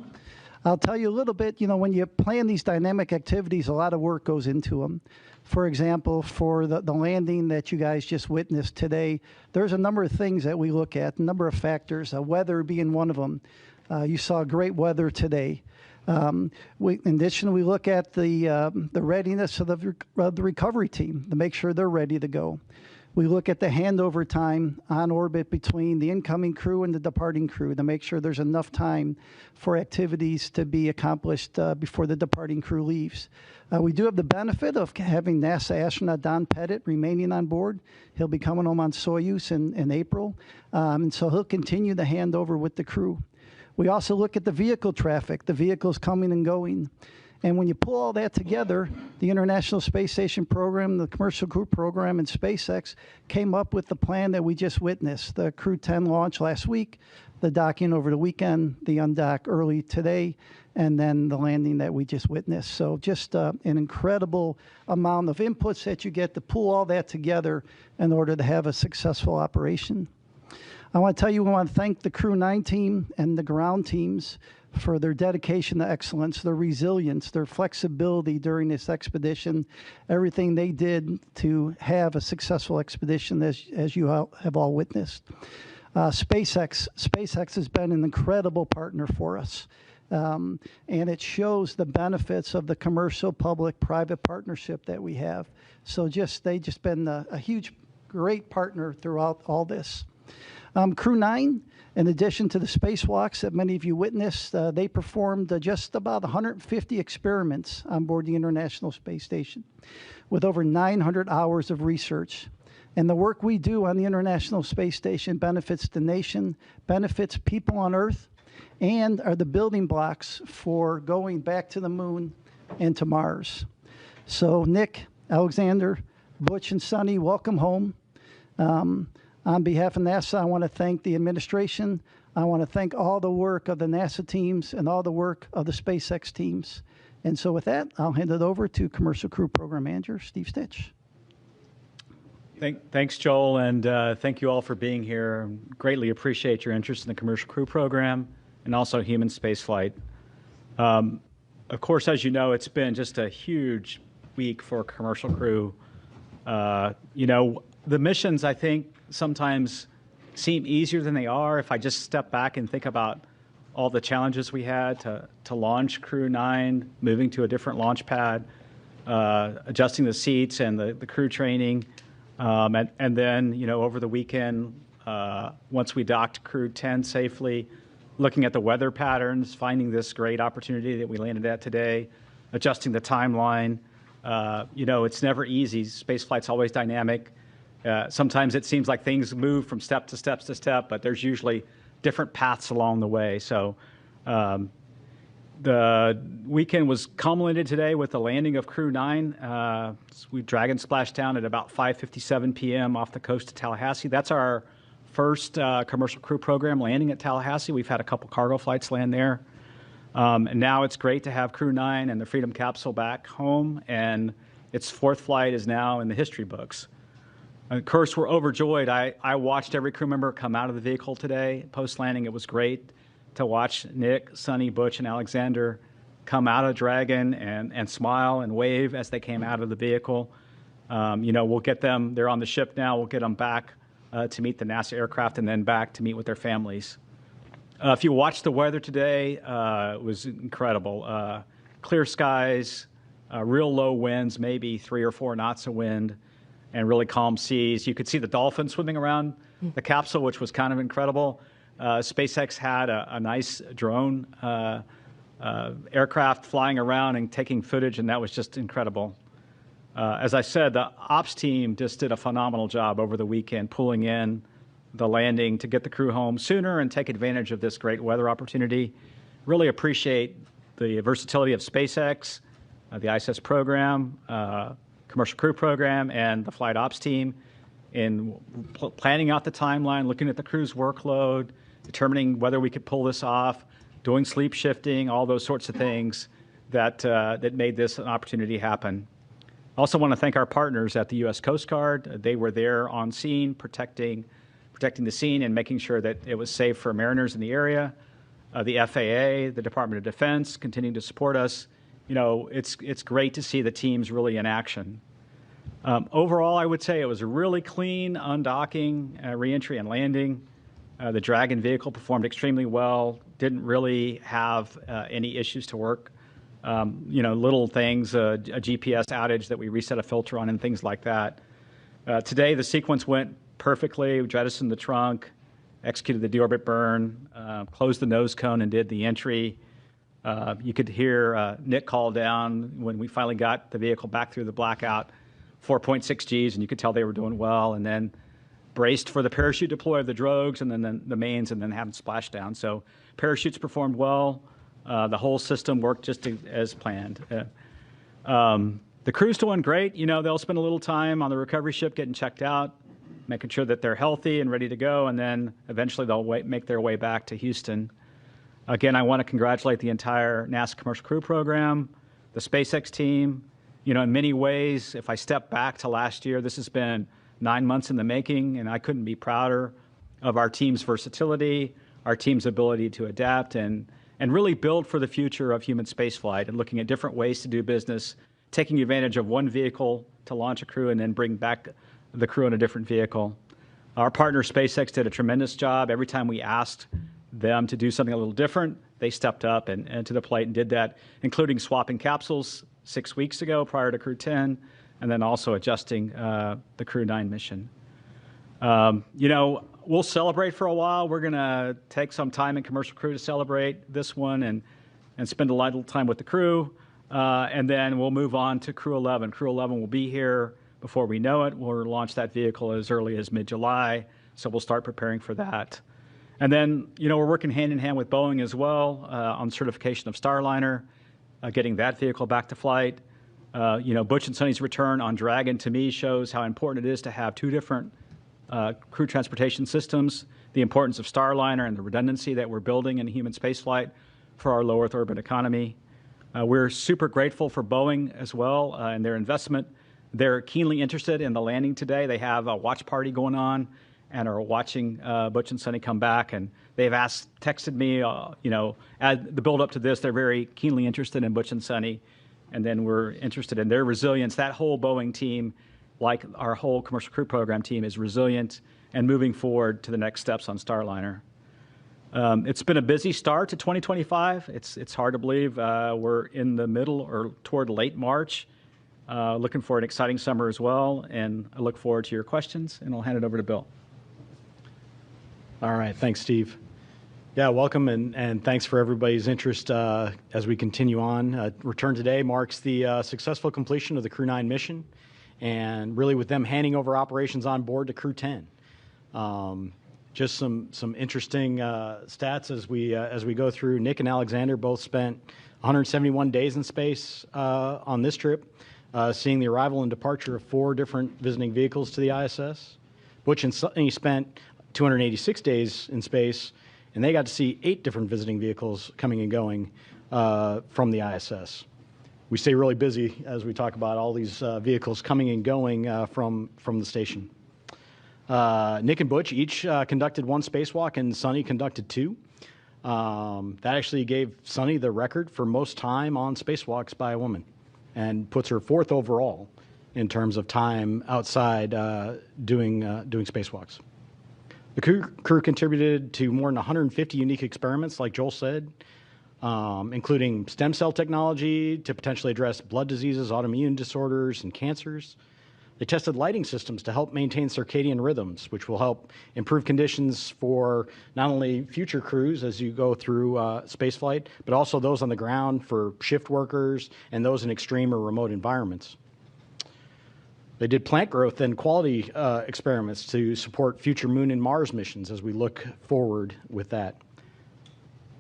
I'll tell you a little bit, when you plan these dynamic activities, a lot of work goes into them. For example, for the landing that you guys just witnessed today, there's a number of things that we look at, a number of factors, weather being one of them. You saw great weather today. In addition, we look at the readiness of the recovery team to make sure they're ready to go. We look at the handover time on orbit between the incoming crew and the departing crew to make sure there's enough time for activities to be accomplished before the departing crew leaves. We do have the benefit of having NASA astronaut Don Pettit remaining on board. He'll be coming home on Soyuz in April, and so he'll continue the handover with the crew. We also look at the vehicle traffic, the vehicles coming and going. And when you pull all that together, the International Space Station program, the Commercial Crew program, and SpaceX came up with the plan that we just witnessed. The Crew 10 launch last week, the docking over the weekend, the undock early today, and then the landing that we just witnessed. So just an incredible amount of inputs that you get to pull all that together in order to have a successful operation. I want to tell you, we want to thank the Crew 9 team and the ground teams for their dedication to excellence, their resilience, their flexibility during this expedition, everything they did to have a successful expedition as you have all witnessed. SpaceX has been an incredible partner for us, and it shows the benefits of the commercial public-private partnership that we have. So they just been a huge, great partner throughout all this. Crew 9, in addition to the spacewalks that many of you witnessed, they performed just about 150 experiments on board the International Space Station with over 900 hours of research. And the work we do on the International Space Station benefits the nation, benefits people on Earth, and are the building blocks for going back to the moon and to Mars. So Nick, Alexander, Butch, and Suni, welcome home. On behalf of NASA, I want to thank the administration. I want to thank all the work of the NASA teams and all the work of the SpaceX teams. And so with that, I'll hand it over to Commercial Crew Program Manager, Steve Stich. Thanks, Joel, and thank you all for being here. Greatly appreciate your interest in the Commercial Crew Program and also human spaceflight. Of course, as you know, it's been just a huge week for Commercial Crew. The missions, I think, sometimes seem easier than they are. If I just step back and think about all the challenges we had to launch Crew 9, moving to a different launch pad, adjusting the seats and the crew training, and then, over the weekend, once we docked Crew 10 safely, looking at the weather patterns, finding this great opportunity that we landed at today, adjusting the timeline. It's never easy. Spaceflight's always dynamic. Sometimes it seems like things move from step to step to step, but there's usually different paths along the way. So The weekend was culminated today with the landing of Crew 9. We Dragon splashed down at about 5:57 p.m. off the coast of Tallahassee. That's our first commercial crew program landing at Tallahassee. We've had a couple cargo flights land there. And now it's great to have Crew 9 and the Freedom capsule back home, and its fourth flight is now in the history books. Of course, we're overjoyed. I watched every crew member come out of the vehicle today. Post-landing, it was great to watch Nick, Suni, Butch, and Alexander come out of Dragon and smile and wave as they came out of the vehicle. We'll get them, they're on the ship now, we'll get them back to meet the NASA aircraft and then back to meet with their families. If you watched the weather today, it was incredible. Clear skies, real low winds, maybe 3 or 4 knots of wind, and really calm seas. You could see the dolphins swimming around the capsule, which was kind of incredible. SpaceX had a nice drone aircraft flying around and taking footage, and that was just incredible. As I said, the ops team just did a phenomenal job over the weekend, pulling in the landing to get the crew home sooner and take advantage of this great weather opportunity. Really appreciate the versatility of SpaceX, the ISS program, commercial crew program, and the flight ops team in planning out the timeline, looking at the crew's workload, determining whether we could pull this off, doing sleep shifting, all those sorts of things that made this an opportunity happen. I also want to thank our partners at the U.S. Coast Guard. They were there on scene, protecting the scene and making sure that it was safe for mariners in the area. The FAA, the Department of Defense, continuing to support us. It's great to see the teams really in action. Overall, I would say it was a really clean undocking, reentry, and landing. The Dragon vehicle performed extremely well, didn't really have any issues to work. Little things, a GPS outage that we reset a filter on and things like that. Today, the sequence went perfectly. We jettisoned the trunk, executed the deorbit burn, closed the nose cone, and did the entry. You could hear Nick call down when we finally got the vehicle back through the blackout, 4.6 Gs, and you could tell they were doing well, and then braced for the parachute deploy of the drogues and then the mains, and then having splashdown. So parachutes performed well. The whole system worked just as planned. The crew's doing great. They'll spend a little time on the recovery ship getting checked out, making sure that they're healthy and ready to go, and then eventually they'll make their way back to Houston. Again, I want to congratulate the entire NASA Commercial Crew Program, the SpaceX team. In many ways, if I step back to last year, this has been 9 months in the making, and I couldn't be prouder of our team's versatility, our team's ability to adapt, and really build for the future of human spaceflight and looking at different ways to do business, taking advantage of one vehicle to launch a crew and then bring back the crew in a different vehicle. Our partner SpaceX did a tremendous job. Every time we asked them to do something a little different, they stepped up and to the plate and did that, including swapping capsules 6 weeks ago prior to Crew 10, and then also adjusting the Crew 9 mission. We'll celebrate for a while. We're going to take some time in commercial crew to celebrate this one and spend a lot of time with the crew, and then we'll move on to Crew 11. Crew 11 will be here before we know it. We'll launch that vehicle as early as mid-July, so we'll start preparing for that. And then, we're working hand in hand with Boeing as well on certification of Starliner, getting that vehicle back to flight. Butch and Suni's return on Dragon, to me, shows how important it is to have two different crew transportation systems, the importance of Starliner and the redundancy that we're building in human spaceflight for our low Earth orbit economy. We're super grateful for Boeing as well and their investment. They're keenly interested in the landing today. They have a watch party going on and are watching Butch and Suni come back. And they've texted me, at the build up to this, they're very keenly interested in Butch and Suni. And then we're interested in their resilience. That whole Boeing team, like our whole commercial crew program team, is resilient and moving forward to the next steps on Starliner. It's been a busy start to 2025. It's hard to believe we're in the middle or toward late March. Looking for an exciting summer as well. And I look forward to your questions, and I'll hand it over to Bill. All right. Thanks, Steve. Yeah, welcome, and thanks for everybody's interest as we continue on. Return today marks the successful completion of the Crew 9 mission, and really with them handing over operations on board to Crew 10. Just some interesting stats as we go through. Nick and Alexander both spent 171 days in space on this trip, seeing the arrival and departure of 4 different visiting vehicles to the ISS. Butch and Suni spent 286 days in space, and they got to see 8 different visiting vehicles coming and going from the ISS. We stay really busy as we talk about all these vehicles coming and going from the station. Nick and Butch each conducted 1 spacewalk, and Suni conducted 2. That actually gave Suni the record for most time on spacewalks by a woman, and puts her 4th overall in terms of time outside doing spacewalks. The crew contributed to more than 150 unique experiments, like Joel said, including stem cell technology to potentially address blood diseases, autoimmune disorders, and cancers. They tested lighting systems to help maintain circadian rhythms, which will help improve conditions for not only future crews as you go through spaceflight, but also those on the ground for shift workers and those in extreme or remote environments. They did plant growth and quality experiments to support future Moon and Mars missions as we look forward with that.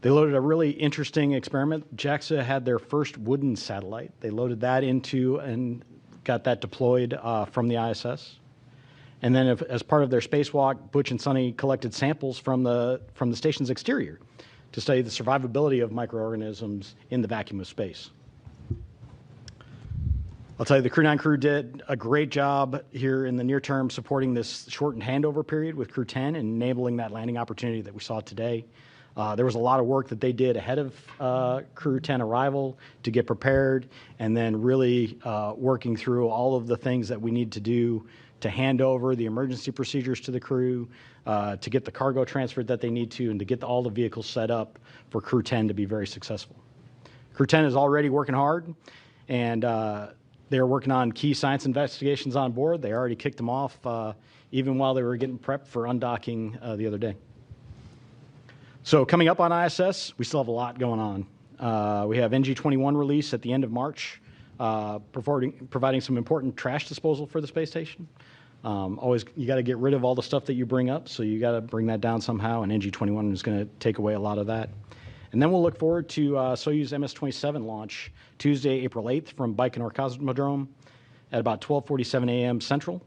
They loaded a really interesting experiment. JAXA had their first wooden satellite. They loaded that into and got that deployed from the ISS. And then as part of their spacewalk, Butch and Suni collected samples from the station's exterior to study the survivability of microorganisms in the vacuum of space. I'll tell you, the Crew 9 crew did a great job here in the near term supporting this shortened handover period with Crew 10 and enabling that landing opportunity that we saw today. There was a lot of work that they did ahead of Crew 10 arrival to get prepared, and then really working through all of the things that we need to do to hand over the emergency procedures to the crew, to get the cargo transferred that they need to, and to get all the vehicles set up for Crew 10 to be very successful. Crew 10 is already working hard, and they're working on key science investigations on board. They already kicked them off even while they were getting prepped for undocking the other day. So coming up on ISS, we still have a lot going on. We have NG-21 release at the end of March, providing some important trash disposal for the space station. Always, you got to get rid of all the stuff that you bring up, so you got to bring that down somehow, and NG-21 is going to take away a lot of that. And then we'll look forward to Soyuz MS-27 launch Tuesday, April 8th from Baikonur Cosmodrome at about 12:47 a.m. Central.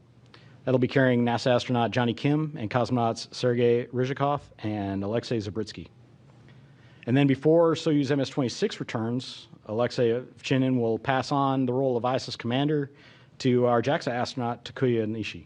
That'll be carrying NASA astronaut Johnny Kim and cosmonauts Sergei Ryzhikov and Alexei Zabritsky. And then before Soyuz MS-26 returns, Alexei Ovchinin will pass on the role of ISS commander to our JAXA astronaut Takuya Nishi.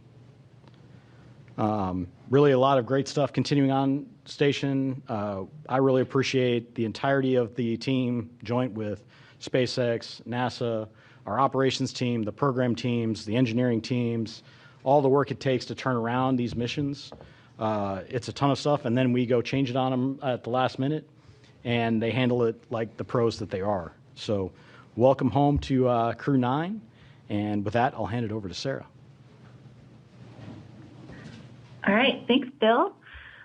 Really a lot of great stuff continuing on station. I really appreciate the entirety of the team, joint with SpaceX, NASA, our operations team, the program teams, the engineering teams, all the work it takes to turn around these missions. It's a ton of stuff, and then we go change it on them at the last minute, and they handle it like the pros that they are. So welcome home to Crew 9, and with that, I'll hand it over to Sarah. All right, thanks, Bill.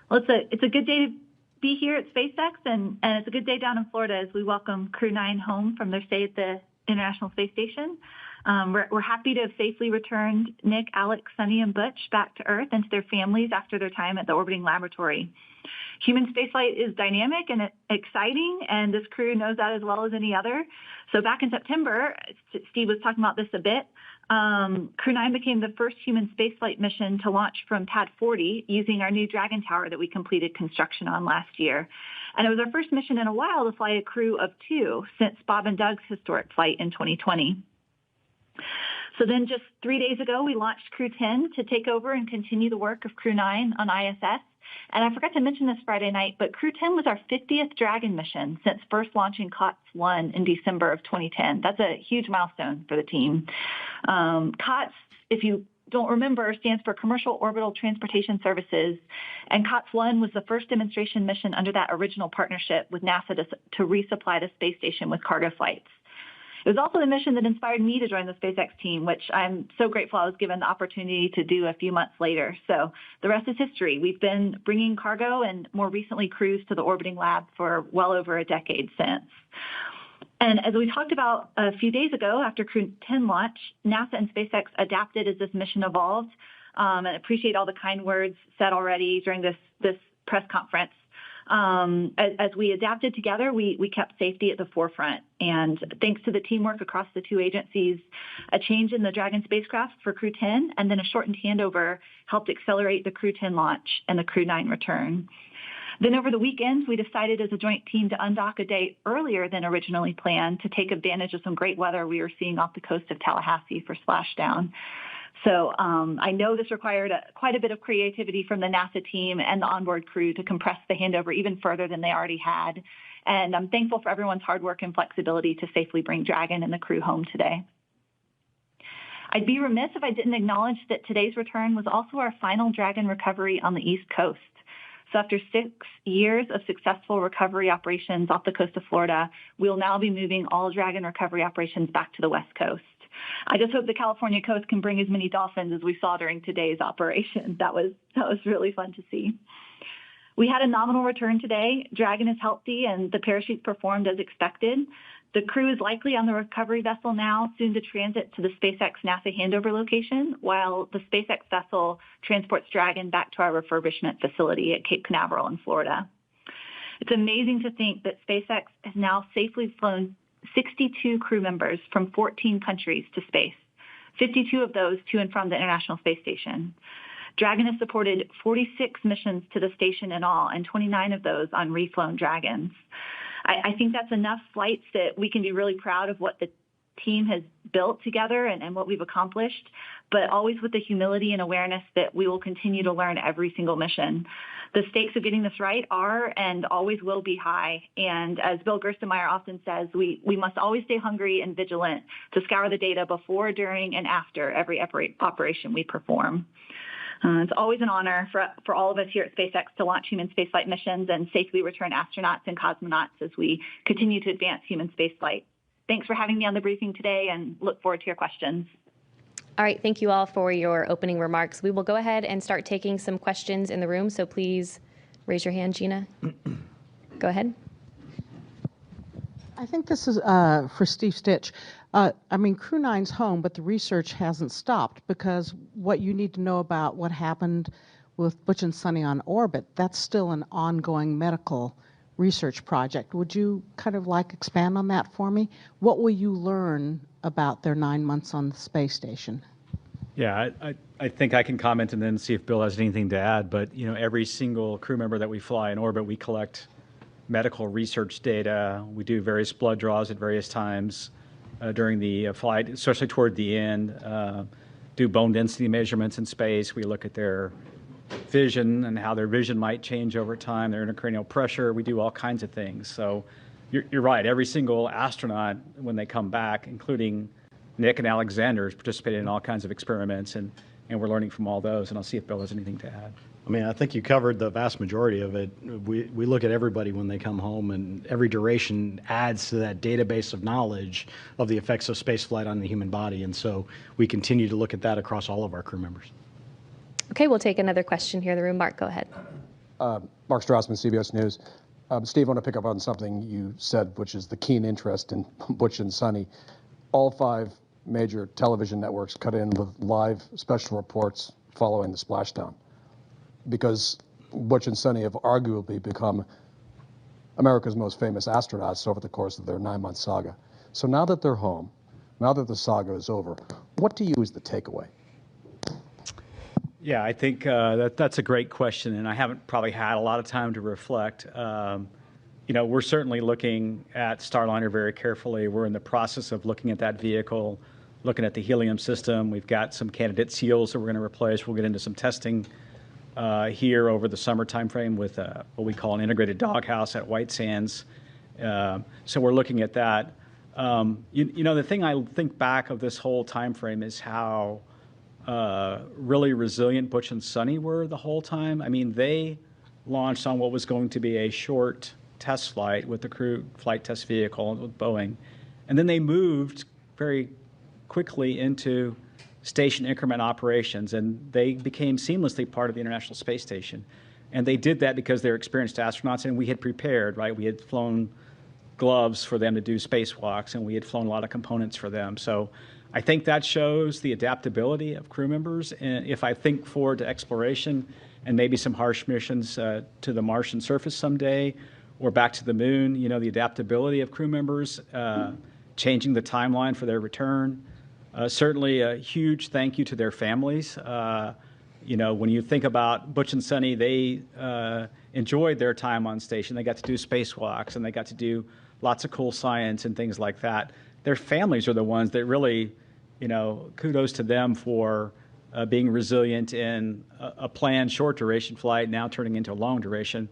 Well, it's a good day to be here at SpaceX, and it's a good day down in Florida as we welcome Crew 9 home from their stay at the International Space Station. We're happy to have safely returned Nick, Alex, Suni, and Butch back to Earth and to their families after their time at the orbiting laboratory. Human spaceflight is dynamic and exciting, and this crew knows that as well as any other. So back in September, Steve was talking about this a bit, Crew 9 became the first human spaceflight mission to launch from Pad 40 using our new Dragon Tower that we completed construction on last year. And it was our first mission in a while to fly a crew of 2 since Bob and Doug's historic flight in 2020. So then just 3 days ago, we launched Crew 10 to take over and continue the work of Crew 9 on ISS. And I forgot to mention this Friday night, but Crew 10 was our 50th Dragon mission since first launching COTS 1 in December of 2010. That's a huge milestone for the team. COTS, if you don't remember, stands for Commercial Orbital Transportation Services. And COTS 1 was the first demonstration mission under that original partnership with NASA to resupply the space station with cargo flights. It was also the mission that inspired me to join the SpaceX team, which I'm so grateful I was given the opportunity to do a few months later. So the rest is history. We've been bringing cargo and more recently crews to the orbiting lab for well over a decade since. And as we talked about a few days ago after Crew 10 launch, NASA and SpaceX adapted as this mission evolved, and appreciate all the kind words said already during this press conference. As we adapted together, we kept safety at the forefront. And thanks to the teamwork across the two agencies, a change in the Dragon spacecraft for Crew 10 and then a shortened handover helped accelerate the Crew 10 launch and the Crew 9 return. Then over the weekends, we decided as a joint team to undock a day earlier than originally planned to take advantage of some great weather we were seeing off the coast of Tallahassee for Splashdown. So I know this required quite a bit of creativity from the NASA team and the onboard crew to compress the handover even further than they already had. And I'm thankful for everyone's hard work and flexibility to safely bring Dragon and the crew home today. I'd be remiss if I didn't acknowledge that today's return was also our final Dragon recovery on the East Coast. So after 6 years of successful recovery operations off the coast of Florida, we'll now be moving all Dragon recovery operations back to the West Coast. I just hope the California coast can bring as many dolphins as we saw during today's operation. That was really fun to see. We had a nominal return today. Dragon is healthy and the parachutes performed as expected. The crew is likely on the recovery vessel now, soon to transit to the SpaceX NASA handover location, while the SpaceX vessel transports Dragon back to our refurbishment facility at Cape Canaveral in Florida. It's amazing to think that SpaceX has now safely flown 62 crew members from 14 countries to space, 52 of those to and from the International Space Station. Dragon has supported 46 missions to the station in all, and 29 of those on reflown Dragons. I think that's enough flights that we can be really proud of what the team has built together and what we've accomplished, but always with the humility and awareness that we will continue to learn every single mission. The stakes of getting this right are and always will be high. And as Bill Gerstenmaier often says, we must always stay hungry and vigilant to scour the data before, during, and after every operation we perform. It's always an honor for all of us here at SpaceX to launch human spaceflight missions and safely return astronauts and cosmonauts as we continue to advance human spaceflight. Thanks for having me on the briefing today and look forward to your questions. All right, thank you all for your opening remarks. We will go ahead and start taking some questions in the room, so please raise your hand, Gina. Go ahead. I think this is for Steve Stich. I mean, Crew 9's home, but the research hasn't stopped because what you need to know about what happened with Butch and Suni on orbit, that's still an ongoing medical research project. Would you kind of expand on that for me? What will you learn about their 9 months on the space station? Yeah, I think I can comment and then see if Bill has anything to add. But, every single crew member that we fly in orbit, we collect medical research data. We do various blood draws at various times during the flight, especially toward the end. Do bone density measurements in space. We look at their vision and how their vision might change over time, their intracranial pressure. We do all kinds of things. So you're right. Every single astronaut, when they come back, including Nick and Alexander, has participated in all kinds of experiments, and we're learning from all those. And I'll see if Bill has anything to add. I mean, I think you covered the vast majority of it. We look at everybody when they come home, and every duration adds to that database of knowledge of the effects of spaceflight on the human body. And so we continue to look at that across all of our crew members. Okay, we'll take another question here in the room. Mark, go ahead. Mark Strassman, CBS News. Steve, I want to pick up on something you said, which is the keen interest in Butch and Suni. All 5 major television networks cut in with live special reports following the splashdown, because Butch and Suni have arguably become America's most famous astronauts over the course of their 9-month saga. So now that they're home, now that the saga is over, what do you is the takeaway? Yeah, I think that's a great question, and I haven't probably had a lot of time to reflect. We're certainly looking at Starliner very carefully. We're in the process of looking at that vehicle, looking at the helium system. We've got some candidate seals that we're going to replace. We'll get into some testing here over the summer timeframe with what we call an integrated doghouse at White Sands. So we're looking at that. The thing I think back of this whole timeframe is how really resilient Butch and Suni were the whole time. I mean, they launched on what was going to be a short test flight with the crew flight test vehicle with Boeing. And then they moved very quickly into station increment operations, and they became seamlessly part of the International Space Station. And they did that because they're experienced astronauts, and we had prepared, right? We had flown gloves for them to do spacewalks, and we had flown a lot of components for them. So I think that shows the adaptability of crew members. And if I think forward to exploration, and maybe some harsh missions to the Martian surface someday, or back to the moon. You know, the adaptability of crew members, changing the timeline for their return. Certainly a huge thank you to their families. You know, when you think about Butch and Suni, they enjoyed their time on station. They got to do spacewalks, and they got to do lots of cool science and things like that. Their families are the ones that really, you know, kudos to them for being resilient in a planned short duration flight now turning into a long duration.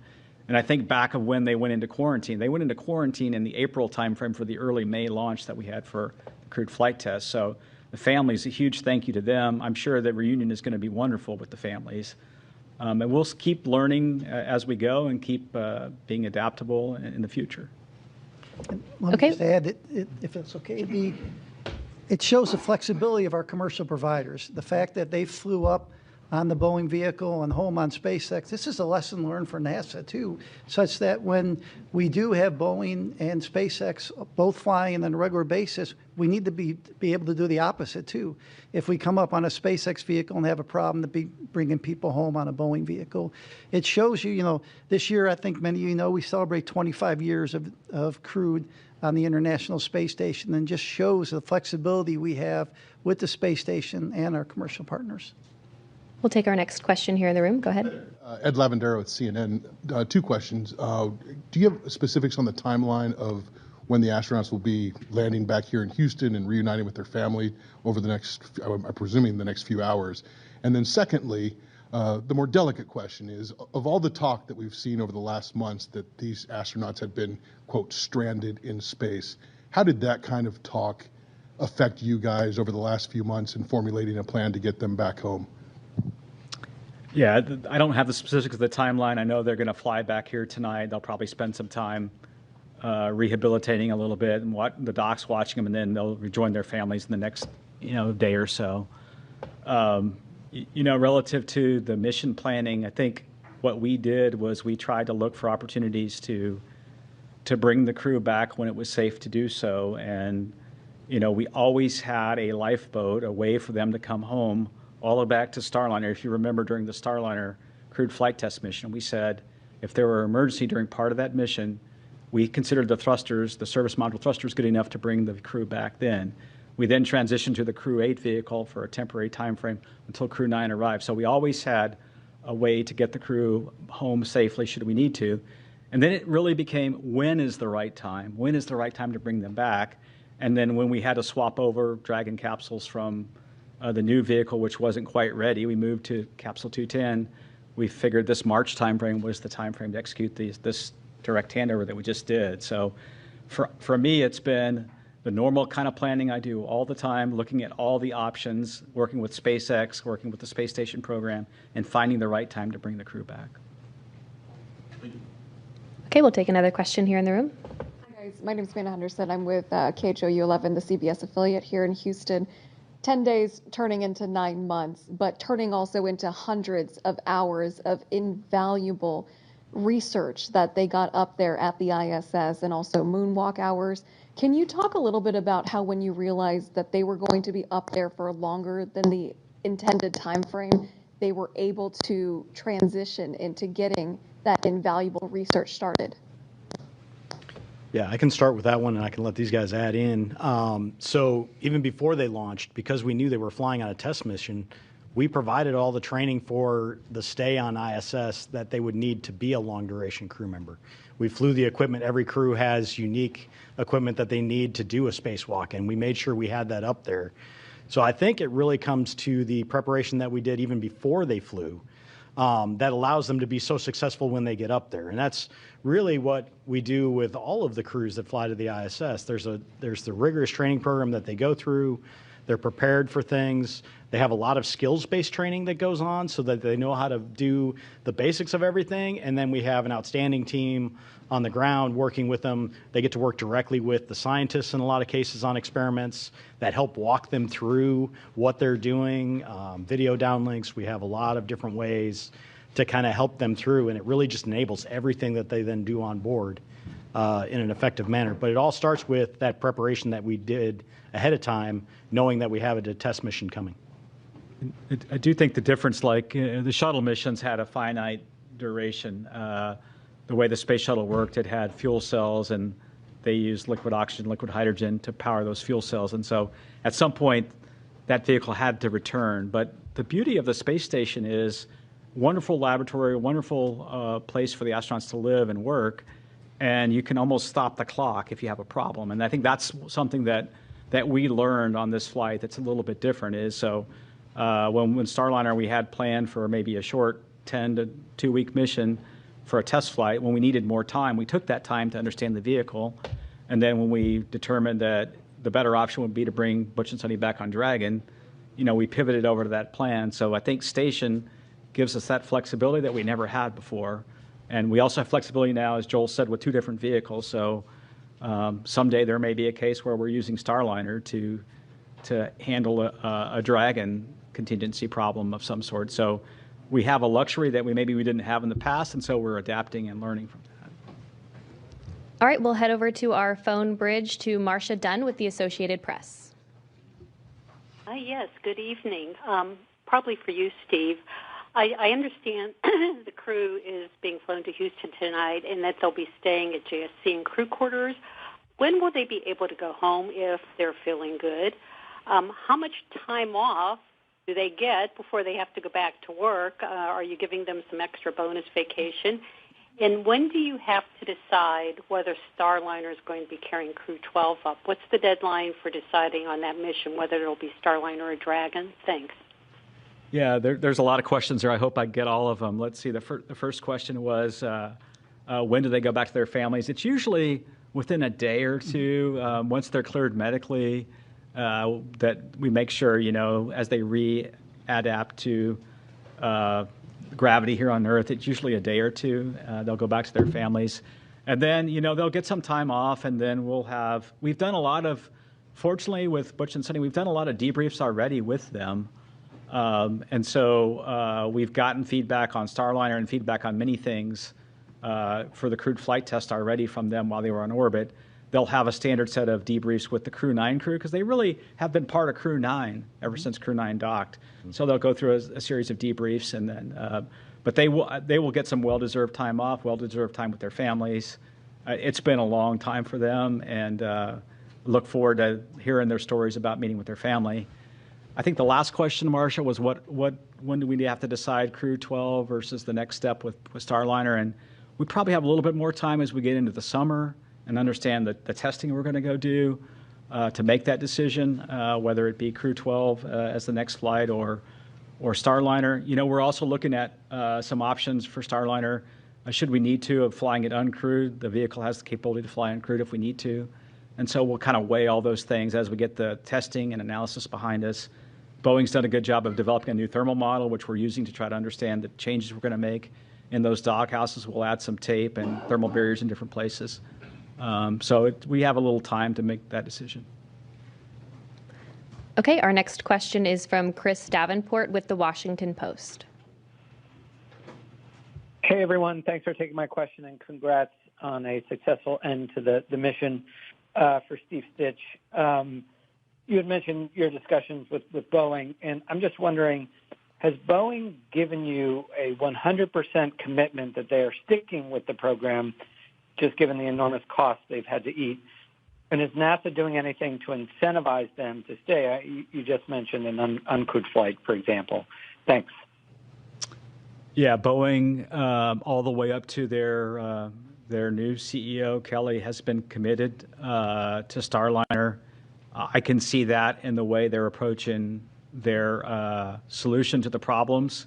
And I think back of when they went into quarantine. They went into quarantine in the April timeframe for the early May launch that we had for the crewed flight test. So the families, a huge thank you to them. I'm sure the reunion is going to be wonderful with the families. And we'll keep learning as we go and keep being adaptable in the future. Let me just add, if it's okay, it shows the flexibility of our commercial providers. The fact that they flew up on the Boeing vehicle and home on SpaceX, this is a lesson learned for NASA too, such that when we do have Boeing and SpaceX both flying on a regular basis, we need to be able to do the opposite too. If we come up on a SpaceX vehicle and have a problem to be bringing people home on a Boeing vehicle, it shows you, you know, this year I think many of you know we celebrate 25 years of crewed on the International Space Station, and just shows the flexibility we have with the space station and our commercial partners. We'll take our next question here in the room. Go ahead. Ed Lavendero with CNN. Two questions. Do you have specifics on the timeline of when the astronauts will be landing back here in Houston and reuniting with their family over the next, I'm presuming, the next few hours? And then secondly, the more delicate question is, of all the talk that we've seen over the last months that these astronauts had been, quote, stranded in space, how did that kind of talk affect you guys over the last few months in formulating a plan to get them back home? Yeah, I don't have the specifics of the timeline. I know they're going to fly back here tonight. They'll probably spend some time rehabilitating a little bit, and the doc's watching them, and then they'll rejoin their families in the next, you know, day or so. You know, relative to the mission planning, I think what we did was we tried to look for opportunities to bring the crew back when it was safe to do so. And, you know, we always had a lifeboat, a way for them to come home, all the way back to Starliner. If you remember, during the Starliner crewed flight test mission, we said if there were an emergency during part of that mission, we considered the thrusters, the service module thrusters, good enough to bring the crew back then. We then transitioned to the Crew 8 vehicle for a temporary time frame until Crew 9 arrived. So we always had a way to get the crew home safely should we need to. And then it really became, when is the right time? When is the right time to bring them back? And then when we had to swap over Dragon capsules from the new vehicle, which wasn't quite ready, we moved to Capsule 210. We figured this March timeframe was the timeframe to execute this direct handover that we just did. So for me, it's been the normal kind of planning I do all the time, looking at all the options, working with SpaceX, working with the space station program, and finding the right time to bring the crew back. Okay, we'll take another question here in the room. Hi guys, my name is Amanda Henderson. I'm with KHOU 11, the CBS affiliate here in Houston. 10 days turning into 9 months, but turning also into hundreds of hours of invaluable research that they got up there at the ISS, and also moonwalk hours. Can you talk a little bit about how, when you realized that they were going to be up there for longer than the intended time frame, they were able to transition into getting that invaluable research started? Yeah, I can start with that one, and I can let these guys add in. So even before they launched, because we knew they were flying on a test mission, we provided all the training for the stay on ISS that they would need to be a long-duration crew member. We flew the equipment. Every crew has unique equipment that they need to do a spacewalk, and we made sure we had that up there. So I think it really comes to the preparation that we did even before they flew that allows them to be so successful when they get up there. And that's really what we do with all of the crews that fly to the ISS. There's the rigorous training program that they go through. They're prepared for things. They have a lot of skills-based training that goes on so that they know how to do the basics of everything. And then we have an outstanding team on the ground working with them. They get to work directly with the scientists in a lot of cases on experiments that help walk them through what they're doing, video downlinks. We have a lot of different ways to kind of help them through, and it really just enables everything that they then do on board in an effective manner. But it all starts with that preparation that we did ahead of time, knowing that we have a test mission coming. I do think the difference, like the shuttle missions had a finite duration. The way the space shuttle worked, it had fuel cells, and they used liquid oxygen, liquid hydrogen to power those fuel cells. And so at some point, that vehicle had to return. But the beauty of the space station is wonderful laboratory, wonderful place for the astronauts to live and work, and you can almost stop the clock if you have a problem. And I think that's something that we learned on this flight that's a little bit different is, so when Starliner we had planned for maybe a short 10 to 2 week mission for a test flight, when we needed more time, we took that time to understand the vehicle. And then when we determined that the better option would be to bring Butch and Suni back on Dragon, we pivoted over to that plan. So I think station gives us that flexibility that we never had before. And we also have flexibility now, as Joel said, with 2 different vehicles. So someday there may be a case where we're using Starliner to handle a Dragon contingency problem of some sort. So we have a luxury that maybe we didn't have in the past, and so we're adapting and learning from that. All right, we'll head over to our phone bridge to Marcia Dunn with the Associated Press. Yes, good evening. Probably for you, Steve. I understand the crew is being flown to Houston tonight and that they'll be staying at JSC and crew quarters. When will they be able to go home if they're feeling good? How much time off do they get before they have to go back to work? Are you giving them some extra bonus vacation? And when do you have to decide whether Starliner is going to be carrying Crew 12 up? What's the deadline for deciding on that mission, whether it'll be Starliner or Dragon? Thanks. Yeah, there's a lot of questions there. I hope I get all of them. Let's see. The first question was, when do they go back to their families? It's usually within a day or two, once they're cleared medically, that we make sure, as they readapt to gravity here on Earth, it's usually a day or two. They'll go back to their families. And then, they'll get some time off, and then we've done a lot of, fortunately with Butch and Suni, we've done a lot of debriefs already with them. And so we've gotten feedback on Starliner and feedback on many things for the crewed flight test already from them while they were on orbit. They'll have a standard set of debriefs with the Crew 9 crew because they really have been part of Crew 9 ever since Crew 9 docked. So they'll go through a series of debriefs, and then, but they will get some well-deserved time off, well-deserved time with their families. It's been a long time for them, and look forward to hearing their stories about meeting with their family. I think the last question, Marcia, was when do we have to decide Crew 12 versus the next step with Starliner? And we probably have a little bit more time as we get into the summer and understand the testing we're going to go do to make that decision, whether it be Crew 12 as the next flight or Starliner. We're also looking at some options for Starliner. Should we need to, of flying it uncrewed, the vehicle has the capability to fly uncrewed if we need to. And so we'll kind of weigh all those things as we get the testing and analysis behind us. Boeing's done a good job of developing a new thermal model, which we're using to try to understand the changes we're going to make in those dock houses. We'll add some tape and thermal barriers in different places. So we have a little time to make that decision. Okay, our next question is from Chris Davenport with The Washington Post. Hey, everyone. Thanks for taking my question, and congrats on a successful end to the mission for Steve Stich. You had mentioned your discussions with Boeing, and I'm just wondering, has Boeing given you a 100% commitment that they are sticking with the program, just given the enormous costs they've had to eat? And is NASA doing anything to incentivize them to stay? You just mentioned an uncrewed flight, for example. Thanks. Yeah, Boeing, all the way up to their new CEO, Kelly, has been committed to Starliner. I can see that in the way they're approaching their solution to the problems.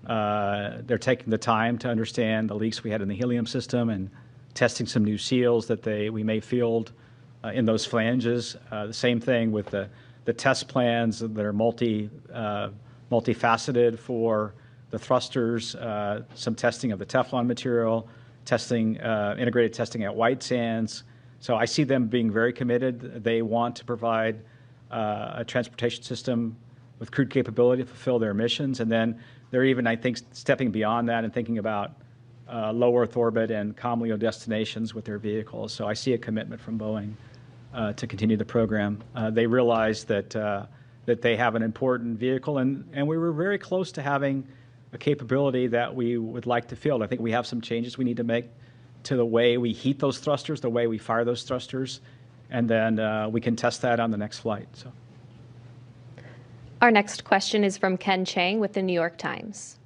They're taking the time to understand the leaks we had in the helium system and testing some new seals that we may field in those flanges. The same thing with the test plans that are multifaceted for the thrusters, some testing of the Teflon material, testing, integrated testing at White Sands. So I see them being very committed. They want to provide a transportation system with crewed capability to fulfill their missions. And then they're even, I think, stepping beyond that and thinking about low Earth orbit and COMLEO destinations with their vehicles. So I see a commitment from Boeing to continue the program. They realize that that they have an important vehicle, and we were very close to having a capability that we would like to field. I think we have some changes we need to make to the way we heat those thrusters, the way we fire those thrusters, and then we can test that on the next flight. So. Our next question is from Ken Chang with the New York Times.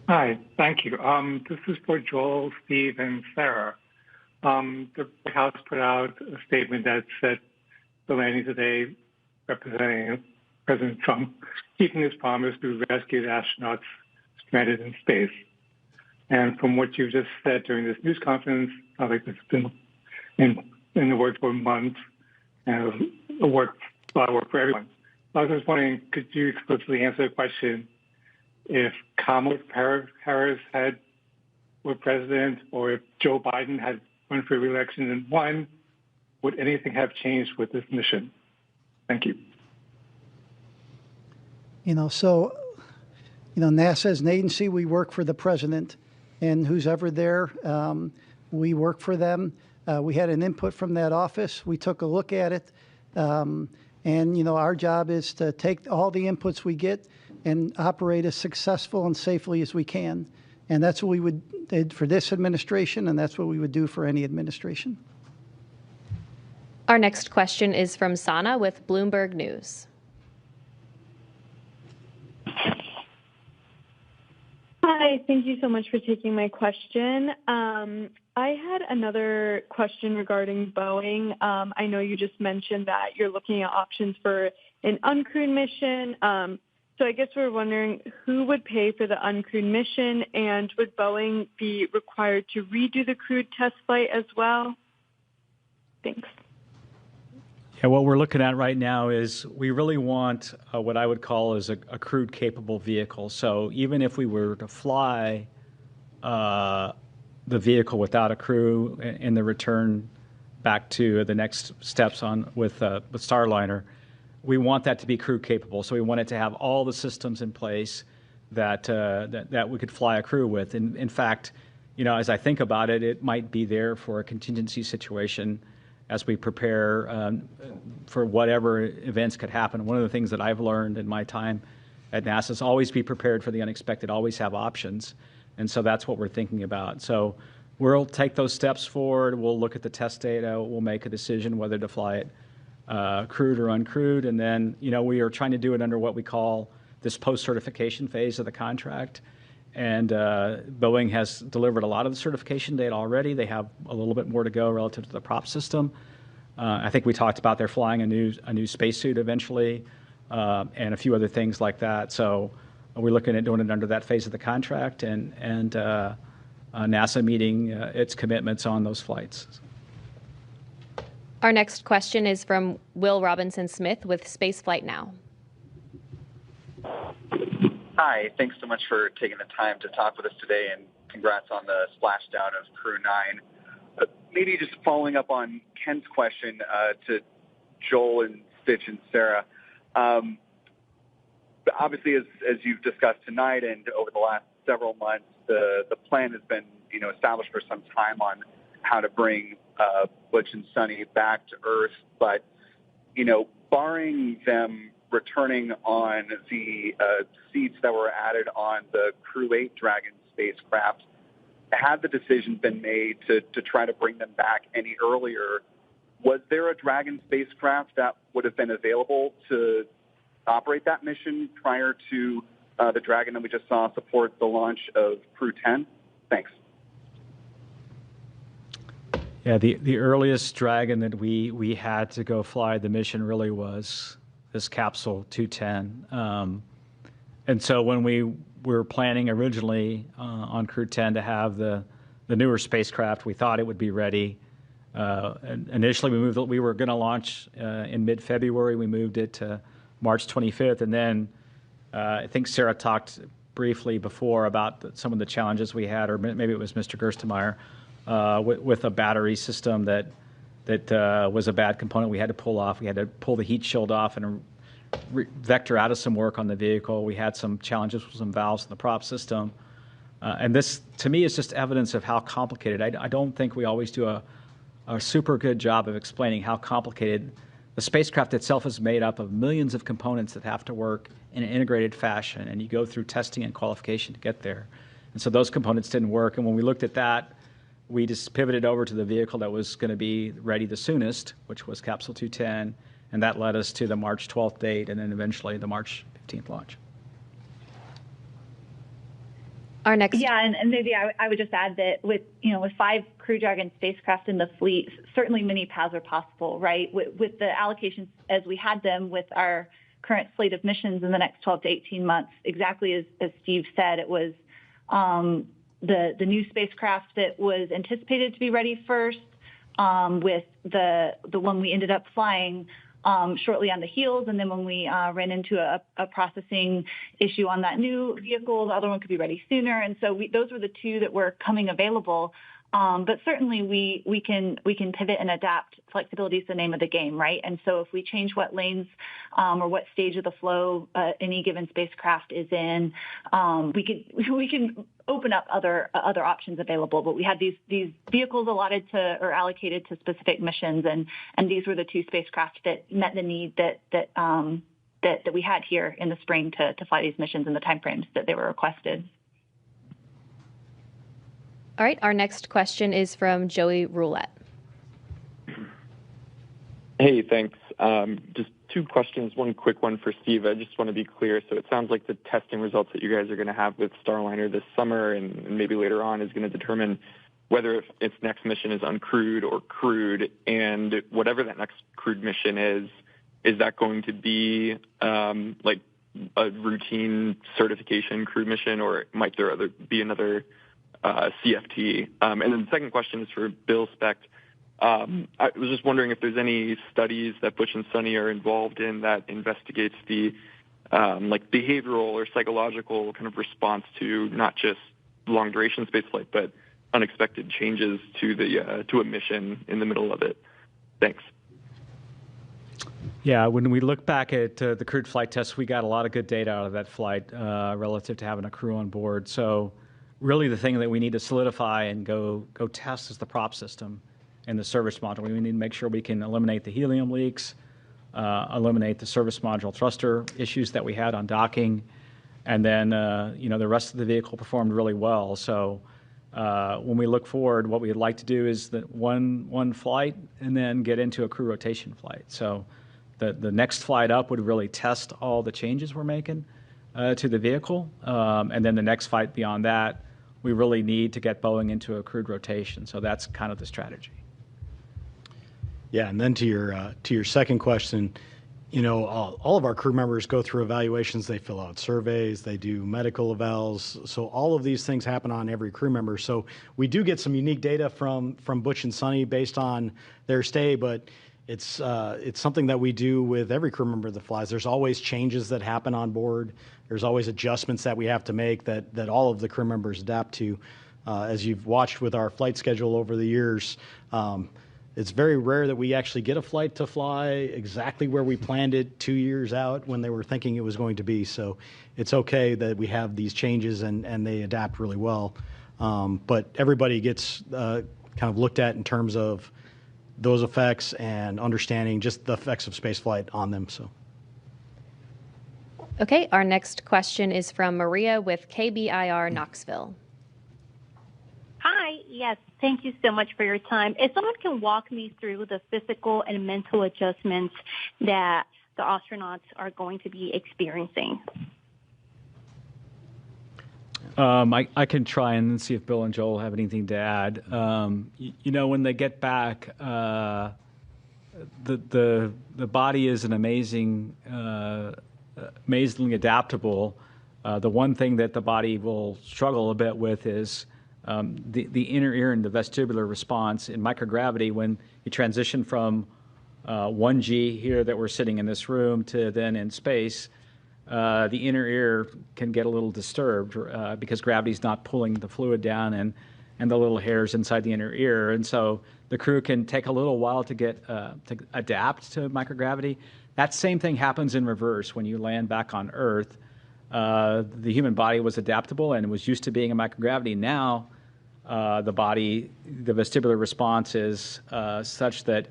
Hi, thank you. This is for Joel, Steve, and Sarah. The White House put out a statement that said the landing today representing President Trump keeping his promise to rescue the astronauts stranded in space. And from what you just said during this news conference, I think it's been in the works for months and a lot of work for everyone. I was just wondering, could you explicitly answer the question if Kamala Harris were president, or if Joe Biden had run for re-election and won, would anything have changed with this mission? Thank you. NASA as an agency, we work for the president, and who's ever there, we work for them. We had an input from that office. We took a look at it. And, our job is to take all the inputs we get and operate as successful and safely as we can. And that's what we did for this administration, and that's what we would do for any administration. Our next question is from Sana with Bloomberg News. Hi, thank you so much for taking my question. I had another question regarding Boeing. I know you just mentioned that you're looking at options for an uncrewed mission. So I guess we're wondering who would pay for the uncrewed mission, and would Boeing be required to redo the crewed test flight as well? Thanks. Yeah, what we're looking at right now is we really want what I would call is a crewed capable vehicle. So even if we were to fly the vehicle without a crew in the return back to the next steps on with Starliner, we want that to be crew capable. So we want it to have all the systems in place that we could fly a crew with. And in fact, as I think about it, it might be there for a contingency situation as we prepare for whatever events could happen. One of the things that I've learned in my time at NASA is always be prepared for the unexpected, always have options. And so that's what we're thinking about. So we'll take those steps forward. We'll look at the test data. We'll make a decision whether to fly it crewed or uncrewed. And then, we are trying to do it under what we call this post-certification phase of the contract. And Boeing has delivered a lot of the certification data already. They have a little bit more to go relative to the prop system. I think we talked about they're flying a new spacesuit eventually, and a few other things like that. So we're looking at doing it under that phase of the contract, and NASA meeting its commitments on those flights. Our next question is from Will Robinson-Smith with Spaceflight Now. Hi, thanks so much for taking the time to talk with us today, and congrats on the splashdown of Crew 9. Maybe just following up on Ken's question to Joel and Stich and Sarah. Obviously, as you've discussed tonight and over the last several months, the plan has been established for some time on how to bring Butch and Suni back to Earth. But, barring them returning on the seats that were added on the Crew 8 Dragon spacecraft, had the decision been made to try to bring them back any earlier, was there a Dragon spacecraft that would have been available to operate that mission prior to the Dragon that we just saw support the launch of Crew 10? Thanks. Yeah, the earliest Dragon that we had to go fly the mission really was this capsule 210. And so when we were planning originally on Crew 10 to have the newer spacecraft, we thought it would be ready. And initially, we were going to launch in mid-February. We moved it to March 25th. And then I think Sarah talked briefly before about some of the challenges we had, or maybe it was Mr. Gerstenmaier, with a battery system that was a bad component we had to pull off. We had to pull the heat shield off and vector out of some work on the vehicle. We had some challenges with some valves in the prop system. And this, to me, is just evidence of how complicated. I don't think we always do a super good job of explaining how complicated the spacecraft itself is made up of millions of components that have to work in an integrated fashion, and you go through testing and qualification to get there. And so those components didn't work. And when we looked at that, we just pivoted over to the vehicle that was going to be ready the soonest, which was Capsule 210, and that led us to the March 12th date and then eventually the March 15th launch. Our next. Yeah, and maybe I would just add that with 5 Crew Dragon spacecraft in the fleet, certainly many paths are possible, right? With the allocations as we had them with our current slate of missions in the next 12 to 18 months, exactly as Steve said, it was the new spacecraft that was anticipated to be ready first, with the one we ended up flying shortly on the heels, and then when we ran into a processing issue on that new vehicle, the other one could be ready sooner. And so those were the 2 that were coming available. But certainly we can pivot and adapt. Flexibility is the name of the game, right? And so if we change what lanes or what stage of the flow any given spacecraft is in, we can open up other options available. But we had these vehicles allotted to or allocated to specific missions, and these were the 2 spacecraft that met the need that we had here in the spring to fly these missions in the timeframes that they were requested. All right, our next question is from Joey Roulette. Hey, thanks. Just 2 questions. One quick one for Steve. I just want to be clear. So it sounds like the testing results that you guys are going to have with Starliner this summer and maybe later on is going to determine whether its next mission is uncrewed or crewed. And whatever that next crewed mission is that going to be like a routine certification crewed mission, or might there be another CFT? And then the second question is for Bill Specht. I was just wondering if there's any studies that Butch and Suni are involved in that investigates the like behavioral or psychological kind of response to not just long duration spaceflight, but unexpected changes to the to a mission in the middle of it. Thanks. Yeah, when we look back at the crewed flight test, we got a lot of good data out of that flight relative to having a crew on board. So really the thing that we need to solidify and go test is the prop system and the service module. We need to make sure we can eliminate the helium leaks, eliminate the service module thruster issues that we had on docking, and then the rest of the vehicle performed really well. So when we look forward, what we'd like to do is that one flight and then get into a crew rotation flight. So the next flight up would really test all the changes we're making to the vehicle, and then the next flight beyond that, we really need to get Boeing into a crewed rotation. So that's kind of the strategy. Yeah, and then to your second question, all of our crew members go through evaluations. They fill out surveys. They do medical evals. So all of these things happen on every crew member. So we do get some unique data from Butch and Suni based on their stay, but it's something that we do with every crew member that flies. There's always changes that happen on board. There's always adjustments that we have to make that all of the crew members adapt to. As you've watched with our flight schedule over the years, it's very rare that we actually get a flight to fly exactly where we planned it 2 years out when they were thinking it was going to be. So it's okay that we have these changes and they adapt really well. But everybody gets kind of looked at in terms of those effects and understanding just the effects of spaceflight on them. So. Okay, our next question is from Maria with KBIR Knoxville. Hi, yes, thank you so much for your time. If someone can walk me through the physical and mental adjustments that the astronauts are going to be experiencing. I can try and see if Bill and Joel have anything to add. When they get back, the body is an amazingly adaptable. The one thing that the body will struggle a bit with is the inner ear and the vestibular response in microgravity. When you transition from 1G here that we're sitting in this room to then in space, the inner ear can get a little disturbed because gravity's not pulling the fluid down and the little hairs inside the inner ear. And so the crew can take a little while to get to adapt to microgravity. That same thing happens in reverse when you land back on Earth. The human body was adaptable and was used to being in microgravity. Now the vestibular response is such that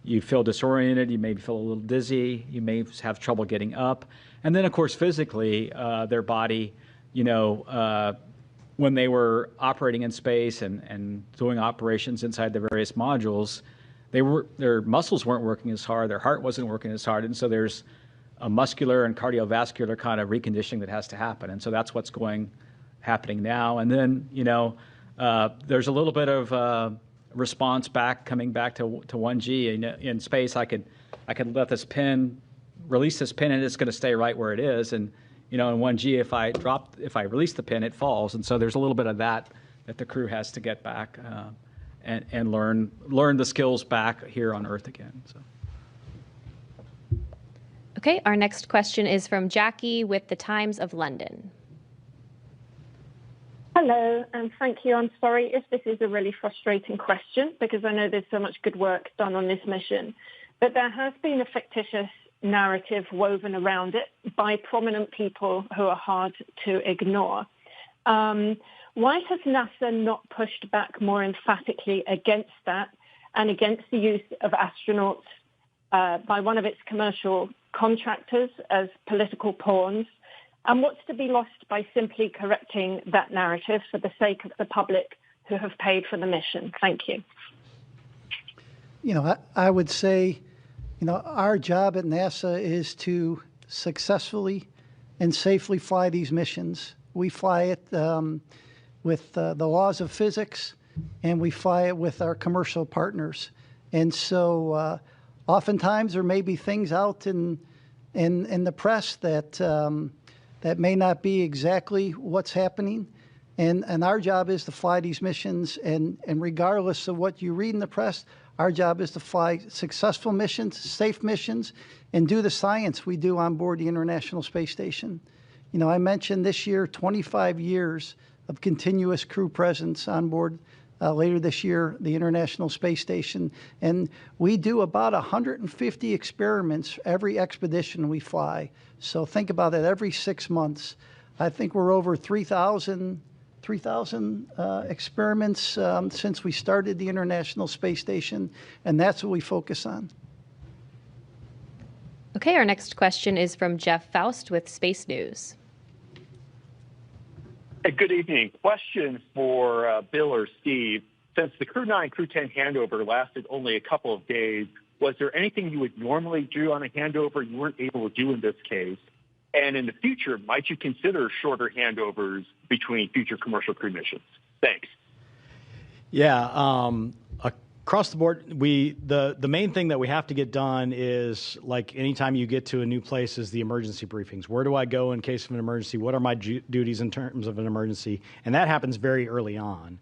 you feel disoriented, you may feel a little dizzy, you may have trouble getting up. And then, of course, physically, their body, when they were operating in space and doing operations inside the various modules, their muscles weren't working as hard, their heart wasn't working as hard, and so there's a muscular and cardiovascular kind of reconditioning that has to happen. And so that's what's happening now. And then, there's a little bit of response coming back to 1G. In space, I could let this pin, release this pin, and it's going to stay right where it is. And in 1G, if I release the pin, it falls. And so there's a little bit of that the crew has to get back and learn the skills back here on Earth again. So. Okay, our next question is from Jackie with the Times of London. Hello, and thank you. I'm sorry if this is a really frustrating question because I know there's so much good work done on this mission, but there has been a fictitious narrative woven around it by prominent people who are hard to ignore. Why has NASA not pushed back more emphatically against that and against the use of astronauts by one of its commercial contractors as political pawns? And what's to be lost by simply correcting that narrative for the sake of the public who have paid for the mission? Thank you. I would say, our job at NASA is to successfully and safely fly these missions. We fly it with the laws of physics, and we fly it with our commercial partners. And so oftentimes there may be things out in the press that may not be exactly what's happening. And our job is to fly these missions, and regardless of what you read in the press, our job is to fly successful missions, safe missions, and do the science we do on board the International Space Station. I mentioned this year 25 years of continuous crew presence on board later this year, the International Space Station. And we do about 150 experiments every expedition we fly. So think about it, every 6 months. I think we're over 3,000 experiments since we started the International Space Station, and that's what we focus on. Okay, our next question is from Jeff Faust with Space News. Hey, good evening. Question for Bill or Steve. Since the Crew 9, Crew 10 handover lasted only a couple of days, was there anything you would normally do on a handover you weren't able to do in this case? And in the future, might you consider shorter handovers between future commercial crew missions? Thanks. Yeah, across the board, the main thing that we have to get done is, like anytime you get to a new place, is the emergency briefings. Where do I go in case of an emergency? What are my duties in terms of an emergency? And that happens very early on.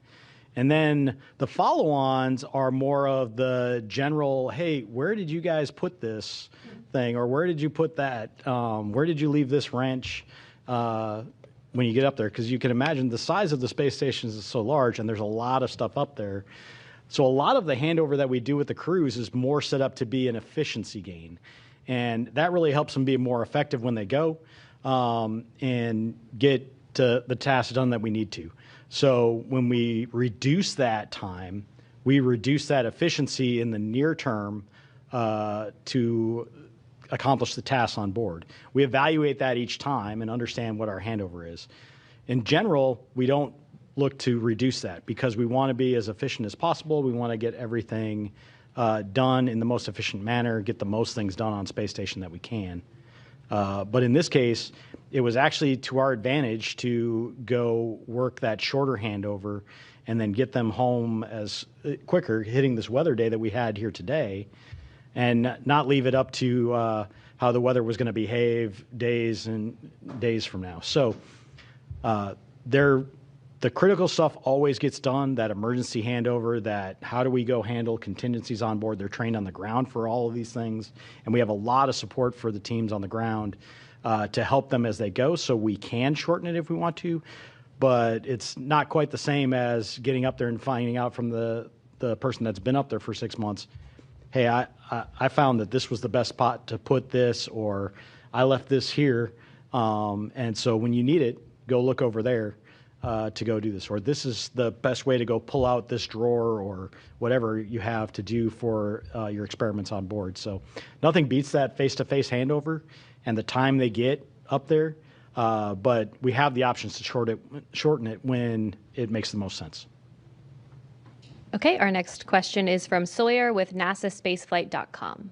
And then the follow-ons are more of the general, hey, where did you guys put this thing? Or where did you put that? Where did you leave this wrench when you get up there? Because you can imagine the size of the space stations is so large, and there's a lot of stuff up there. So a lot of the handover that we do with the crews is more set up to be an efficiency gain. And that really helps them be more effective when they go and get to the tasks done that we need to. So when we reduce that time, we reduce that efficiency in the near term to accomplish the tasks on board. We evaluate that each time and understand what our handover is. In general, we don't look to reduce that because we want to be as efficient as possible. We want to get everything done in the most efficient manner, get the most things done on Space Station that we can. But in this case, it was actually to our advantage to go work that shorter handover and then get them home as quicker, hitting this weather day that we had here today, and not leave it up to how the weather was going to behave days and days from now. So the critical stuff always gets done, that emergency handover, that how do we go handle contingencies on board. They're trained on the ground for all of these things, and we have a lot of support for the teams on the ground to help them as they go, so we can shorten it if we want to, but it's not quite the same as getting up there and finding out from the person that's been up there for 6 months, hey, I found that this was the best spot to put this, or I left this here, and so when you need it, go look over there. to go do this, or this is the best way to go pull out this drawer, or whatever you have to do for your experiments on board. So nothing beats that face-to-face handover and the time they get up there, but we have the options to shorten it when it makes the most sense. Okay, our next question is from Sawyer with NASAspaceflight.com.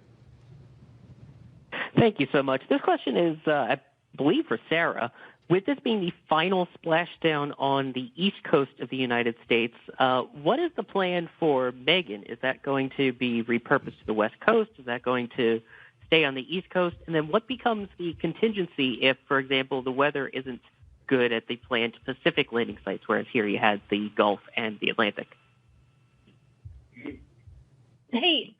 Thank you so much. This question is, I believe, for Sarah. With this being the final splashdown on the east coast of the United States, what is the plan for Megan? Is that going to be repurposed to the west coast? Is that going to stay on the east coast? And then what becomes the contingency if, for example, the weather isn't good at the planned Pacific landing sites, whereas here you had the Gulf and the Atlantic? Hey,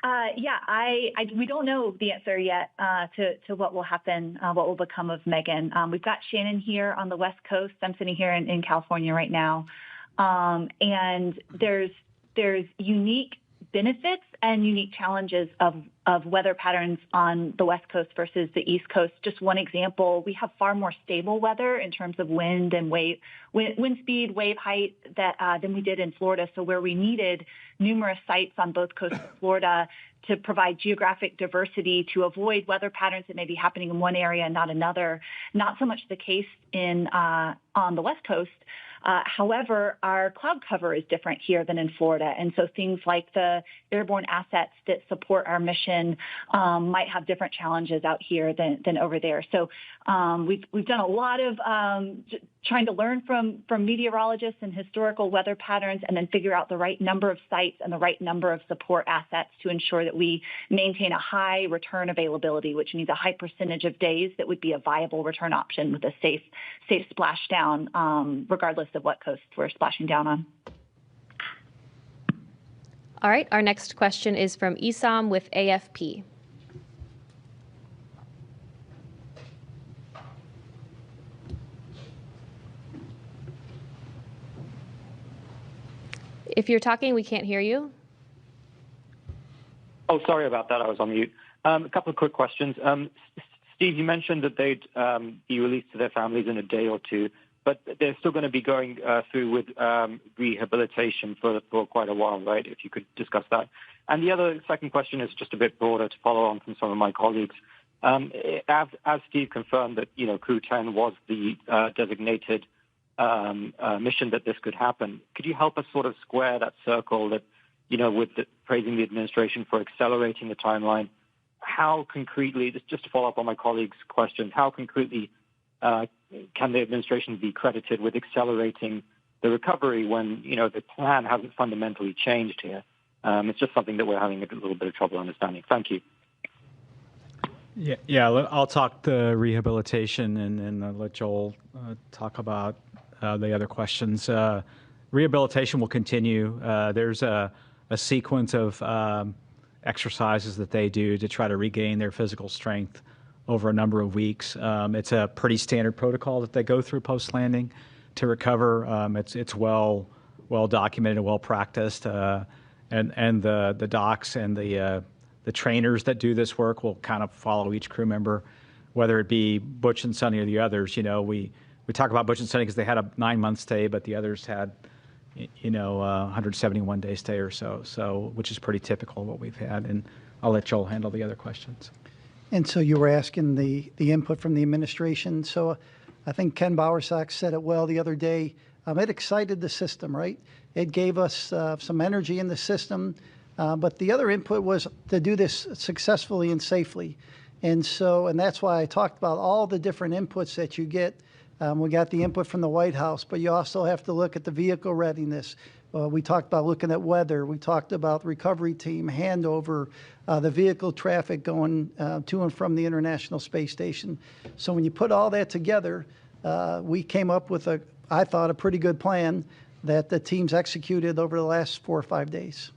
we don't know the answer yet to what will happen, what will become of Megan. We've got Shannon here on the West Coast. I'm sitting here in California right now, and there's unique benefits and unique challenges of weather patterns on the West Coast versus the East Coast. Just one example, we have far more stable weather in terms of wind and wind speed, wave height than we did in Florida. So where we needed numerous sites on both coasts of Florida to provide geographic diversity to avoid weather patterns that may be happening in one area and not another, not so much the case on the West Coast. However, our cloud cover is different here than in Florida. And so things like the airborne assets that support our mission might have different challenges out here than over there. So we've done a lot of trying to learn from meteorologists and historical weather patterns, and then figure out the right number of sites and the right number of support assets to ensure that we maintain a high return availability, which means a high percentage of days that would be a viable return option with a safe splashdown, regardless of what coast we're splashing down on. All right, our next question is from Isam with AFP. If you're talking, we can't hear you. Oh, sorry about that. I was on mute. A couple of quick questions. Steve, you mentioned that they'd be released to their families in a day or two, but they're still going to be going through with rehabilitation for quite a while, right? If you could discuss that. And the other second question is just a bit broader to follow on from some of my colleagues. As Steve confirmed that, Crew 10 was the designated mission that this could happen, could you help us sort of square that circle that, with praising the administration for accelerating the timeline? How concretely, just to follow up on my colleagues' questions, how concretely can the administration be credited with accelerating the recovery when, the plan hasn't fundamentally changed here? It's just something that we're having a little bit of trouble understanding. Thank you. Yeah. I'll talk the rehabilitation, and I'll let Joel talk about the other questions. Rehabilitation will continue. There's a sequence of exercises that they do to try to regain their physical strength over a number of weeks. It's a pretty standard protocol that they go through post-landing to recover. It's well documented and well practiced, and the docs and the trainers that do this work will kind of follow each crew member, whether it be Butch and Suni or the others. We talk about Butch and Suni because they had a 9-month stay, but the others had 171-day stay or so, which is pretty typical of what we've had. And I'll let Joel handle the other questions. And so you were asking the input from the administration. So I think Ken Bowersox said it well the other day. It excited the system, right? It gave us some energy in the system. But the other input was to do this successfully and safely. And that's why I talked about all the different inputs that you get. We got the input from the White House, but you also have to look at the vehicle readiness. We talked about looking at weather. We talked about recovery team, handover, the vehicle traffic going to and from the International Space Station. So when you put all that together, we came up with, I thought, a pretty good plan that the teams executed over the last 4 or 5 days.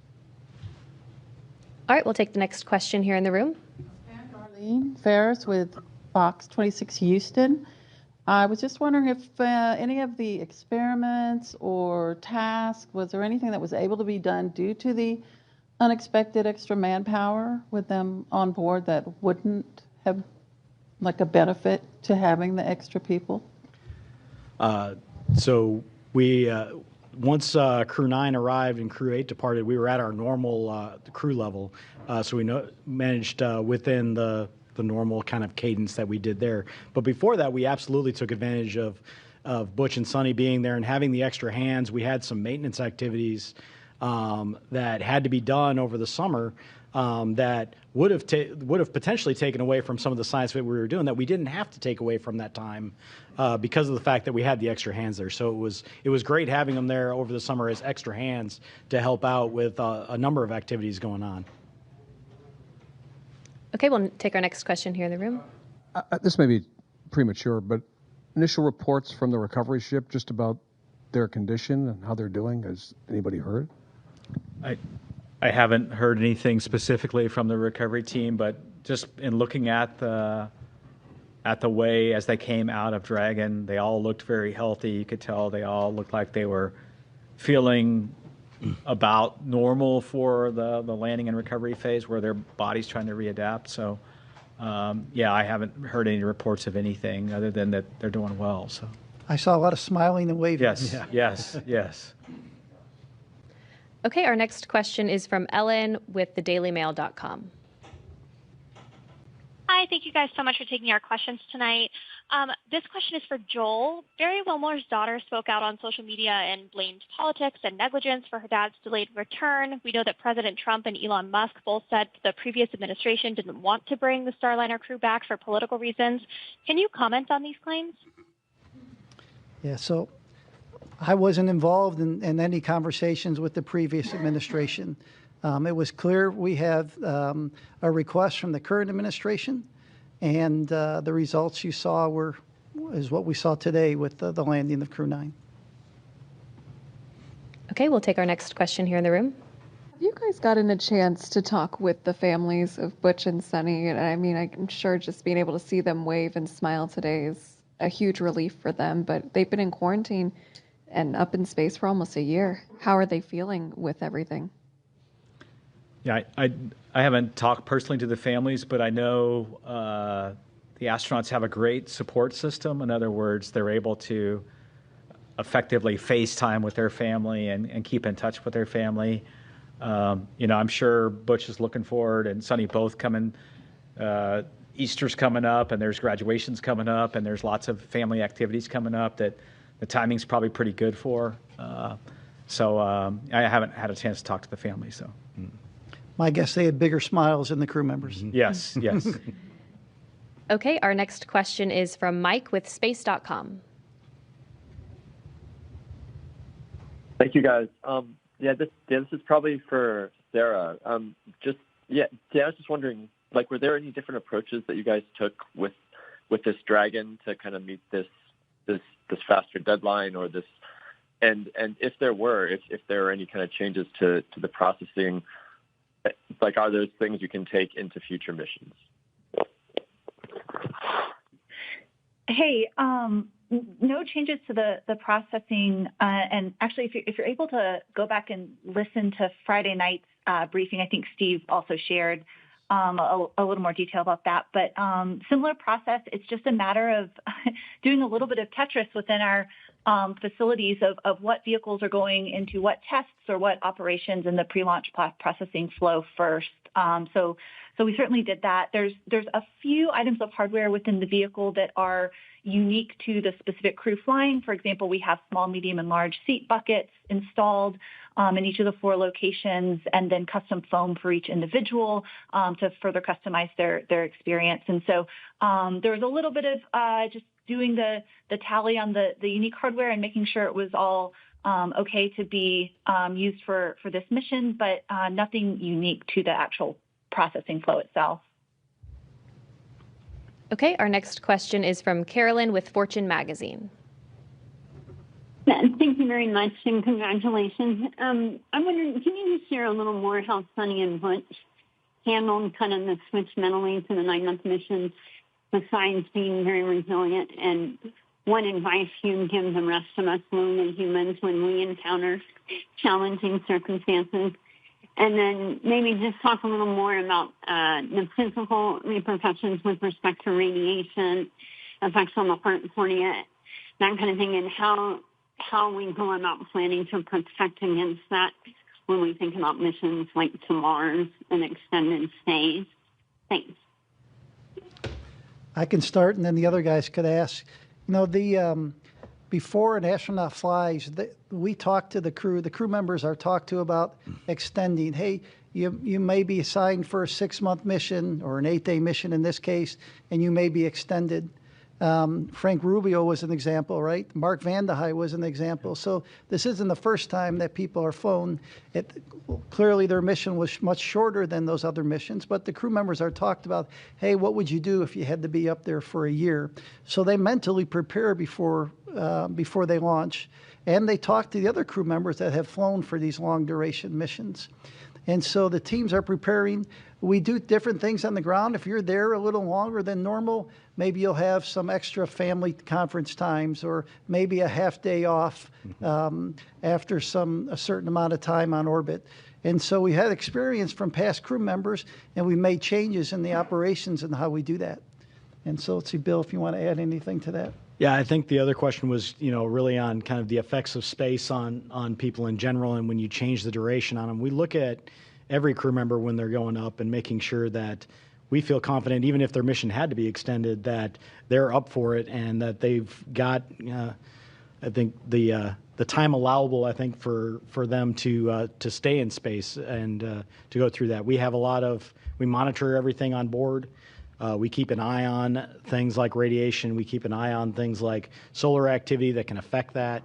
All right, we'll take the next question here in the room. Darlene Ferris with Fox 26 Houston. I was just wondering if any of the experiments or tasks, was there anything that was able to be done due to the unexpected extra manpower with them on board that wouldn't have like a benefit to having the extra people? So once Crew 9 arrived and Crew 8 departed, we were at our normal crew level, so we managed within the normal kind of cadence that we did there. But before that, we absolutely took advantage of Butch and Suni being there and having the extra hands. We had some maintenance activities that had to be done over the summer that would have potentially taken away from some of the science that we were doing that we didn't have to take away from that time because of the fact that we had the extra hands there. So it was great having them there over the summer as extra hands to help out with a number of activities going on. Okay, we'll take our next question here in the room. This may be premature, but initial reports from the recovery ship just about their condition and how they're doing. Has anybody heard? I haven't heard anything specifically from the recovery team, but just in looking at the way as they came out of Dragon, they all looked very healthy. You could tell they all looked like they were feeling about normal for the landing and recovery phase where their body's trying to readapt. So, I haven't heard any reports of anything other than that they're doing well. So I saw a lot of smiling and waving. Yes. Okay, our next question is from Ellen with thedailymail.com. Hi, thank you guys so much for taking our questions tonight. This question is for Joel. Barry Wilmore's daughter spoke out on social media and blamed politics and negligence for her dad's delayed return. We know that President Trump and Elon Musk both said the previous administration didn't want to bring the Starliner crew back for political reasons. Can you comment on these claims? Yeah, so I wasn't involved in any conversations with the previous administration. It was clear we have a request from the current administration, and the results you saw is what we saw today with the landing of Crew 9. Okay, we'll take our next question here in the room. Have you guys gotten a chance to talk with the families of Butch and Suni? And I mean, I'm sure just being able to see them wave and smile today is a huge relief for them, but they've been in quarantine and up in space for almost a year. How are they feeling with everything? Yeah, I haven't talked personally to the families, but I know the astronauts have a great support system. In other words, they're able to effectively FaceTime with their family and keep in touch with their family. I'm sure Butch is looking forward, and Suni both coming. Easter's coming up, and there's graduations coming up, and there's lots of family activities coming up that the timing's probably pretty good for. So I haven't had a chance to talk to the family. So my guess they had bigger smiles than the crew members. Yes. Okay, our next question is from Mike with space.com. Thank you, guys. This is probably for Sarah. I was just wondering, were there any different approaches that you guys took with this Dragon to kind of meet this faster deadline, or this, and if there are any kind of changes to the processing, are those things you can take into future missions? Hey, no changes to the processing. And actually, if you're able to go back and listen to Friday night's briefing, I think Steve also shared a little more detail about that. But similar process, it's just a matter of doing a little bit of Tetris within our facilities of what vehicles are going into what tests or what operations in the pre-launch processing flow first. So we certainly did that. There's a few items of hardware within the vehicle that are unique to the specific crew flying. For example, we have small, medium, and large seat buckets installed in each of the 4 locations, and then custom foam for each individual to further customize their experience. And so there was a little bit of just doing the tally on the unique hardware and making sure it was all okay to be used for this mission, but nothing unique to the actual processing flow itself. Okay, our next question is from Carolyn with Fortune Magazine. Thank you very much, and congratulations. I'm wondering, can you just share a little more how Suni and Butch handled kind of the switch mentally to the 9-month mission, besides being very resilient, and what advice you give the rest of us lonely humans when we encounter challenging circumstances? And then maybe just talk a little more about the physical repercussions with respect to radiation, effects on the heart and cornea, that kind of thing, and how how we go about planning to protect against that when we think about missions like to Mars and extended stays? Thanks. I can start, and then the other guys could ask. Before an astronaut flies, we talk to the crew. The crew members are talked to about extending. Hey, you may be assigned for a 6-month mission or an 8-day mission in this case, and you may be extended. Frank Rubio was an example, right? Mark Vande Hei was an example. So this isn't the first time that people are flown. Clearly their mission was much shorter than those other missions, but the crew members are talked about, hey, what would you do if you had to be up there for a year? So they mentally prepare before they launch, and they talk to the other crew members that have flown for these long duration missions. And so the teams are preparing. We do different things on the ground. If you're there a little longer than normal, maybe you'll have some extra family conference times, or maybe a half day off after a certain amount of time on orbit. And so we had experience from past crew members, and we made changes in the operations and how we do that. And so let's see, Bill, if you want to add anything to that. Yeah, I think the other question was, really on kind of the effects of space on people in general, and when you change the duration on them. We look at every crew member when they're going up and making sure that we feel confident, even if their mission had to be extended, that they're up for it and that they've got, I think, the time allowable, I think, for them to stay in space and to go through that. We monitor everything on board. We keep an eye on things like radiation. We keep an eye on things like solar activity that can affect that.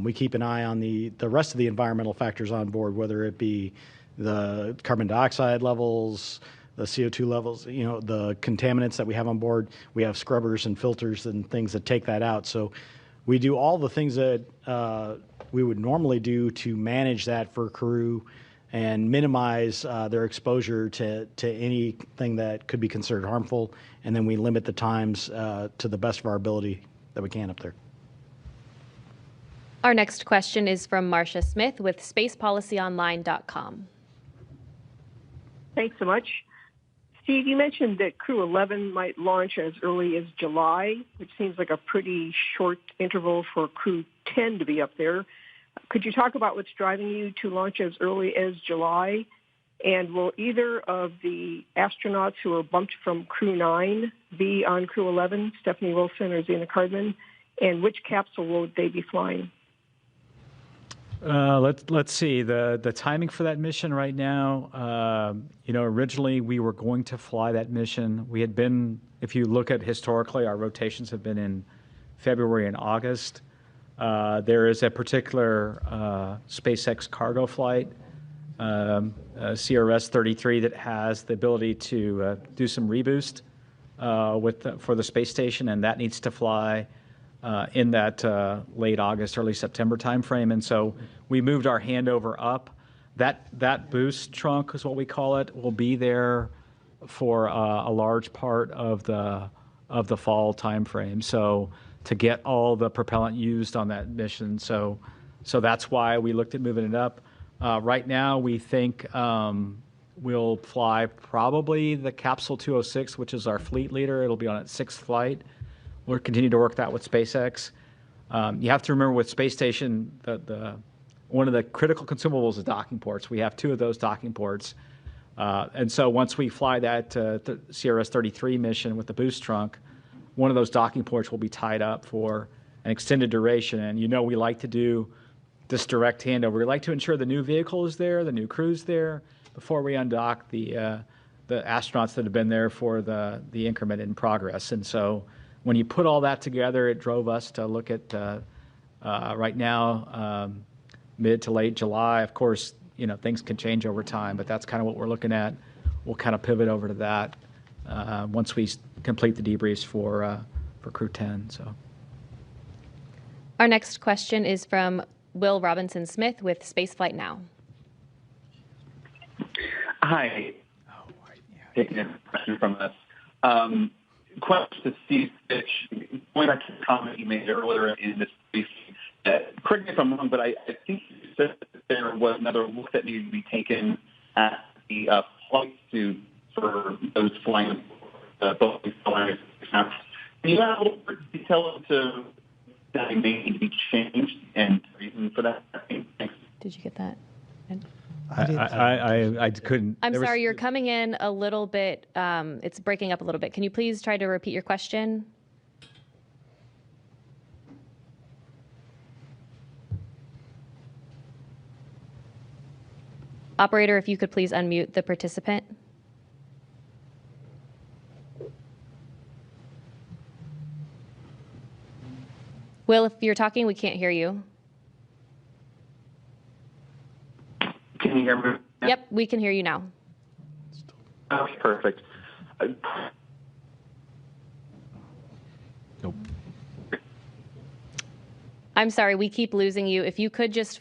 We keep an eye on the rest of the environmental factors on board, whether it be the carbon dioxide levels, the CO2 levels, the contaminants that we have on board. We have scrubbers and filters and things that take that out. So we do all the things that we would normally do to manage that for crew and minimize their exposure to anything that could be considered harmful. And then we limit the times to the best of our ability that we can up there. Our next question is from Marcia Smith with spacepolicyonline.com. Thanks so much. Steve, you mentioned that Crew 11 might launch as early as July, which seems like a pretty short interval for Crew 10 to be up there. Could you talk about what's driving you to launch as early as July? And will either of the astronauts who are bumped from Crew 9 be on Crew 11, Stephanie Wilson or Zena Cardman? And which capsule will they be flying? Let's see the timing for that mission right now. Originally we were going to fly that mission. We had been, if you look at historically, our rotations have been in February and August. There is a particular SpaceX cargo flight, CRS-33, that has the ability to do some reboost for the space station, and that needs to fly in that late August, early September timeframe. And so we moved our handover up. That boost trunk is what we call it, will be there for a large part of the fall timeframe. So to get all the propellant used on that mission. So that's why we looked at moving it up. Right now we think we'll fly probably the Capsule 206, which is our fleet leader. It'll be on its 6th flight. We'll continue to work that with SpaceX. You have to remember with Space Station, one of the critical consumables is docking ports. We have 2 of those docking ports. And so once we fly that CRS-33 mission with the boost trunk, one of those docking ports will be tied up for an extended duration. And we like to do this direct handover. We like to ensure the new vehicle is there, the new crew's there, before we undock the astronauts that have been there for the increment in progress. And so when you put all that together, it drove us to look at right now, mid to late July. Of course, things can change over time, but that's kind of what we're looking at. We'll kind of pivot over to that once we complete the debriefs for Crew 10. So, our next question is from Will Robinson Smith with Spaceflight Now. Hi. Taking a question from us. Question to Steve Stich. Going back to the comment you made earlier in this briefing, correct me if I'm wrong, but I think you said that there was another look that needed to be taken at the flight suit for those flying Boeing. Can you add a little more detail into that may need to be changed and the reason for that? Thanks. Did you get that? I couldn't. I'm sorry, you're coming in a little bit, it's breaking up a little bit. Can you please try to repeat your question? Operator, if you could please unmute the participant. Will, if you're talking, we can't hear you. Can you hear me? Yep, we can hear you now. Okay, perfect. I'm sorry, we keep losing you. If you could just follow